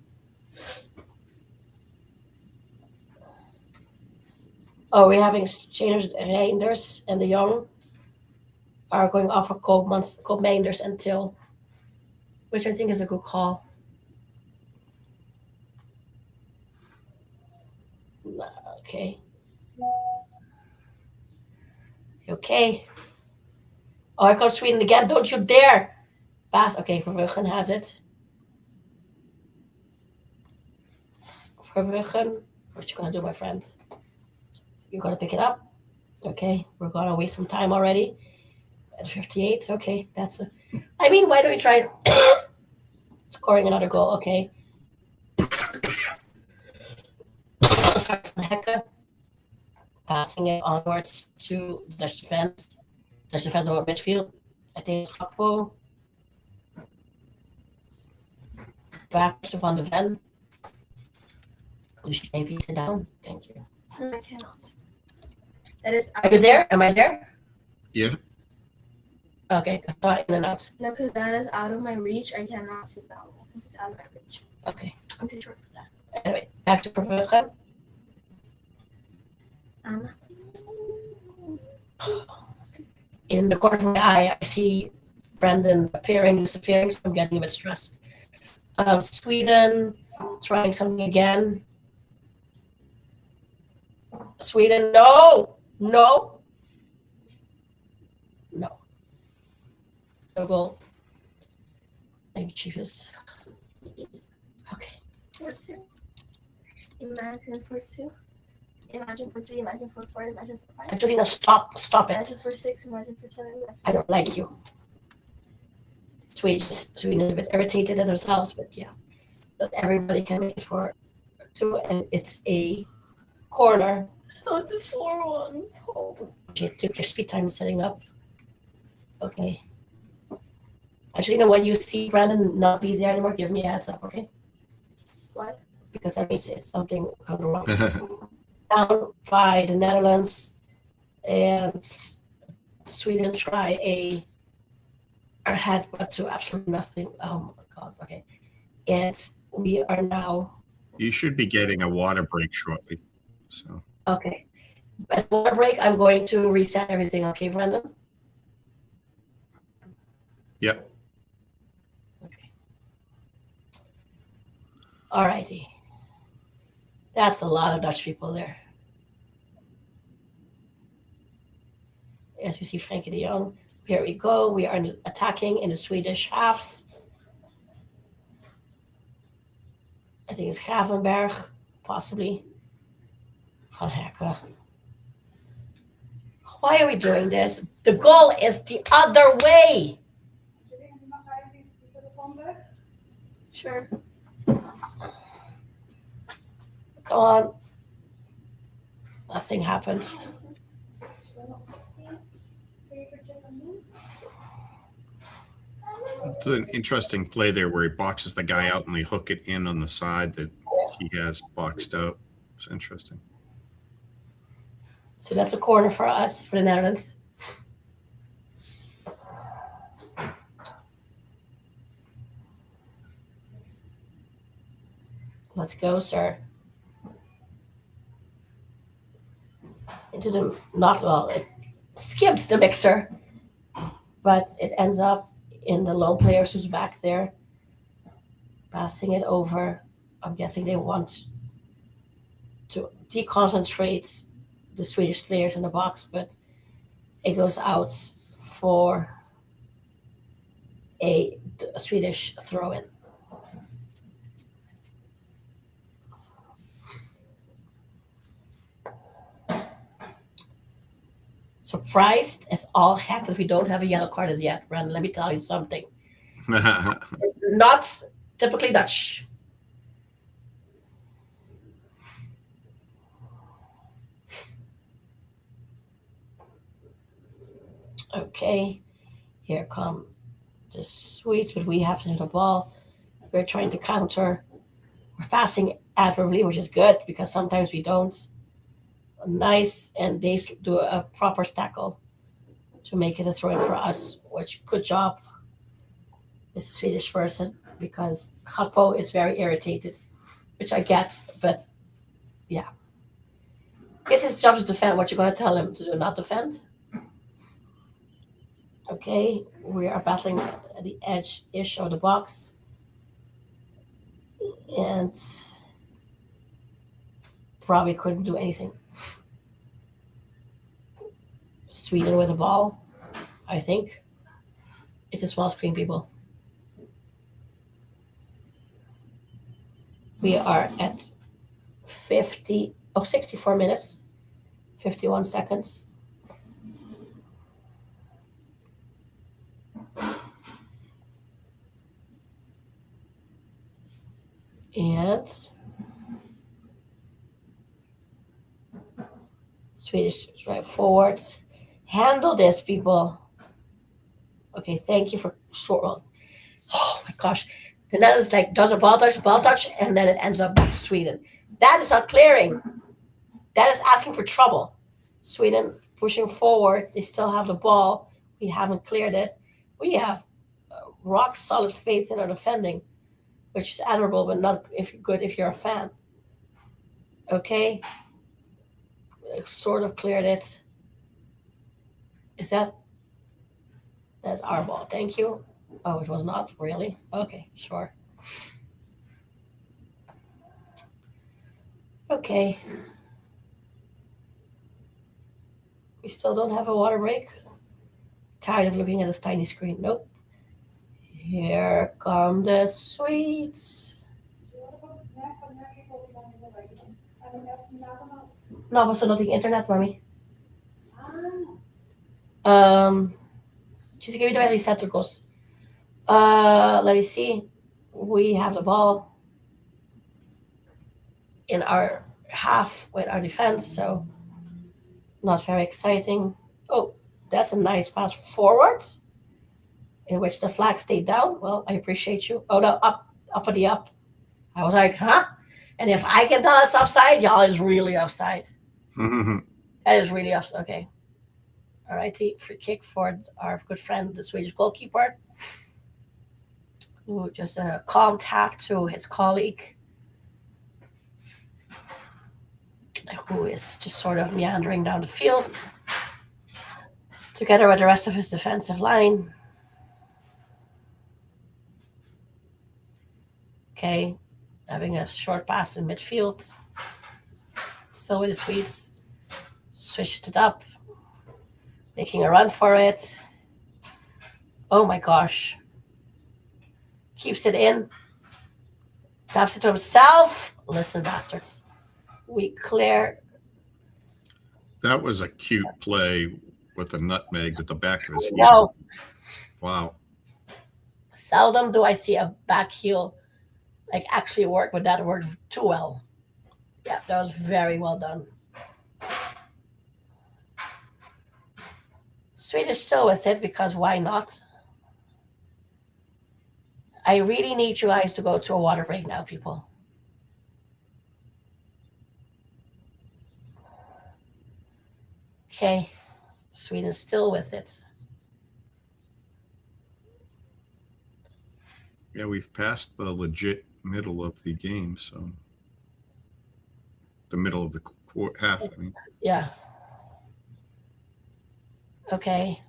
Speaker 1: Oh, we're having Changers Reinders and the Young are going off for Koopmeiners until, which I think is a good call. Okay. Okay. Oh, here comes Sweden again. Don't you dare. Pass. Okay, Verbruggen has it. Verbruggen. What you gonna do, my friend? You're gonna pick it up. Okay, we're gonna waste some time already. At 58. Okay, that's a. I mean, why don't we try scoring another goal? Okay. Start from the Hecke. Passing it onwards to the Dutch defense. Dutch defense over midfield. I think it's Gakpo. Back to Van de Ven. Lucia, maybe sit down. Thank you.
Speaker 2: No, I cannot. That is.
Speaker 1: Are you there? Am I there?
Speaker 3: Yeah.
Speaker 1: Okay, I saw it in and out.
Speaker 2: No, because that is out of my reach. I cannot sit down because it's out of my reach.
Speaker 1: Okay.
Speaker 2: I'm too short for that.
Speaker 1: Anyway, back to Verbruggen. In the corner of my eye, I see Brandon appearing, disappearing, so I'm getting a bit stressed. Sweden trying something again. Sweden, no, no, no. No goal. Thank you, Jesus. Okay.
Speaker 2: 4-2. Imagine 4-2. Imagine 4-3. Imagine 4-4. Imagine 4-5.
Speaker 1: Angelina, stop it.
Speaker 2: Imagine 4-6. Imagine 4-7.
Speaker 1: I don't like you. Sweden is a bit irritated at themselves, but yeah. But everybody can make it for 2, and it's a corner.
Speaker 2: Oh, it's a 4-1. Oh.
Speaker 1: You took your speed time setting up. Okay. Actually, when you see Brandon not be there anymore, give me a heads up, okay?
Speaker 2: What?
Speaker 1: Because that means it's something gone wrong. Down by the Netherlands, and Sweden try a ahead, but to absolutely nothing. Oh my God. Okay. And we are now.
Speaker 3: You should be getting a water break shortly. So
Speaker 1: Okay. At water break, I'm going to reset everything. Okay, Brandon?
Speaker 3: yep.
Speaker 1: Okay. Alrighty. That's a lot of Dutch people there. As you see, Frankie de Jong. Here we go. We are attacking in the Swedish half. I think it's Gravenberg, possibly. Van Hecke. Why are we doing this? The goal is the other way.
Speaker 2: Sure.
Speaker 1: Come on. Nothing happens.
Speaker 3: It's an interesting play there where he boxes the guy out and they hook it in on the side that he has boxed out. It's interesting.
Speaker 1: So that's a corner for us, for the Netherlands. Let's go, sir. Into the, not well, it skips the mixer, but it ends up in the lone players who's back there, passing it over. I'm guessing they want to deconcentrate the Swedish players in the box, but it goes out for a Swedish throw-in. Surprised as all heck that we don't have a yellow card as yet, Brandon. Let me tell you something. It's not typically Dutch. Okay, here come the Swedes, but we have the ball. We're trying to counter. We're passing admirably, which is good because sometimes we don't. Nice, and they do a proper tackle to make it a throw-in for us, which good job. It's a Swedish person because Gakpo is very irritated, which I get, but yeah. It's his job to defend. What you going to tell him to do? Not defend? Okay, we are battling at the edge-ish of the box. And probably couldn't do anything. Sweden with the ball, I think. It's a small screen, people. We are at 64 minutes, 51 seconds. And Swedish right forward. Handle this, people. Okay, thank you for short one. Oh my gosh. The Netherlands does a ball touch, and then it ends up back to Sweden. That is not clearing. That is asking for trouble. Sweden pushing forward. They still have the ball. We haven't cleared it. We have rock solid faith in our defending, which is admirable, but not good if you're a fan. Okay. Sort of cleared it. That's our ball. Thank you. Oh, it was not really? Okay, sure. Okay. We still don't have a water break. Tired of looking at this tiny screen. Nope. Here come the sweets. No, basta not the internet, mommy. She's giving me receptacles. Let me see. We have the ball in our half with our defense, so not very exciting. Oh, that's a nice pass forward, in which the flag stayed down. Well, I appreciate you. Oh, no, uppity up. I was like, huh? And if I can tell it's offside, y'all is really offside. That is really offside. Okay. All righty. Free kick for our good friend, the Swedish goalkeeper. Ooh, just a calm tap to his colleague, who is just sort of meandering down the field together with the rest of his defensive line. Okay, having a short pass in midfield. Still with the Swedes. Switched it up, making a run for it. Oh my gosh. Keeps it in. Taps it to himself. Listen, bastards. We clear.
Speaker 3: That was a cute play with the nutmeg at the back of his heel.
Speaker 1: No.
Speaker 3: Wow.
Speaker 1: Seldom do I see a back heel actually work, but that worked too well. Yeah, that was very well done. Swedish still with it because why not? I really need you guys to go to a water break now, people. Okay, Sweden's still with it.
Speaker 3: Yeah, we've passed the legit middle of the game, so the middle of the half. I mean.
Speaker 1: Yeah. Okay.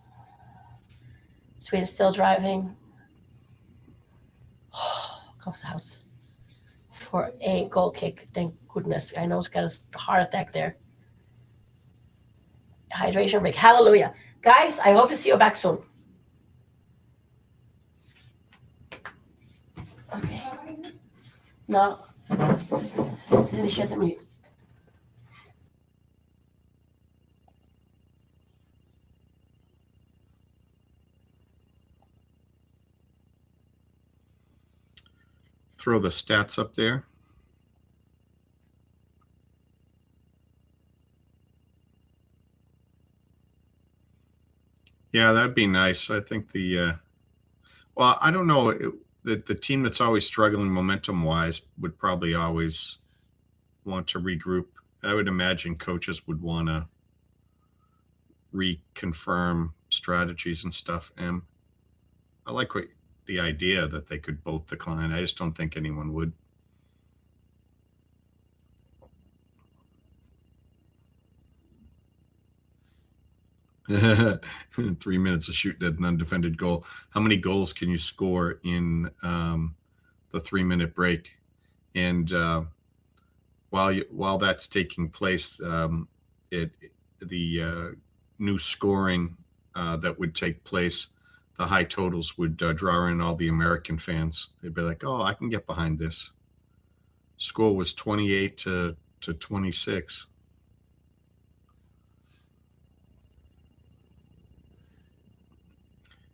Speaker 1: Sweden's still driving. Goes out for a goal kick. Thank goodness. I know he's got a heart attack there. Hydration break. Hallelujah. Guys, I hope to see you back soon. Okay. No. It's in the minute.
Speaker 3: Throw the stats up there. Yeah, that'd be nice. I think well, I don't know. The team that's always struggling momentum-wise would probably always want to regroup. I would imagine coaches would want to reconfirm strategies and stuff. And I like the idea that they could both decline. I just don't think anyone would. 3 minutes of shooting at an undefended goal. How many goals can you score in the 3-minute break? And while that's taking place, the new scoring that would take place, the high totals would draw in all the American fans. They'd be like, "Oh, I can get behind this." Score was 28 to 26.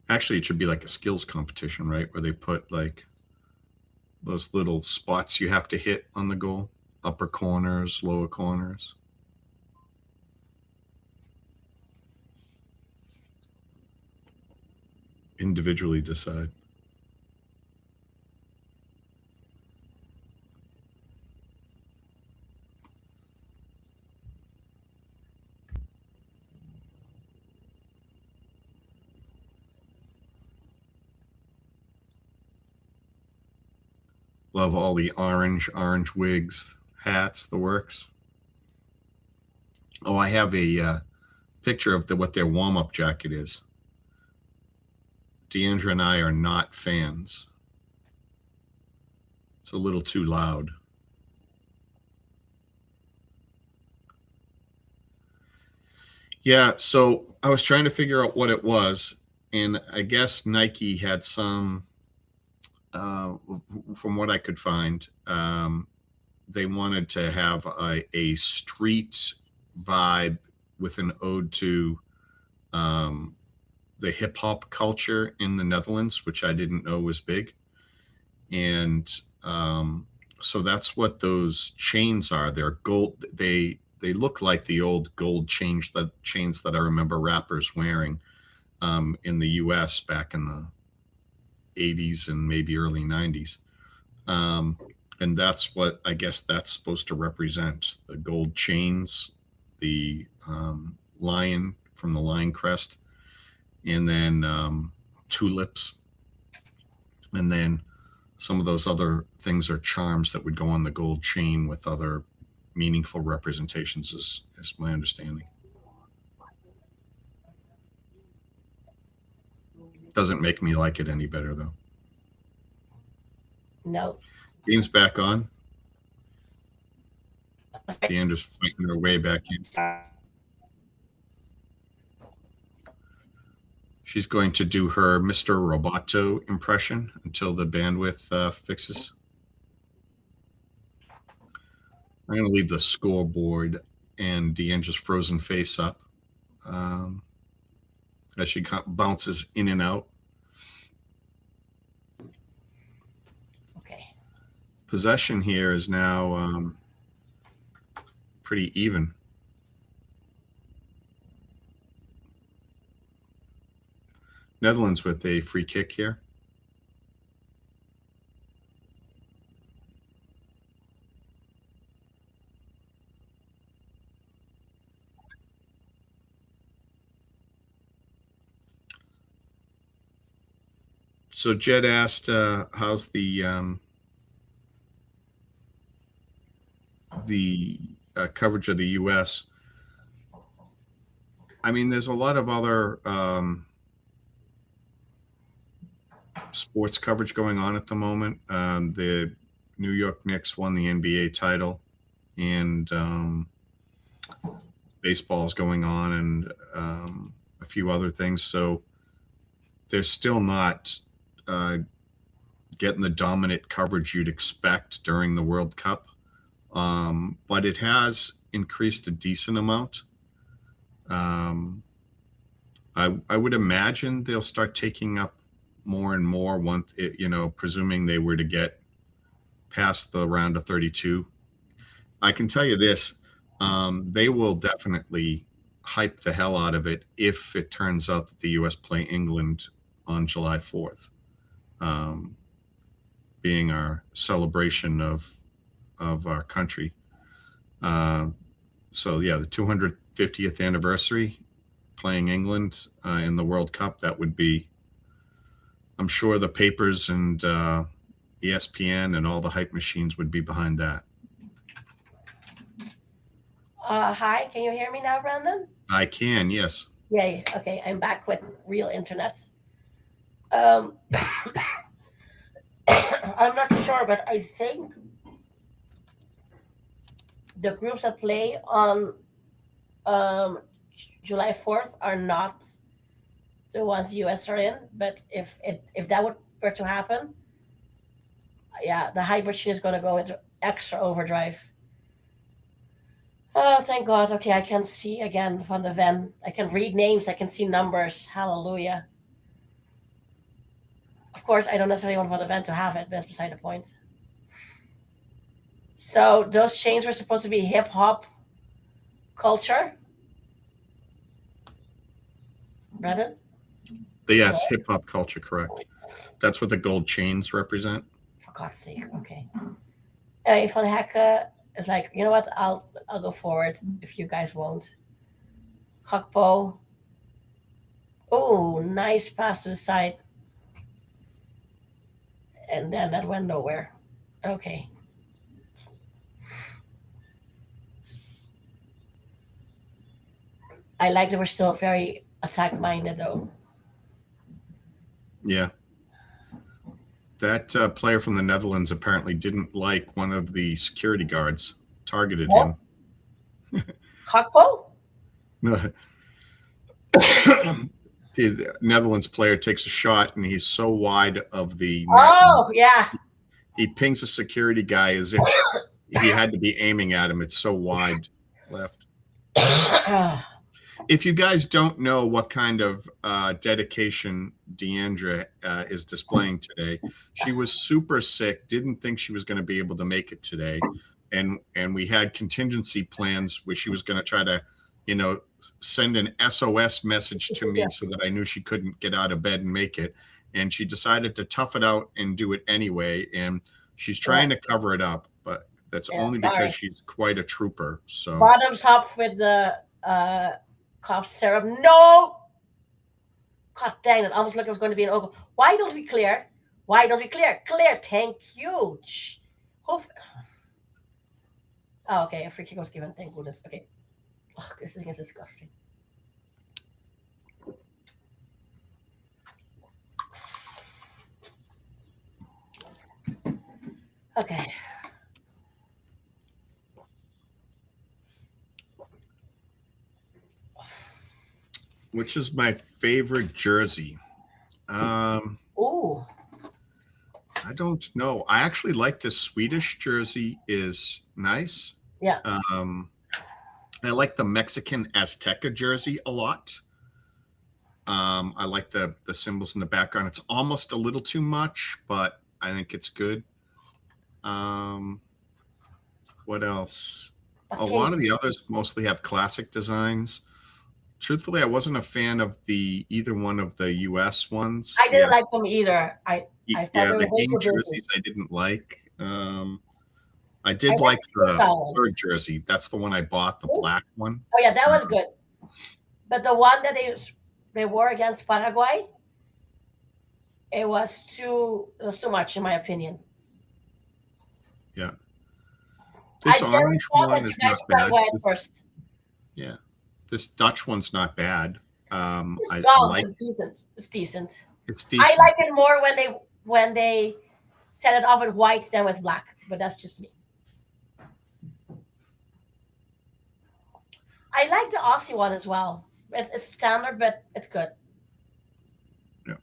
Speaker 3: Actually, it should be like a skills competition, right? Where they put like those little spots you have to hit on the goal, upper corners, lower corners. Individually decide. Love all the orange wigs, hats, the works. Oh, I have a picture of what their warm-up jacket is. Diandra and I are not fans. It's a little too loud. Yeah, so I was trying to figure out what it was, and I guess Nike had some, from what I could find, they wanted to have a street vibe with an ode to the hip hop culture in the Netherlands, which I didn't know was big. And so that's what those chains are. They're gold. They look like the old gold chains that I remember rappers wearing in the U.S. back in the 80s and maybe early 90s. And that's what I guess that's supposed to represent: the gold chains, the lion from the lion crest, and then tulips, and then some of those other things are charms that would go on the gold chain with other meaningful representations, is my understanding. Doesn't make me like it any better, though.
Speaker 1: No.
Speaker 3: Game's back on. Diandra's fighting her way back in. She's going to do her Mr. Roboto impression until the bandwidth fixes. I'm going to leave the scoreboard and Diandra's frozen face up as she bounces in and out.
Speaker 1: Okay.
Speaker 3: Possession here is now pretty even. Netherlands with a free kick here. So Jed asked, how's the coverage of the U.S.? I mean, there's a lot of other sports coverage going on at the moment. The New York Knicks won the NBA title, and baseball is going on, and a few other things. So they're still not getting the dominant coverage you'd expect during the World Cup, but it has increased a decent amount. I would imagine they'll start taking up more and more once, presuming they were to get past the round of 32. I can tell you this, they will definitely hype the hell out of it if it turns out that the U.S. play England on July 4th, being our celebration of our country. So yeah, the 250th anniversary playing England in the World Cup, that would be, I'm sure the papers and ESPN and all the hype machines would be behind that.
Speaker 1: Hi, can you hear me now, Brandon?
Speaker 3: I can, yes.
Speaker 1: Yay. Okay, I'm back with real internet. Um, I'm not sure, but I think the groups that play on um, July 4th are not the ones the US are in. But if that were to happen, yeah, the hybrid machine is going to go into extra overdrive. Oh, thank God. Okay, I can see again Van de Ven. I can read names. I can see numbers. Hallelujah. Of course, I don't necessarily want Van de Ven to have it, but that's beside the point. So those chains were supposed to be hip hop culture, Brennan?
Speaker 3: Yes, hip hop culture, correct. That's what the gold chains represent.
Speaker 1: For God's sake. Okay. Anyway, Van Hekken is like, you know what? I'll go forward if you guys won't. Gakpo. Oh, nice pass to the side. And then that went nowhere. Okay. I like that we're still very attack minded though.
Speaker 3: Yeah. That player from the Netherlands apparently didn't like one of the security guards targeted
Speaker 1: What?
Speaker 3: him.
Speaker 1: Gakpo?
Speaker 3: No. The Netherlands player takes a shot and he's so wide of the net.
Speaker 1: Oh, yeah.
Speaker 3: He pings a security guy as if he had to be aiming at him. It's so wide left. If you guys don't know what kind of dedication Diandra is displaying today, she was super sick, didn't think she was going to be able to make it today. And we had contingency plans where she was going to try to, send an SOS message to me so that I knew she couldn't get out of bed and make it. And she decided to tough it out and do it anyway. And she's trying to cover it up, but that's only because she's quite a trooper. So
Speaker 1: bottoms up with the cough syrup. No! God dang it. Almost like it was going to be an ogle. Why don't we clear? Why don't we clear? Clear. Thank you. Oh, okay. A free kick was given. Thank goodness. Okay. Oh, this thing is disgusting. Okay.
Speaker 3: Which is my favorite jersey?
Speaker 1: Ooh.
Speaker 3: I don't know. I actually like the Swedish jersey is nice.
Speaker 1: Yeah.
Speaker 3: I like the Mexican Azteca jersey a lot. I like the symbols in the background. It's almost a little too much, but I think it's good. What else? A lot of the others mostly have classic designs. Truthfully, I wasn't a fan of either one of the US ones.
Speaker 1: I didn't like them either. I
Speaker 3: the game jerseys I didn't like. I did like the third jersey. That's the one I bought, the black one.
Speaker 1: Oh yeah, that was good. But the one that they wore against Paraguay, it was too much in my opinion.
Speaker 3: Yeah. This orange one is not bad.
Speaker 1: First.
Speaker 3: Yeah. This Dutch one's not bad.
Speaker 1: It's decent. It's decent.
Speaker 3: It's decent.
Speaker 1: I like it more when they set it off with white than with black, but that's just me. I like the Aussie one as well. It's standard, but it's good.
Speaker 3: Yeah.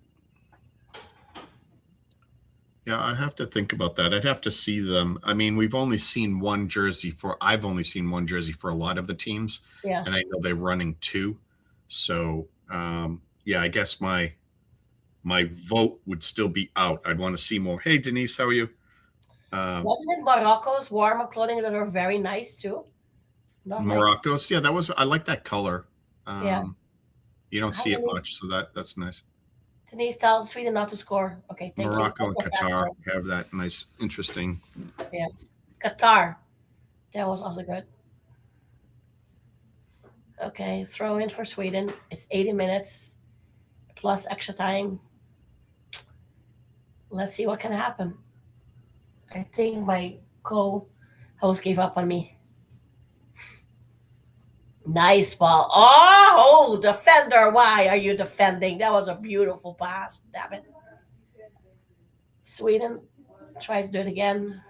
Speaker 3: Yeah, I have to think about that. I'd have to see them. I mean, I've only seen one jersey for a lot of the teams.
Speaker 1: Yeah.
Speaker 3: And I know they're running two. So, yeah, I guess my vote would still be out. I'd want to see more. Hey, Denise, how are you?
Speaker 1: Wasn't it Morocco's warm-up clothing that were very nice too?
Speaker 3: Morocco's, yeah, I like that color.
Speaker 1: Yeah.
Speaker 3: You don't see it much, so that's nice.
Speaker 1: Denise, tell Sweden not to score. Okay, thank you.
Speaker 3: Morocco and Qatar have that nice, interesting.
Speaker 1: Yeah, Qatar. That was also good. Okay, throw in for Sweden. It's 80 minutes plus extra time. Let's see what can happen. I think my co-host gave up on me. Nice ball. Oh, defender. Why are you defending? That was a beautiful pass. Damn it. Sweden. Try to do it again.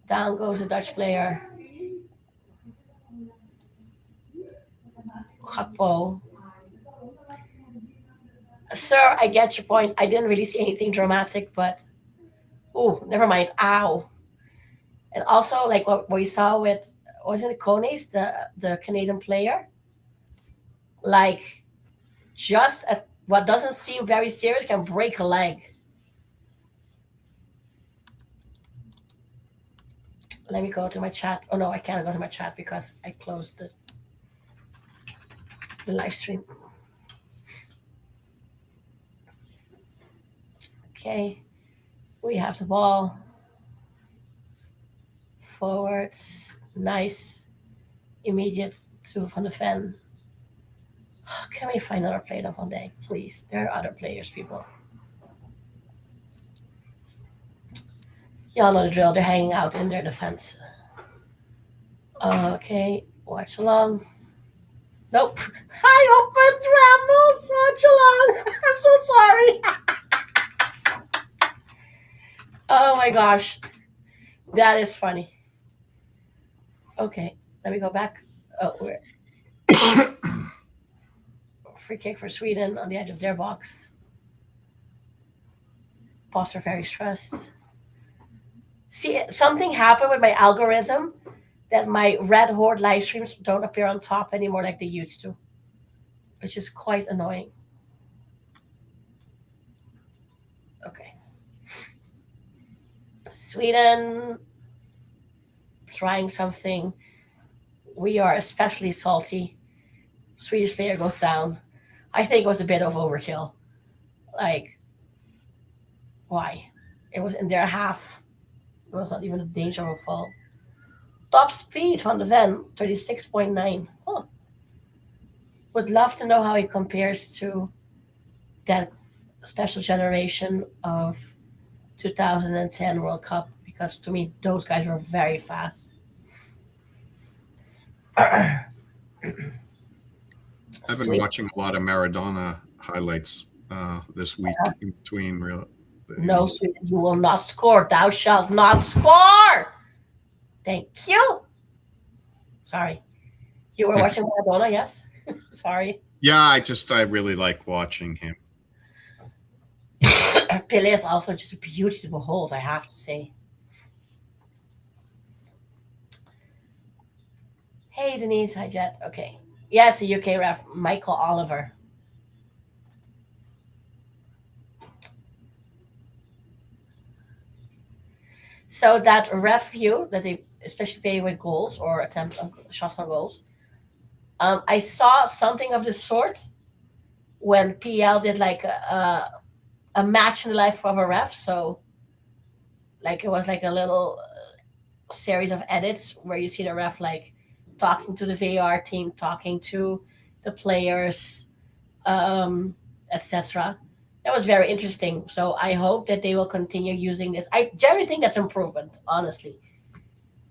Speaker 1: Down goes the Dutch player. Gakpo. Sir, I get your point. I didn't really see anything dramatic, but oh, never mind. Ow. And also, like what we saw with, wasn't it Kones, the Canadian player? Like, just at what doesn't seem very serious can break a leg. Let me go to my chat. Oh no, I can't go to my chat because I closed the live stream. Okay, we have the ball. Forwards, nice, immediate to Van de Ven. Can we find another player than Van Dijk, please? There are other players, people. Y'all know the drill. They're hanging out in their defense. Okay, watch along. Nope. I opened Rambles. Watch along. I'm so sorry. Oh my gosh. That is funny. Okay, let me go back. Oh, we're free kick for Sweden on the edge of their box. Boss are very stressed. See, something happened with my algorithm that my Red Horde live streams don't appear on top anymore like they used to, which is quite annoying. Okay. Sweden trying something. We are especially salty. Swedish player goes down. I think it was a bit of overkill. Like, why? It was in their half. It was not even a danger of a fall. Top speed Van de Ven, 36.9. Huh. Would love to know how he compares to that special generation of 2010 World Cup, because to me, those guys were very fast.
Speaker 3: I've been watching a lot of Maradona highlights this week in between real.
Speaker 1: No, Sweden, you will not score. Thou shalt not score. Thank you. Sorry. You were watching Maradona, yes? Sorry.
Speaker 3: Yeah, I really like watching him.
Speaker 1: Pele is also just a beauty to behold, I have to say. Hey, Denise. Hi, Jet. Okay. Yes, a UK ref, Michael Oliver. So that ref view that they especially pay with goals or attempt on shots on goals, I saw something of the sort when PL did like a match in the life of a ref. So like it was like a little series of edits where you see the ref like talking to the VAR team, talking to the players, etc. That was very interesting. So I hope that they will continue using this. I generally think that's improvement, honestly.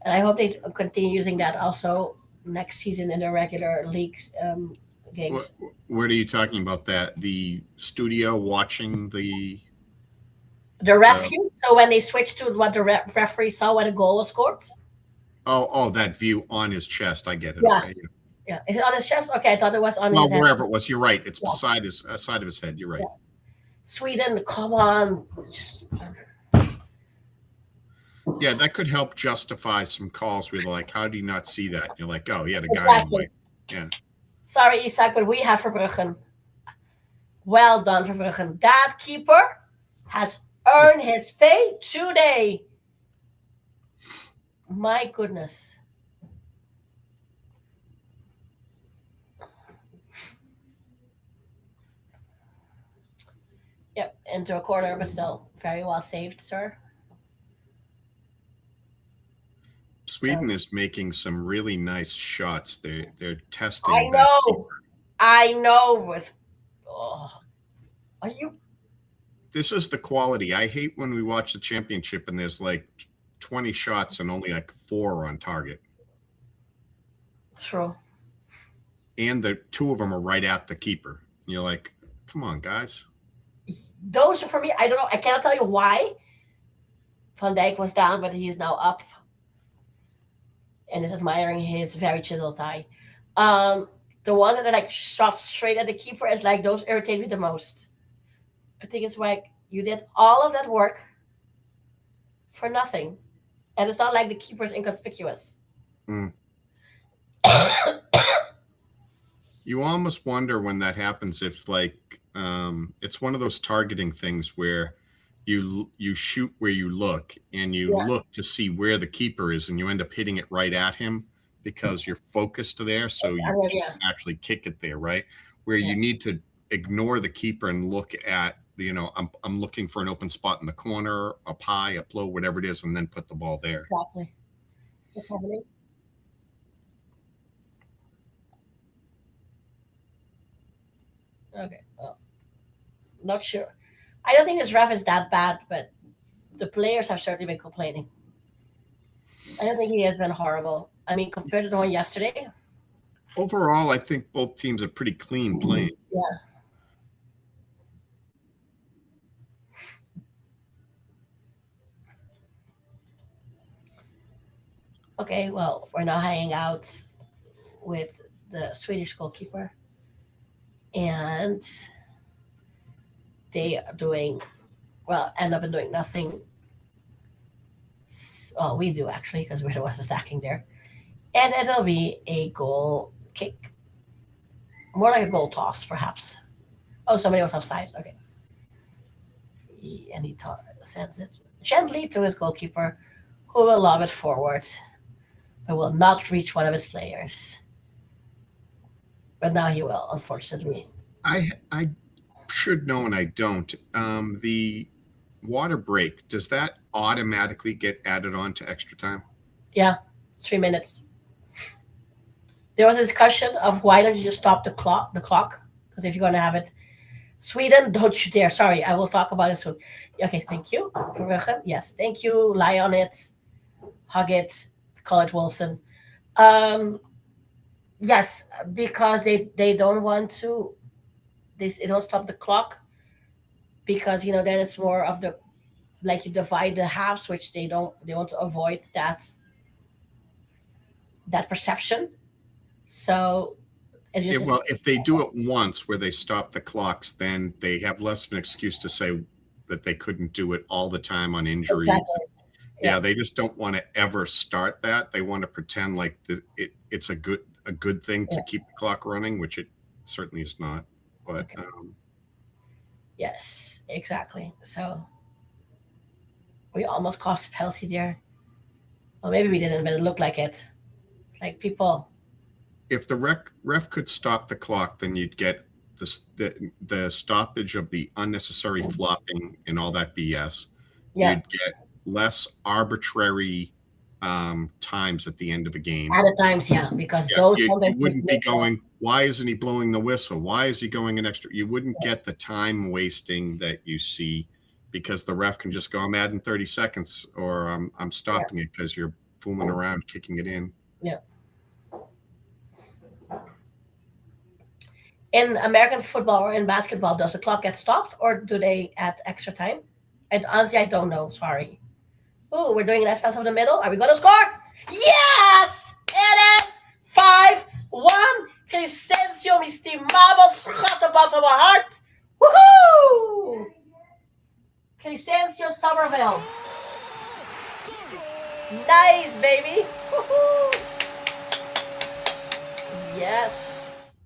Speaker 1: And I hope they continue using that also next season in the regular leagues games.
Speaker 3: What are you talking about? That the studio watching the
Speaker 1: ref view? So when they switched to what the referee saw when a goal was scored?
Speaker 3: Oh, that view on his chest. I get it.
Speaker 1: Yeah.
Speaker 3: Okay.
Speaker 1: Yeah. Is it on his chest? Okay, I thought it was on his head.
Speaker 3: Wherever it was. You're right. It's beside his side of his head. You're right.
Speaker 1: Yeah. Sweden, come on.
Speaker 3: Yeah, that could help justify some calls where like, how do you not see that? You're like, oh, he had a guy.
Speaker 1: Exactly.
Speaker 3: Yeah.
Speaker 1: Sorry, Isaac, but we have Verbruggen. Well done, Verbruggen. That keeper has earned his pay today. My goodness. Yep, into a corner, but still very well saved, sir.
Speaker 3: Sweden is making some really nice shots. They're testing.
Speaker 1: I know. Are you?
Speaker 3: This is the quality. I hate when we watch the championship and there's like 20 shots and only like 4 are on target.
Speaker 1: True.
Speaker 3: And the 2 of them are right at the keeper. And you're like, come on, guys.
Speaker 1: Those are for me. I don't know. I cannot tell you why. Van Dijk was down, but he's now up and is admiring his very chiseled thigh. The ones that are like shot straight at the keeper is like those irritate me the most. I think it's like you did all of that work for nothing, and it's not like the keeper is inconspicuous.
Speaker 3: Mm. You almost wonder when that happens if like it's one of those targeting things where you shoot where you look and you look to see where the keeper is and you end up hitting it right at him because you're focused there, so you actually kick it there, right? Where you need to ignore the keeper and look at, I'm looking for an open spot in the corner, up high, up low, whatever it is, and then put the ball there.
Speaker 1: Exactly. What's happening? Okay. Well, not sure. I don't think this ref is that bad, but the players have certainly been complaining. I don't think he has been horrible. I mean, compared to the one yesterday.
Speaker 3: Overall, I think both teams are pretty clean playing.
Speaker 1: Yeah. Okay, well, we're now hanging out with the Swedish goalkeeper. And they are end up doing nothing. Well, we do actually, because we're the ones stacking there. And it'll be a goal kick. More like a goal toss, perhaps. Oh, somebody was offside. Okay. And he sends it gently to his goalkeeper, who will lob it forward, but will not reach one of his players. But now he will, unfortunately.
Speaker 3: I should know, and I don't. The water break, does that automatically get added on to extra time?
Speaker 1: Yeah, 3 minutes. There was a discussion of why don't you just stop the clock? Because if you're going to have it, Sweden, don't you dare. Sorry, I will talk about it soon. Okay, thank you. Verbruggen. Yes, thank you. Lie on it, hug it, call it Wilson. Yes, because they don't want to. They don't stop the clock because then it's more of the like you divide the halves, which they want to avoid that perception. So
Speaker 3: if they do it once where they stop the clocks, then they have less of an excuse to say that they couldn't do it all the time on injuries.
Speaker 1: Exactly.
Speaker 3: Yeah, they just don't want to ever start that. They want to pretend like it's a good thing to keep the clock running, which it certainly is not. But
Speaker 1: yes, exactly. So we almost cost a penalty there. Well, maybe we didn't, but it looked like it. It's like people.
Speaker 3: If the ref could stop the clock, then you'd get the stoppage of the unnecessary flopping and all that BS.
Speaker 1: Yeah.
Speaker 3: You'd get less arbitrary times at the end of a game.
Speaker 1: At times, because those
Speaker 3: you wouldn't be going, why isn't he blowing the whistle? Why is he going an extra? You wouldn't get the time wasting that you see because the ref can just go, I'm adding 30 seconds or I'm stopping it because you're fooling around, kicking it in.
Speaker 1: Yeah. In American football or in basketball, does the clock get stopped or do they add extra time? And honestly, I don't know. Sorry. Oh, we're doing an S-pass over the middle. Are we going to score? Yes! It is 5-1. Crescencio, mi estimado, schat above my heart. Woohoo! Crescencio Somerville. Nice, baby. Woohoo! Yes.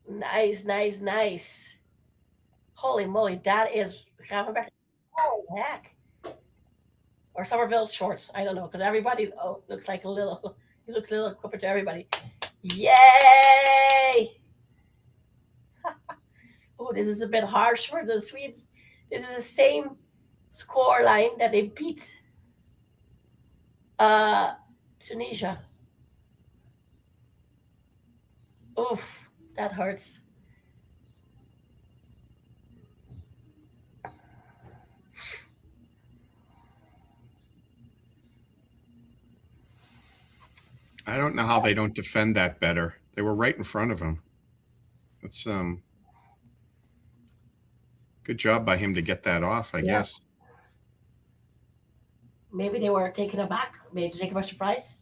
Speaker 1: Nice. Holy moly, that is Gravenberg. Oh, heck. Or Somerville's shorts. I don't know, because everybody looks like he looks a little compared to everybody. Yay! Oh, this is a bit harsh for the Swedes. This is the same score line that they beat Tunisia. Oof, that hurts.
Speaker 3: I don't know how they don't defend that better. They were right in front of him. That's good job by him to get that off, I
Speaker 1: Yeah.
Speaker 3: guess.
Speaker 1: Maybe they were taken aback, maybe taken by surprise.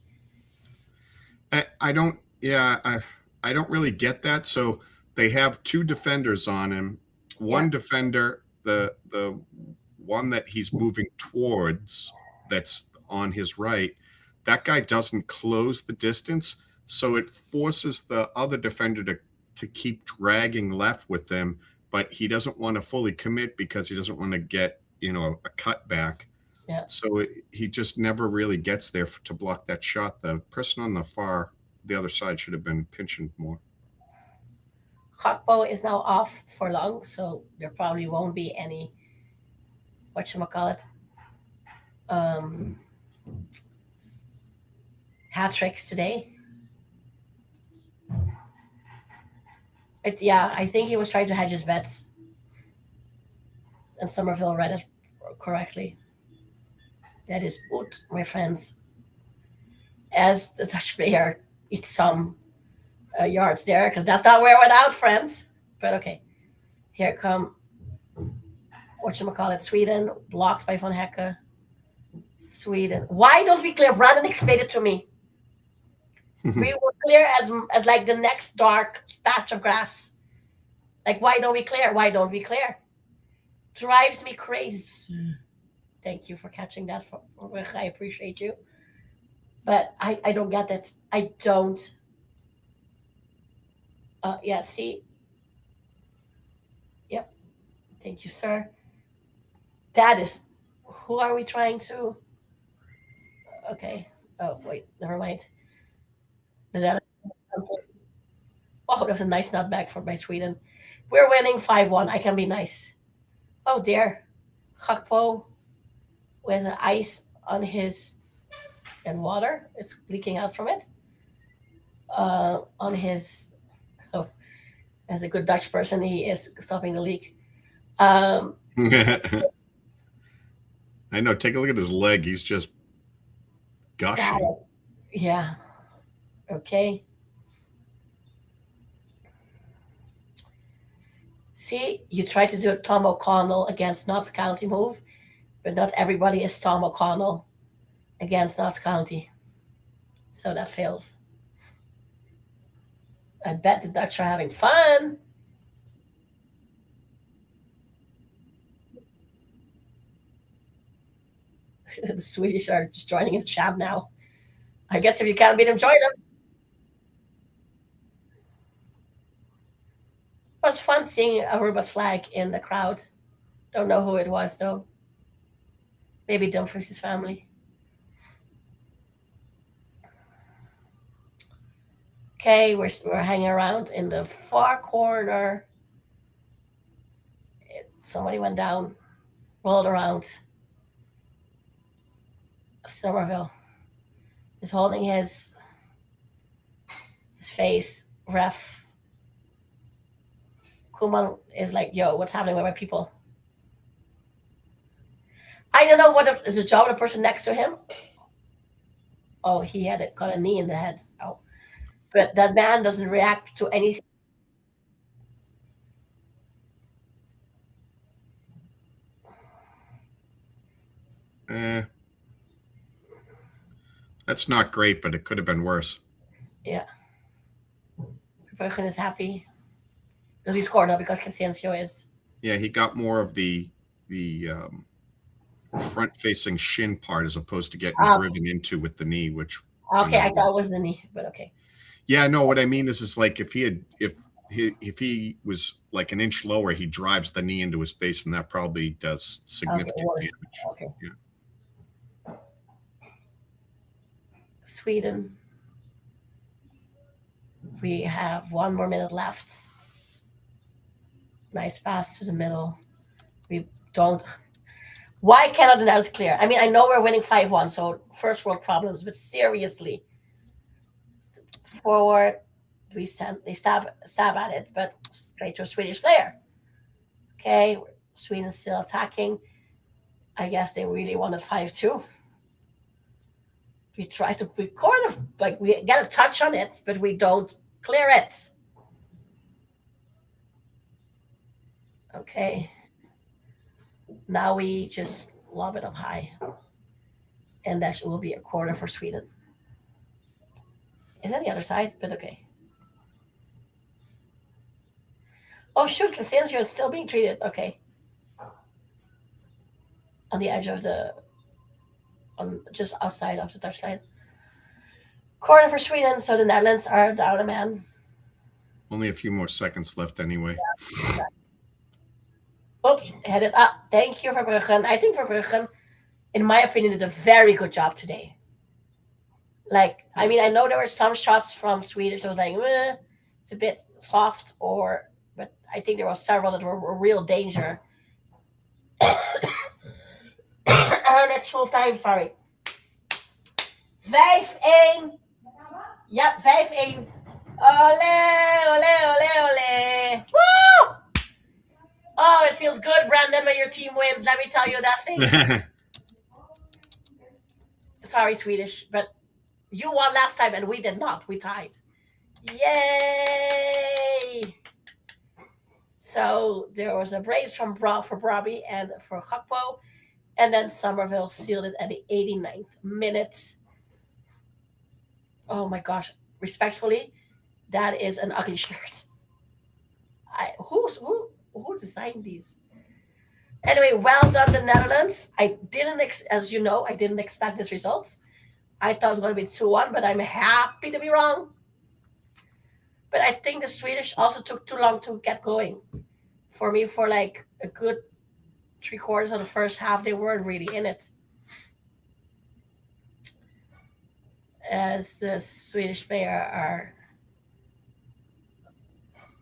Speaker 3: I don't. Yeah, I don't really get that. So they have two defenders on him.
Speaker 1: Yeah.
Speaker 3: One defender, the one that he's moving towards, that's on his right. That guy doesn't close the distance, so it forces the other defender to keep dragging left with them. But he doesn't want to fully commit because he doesn't want to get a cutback.
Speaker 1: Yeah.
Speaker 3: So he just never really gets there to block that shot. The person on the other side should have been pinching more.
Speaker 1: Hakpo is now off for long, so there probably won't be any whatchamacallit hat tricks today. Yeah, I think he was trying to hedge his bets, and Somerville read it correctly. That is ut, my friends. As the Dutch player eats some yards there, because that's not where it went out, friends. But okay, here come whatchamacallit, Sweden, blocked by Van Hecke. Sweden. Why don't we clear? Brandon explained it to me. We were clear as like the next dark patch of grass. Like, why don't we clear? Why don't we clear? Drives me crazy. Thank you for catching that. I appreciate you. But I don't get that. I don't. Yeah, see? Yep. Thank you, sir. That is. Who are we trying to? Okay. Oh, wait. Never mind. Oh, that was a nice nutback for by Sweden. We're winning 5-1. I can be nice. Oh, dear. Gakpo with the ice on his and water is leaking out from it. On his, oh, as a good Dutch person, he is stopping the leak.
Speaker 3: I know. Take a look at his leg. He's just gushing.
Speaker 1: Yeah. Okay. See, you try to do a Tom O'Connell against Notts County move, but not everybody is Tom O'Connell against Notts County. So that fails. I bet the Dutch are having fun. The Swedish are just joining in the chat now. I guess if you can't beat them, join them. It was fun seeing Aruba's flag in the crowd. Don't know who it was though. Maybe Dumfries' family. Okay, we're hanging around in the far corner. Somebody went down, rolled around. Somerville is holding his face. Ref Kuman is like, yo, what's happening with my people? I don't know what is the job of the person next to him. Oh, he had got a knee in the head. Oh, but that man doesn't react to anything.
Speaker 3: That's not great, but it could have been worse.
Speaker 1: Yeah. Verbruggen is happy because he scored, not because Crescencio is.
Speaker 3: Yeah, he got more of the front-facing shin part as opposed to getting driven into with the knee, which.
Speaker 1: Okay, I thought it was the knee, but okay.
Speaker 3: Yeah, no. What I mean is like if he was like an inch lower, he drives the knee into his face, and that probably does significant damage.
Speaker 1: Okay.
Speaker 3: Yeah.
Speaker 1: Sweden. We have 1 more minute left. Nice pass to the middle. We don't. Why cannot the net clear? I mean, I know we're winning 5-1, so first world problems, but seriously. Forward, they stab at it, but straight to a Swedish player. Okay, Sweden's still attacking. I guess they really wanted 5-2. We try to, we kind of like, we get a touch on it, but we don't clear it. Okay. Now we just lob it up high. And that will be a corner for Sweden. Is that the other side? But okay. Oh shoot, Constantia is still being treated. Okay. On the edge of the, on just outside of the touchline. Corner for Sweden, so the Netherlands are down a man.
Speaker 3: Only a few more seconds left anyway.
Speaker 1: Yeah. Oops, headed up. Thank you, Verbruggen. I think Verbruggen, in my opinion, did a very good job today. Like, I mean, I know there were some shots from Swedish. I was like, it's a bit soft, but I think there were several that were real danger. It's full time, sorry. 5-1. Yep, 5-1. Ole, ole, ole, ole. Woo! Oh, it feels good, Brandon, when your team wins. Let me tell you that thing. Sorry, Swedish, but you won last time and we did not. We tied. Yay! So there was a brace for Brabi and for Gakpo. And then Somerville sealed it at the 89th minute. Oh my gosh. Respectfully, that is an ugly shirt. Who designed these? Anyway, well done, the Netherlands. I didn't, as you know, I didn't expect this result. I thought it was going to be 2-1, but I'm happy to be wrong. But I think the Swedish also took too long to get going. For me, for like a good 3/4 of the first half, they weren't really in it. As the Swedish player are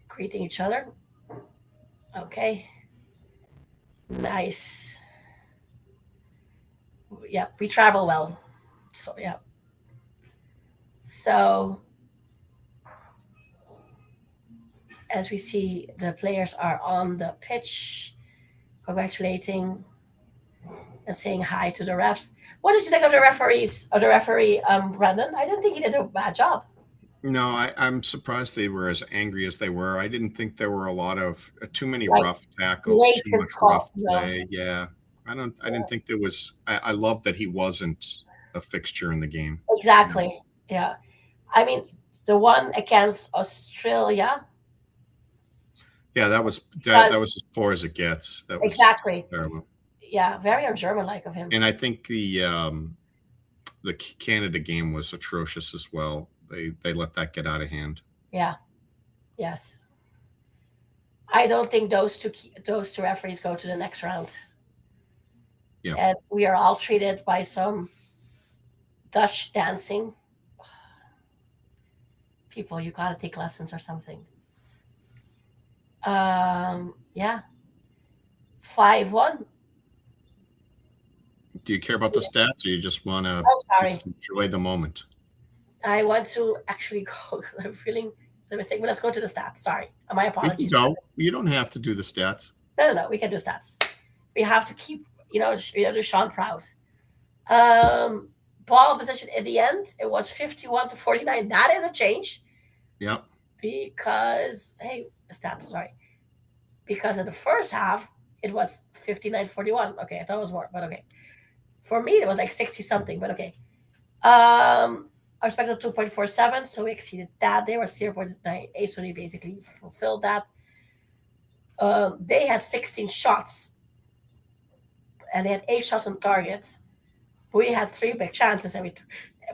Speaker 1: greeting each other. Okay. Nice. Yeah, we travel well. So, yeah. So, as we see, the players are on the pitch, congratulating and saying hi to the refs. What did you think of the referees? Of the referee, Brandon? I didn't think he did a bad job.
Speaker 3: No, I'm surprised they were as angry as they were. I didn't think there were a lot of too many rough tackles, too much rough play. Yeah, I didn't think there was. I love that he wasn't a fixture in the game.
Speaker 1: Exactly. Yeah, I mean the one against Australia.
Speaker 3: Yeah, that was as poor as it gets. That was
Speaker 1: exactly
Speaker 3: terrible.
Speaker 1: Yeah, very un-German-like of him.
Speaker 3: And I think the Canada game was atrocious as well. They let that get out of hand.
Speaker 1: Yeah. Yes. I don't think those two referees go to the next round.
Speaker 3: Yeah.
Speaker 1: As we are all treated by some Dutch dancing. People, you gotta take lessons or something. Yeah. 5-1.
Speaker 3: Do you care about the stats, or you just want to enjoy the moment?
Speaker 1: I want to actually go because I'm feeling the mistake. But let's go to the stats. Sorry. My apologies.
Speaker 3: You can go. You don't have to do the stats.
Speaker 1: No. We can do stats. We have to keep, do Sean proud. Ball position at the end, it was 51-49. That is a change.
Speaker 3: Yeah.
Speaker 1: Because, stats, because in the first half, it was 59-41. Okay, I thought it was more, but okay. For me, it was like 60-something, but okay. I expected 2.47, so we exceeded that. They were 0.98, so they basically fulfilled that. They had 16 shots, and they had 8 shots on target. We had 3 big chances,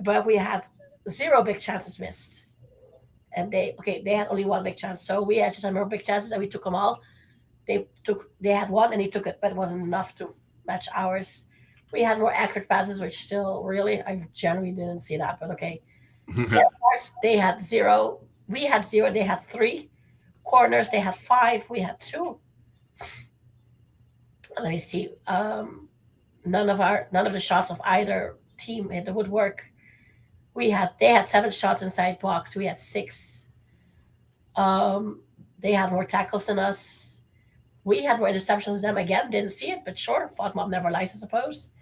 Speaker 1: but we had 0 big chances missed. And they had only 1 big chance, so we had just had more big chances, and we took them all. They had 1, and he took it, but it wasn't enough to match ours. We had more accurate passes, which still really, I generally didn't see that, but okay. Yeah, of course, they had 0. We had 0. They had 3 corners. They had 5. We had 2. Let me see. None of the shots of either team hit the woodwork. They had 7 shots inside box. We had 6. They had more tackles than us. We had more interceptions than them again. Didn't see it, but sure. Thought mob never lies, I suppose.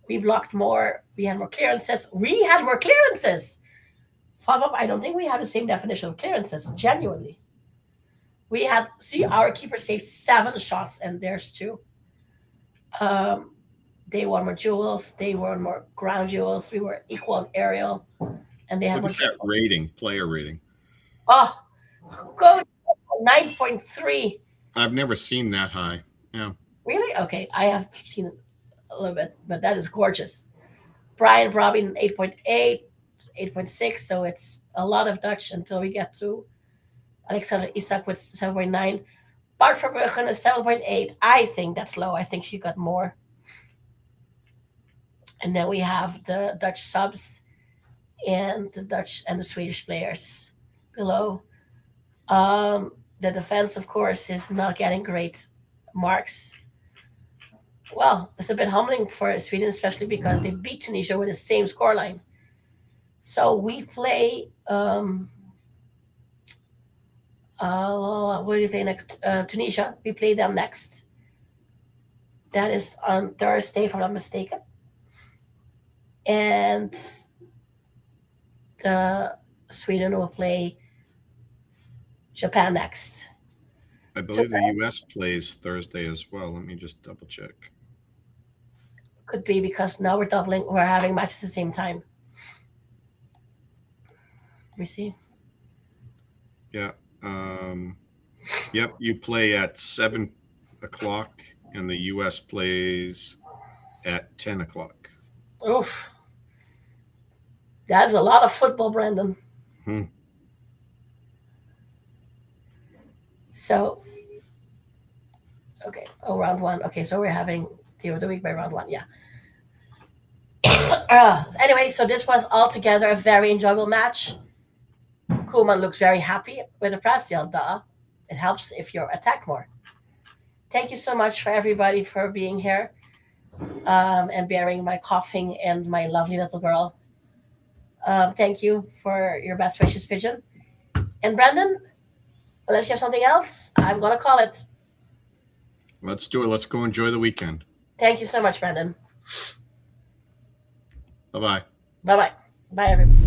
Speaker 1: We blocked more. We had more clearances. We had more clearances. Follow up. I don't think we have the same definition of clearances. Genuinely, we had our keeper saved 7 shots, and there's 2. Um, they won more duels. They won more ground duels. We were equal on aerial, and they had
Speaker 3: Look
Speaker 1: more.
Speaker 3: at that rating, player rating.
Speaker 1: Oh, go 9.3.
Speaker 3: I've never seen that high. Yeah.
Speaker 1: Really? Okay, I have seen it a little bit, but that is gorgeous. Brian Robin 8.8, 8.6. So it's a lot of Dutch until we get to Alexander Isak with 7.9. Bart Verbruggen is 7.8. I think that's low. I think she got more. And then we have the Dutch subs and the Dutch and the Swedish players below. The defense, of course, is not getting great marks. Well, it's a bit humbling for Sweden, especially because they beat Tunisia with the same scoreline. So we play. What do we play next? Tunisia. We play them next. That is on Thursday, if I'm not mistaken. And the Sweden will play Japan next.
Speaker 3: I believe the U.S. plays Thursday as well. Let me just double check.
Speaker 1: Could be because now we're having matches at the same time. Let me see.
Speaker 3: Yeah. Yep. You play at 7 o'clock, and the U.S. plays at 10 o'clock.
Speaker 1: Oof. That's a lot of football, Brandon. So, okay. Oh, round 1. Okay, so we're having team of the week by round 1. Yeah. Anyway, so this was altogether a very enjoyable match. Koeman looks very happy with the press. Yeah, duh. It helps if you're attacked more. Thank you so much for everybody for being here and bearing my coughing and my lovely little girl. Thank you for your best wishes, Pigeon. And Brandon, unless you have something else, I'm going to call it.
Speaker 3: Let's do it. Let's go enjoy the weekend.
Speaker 1: Thank you so much, Brandon.
Speaker 3: Bye-bye.
Speaker 1: Bye-bye. Bye, everybody.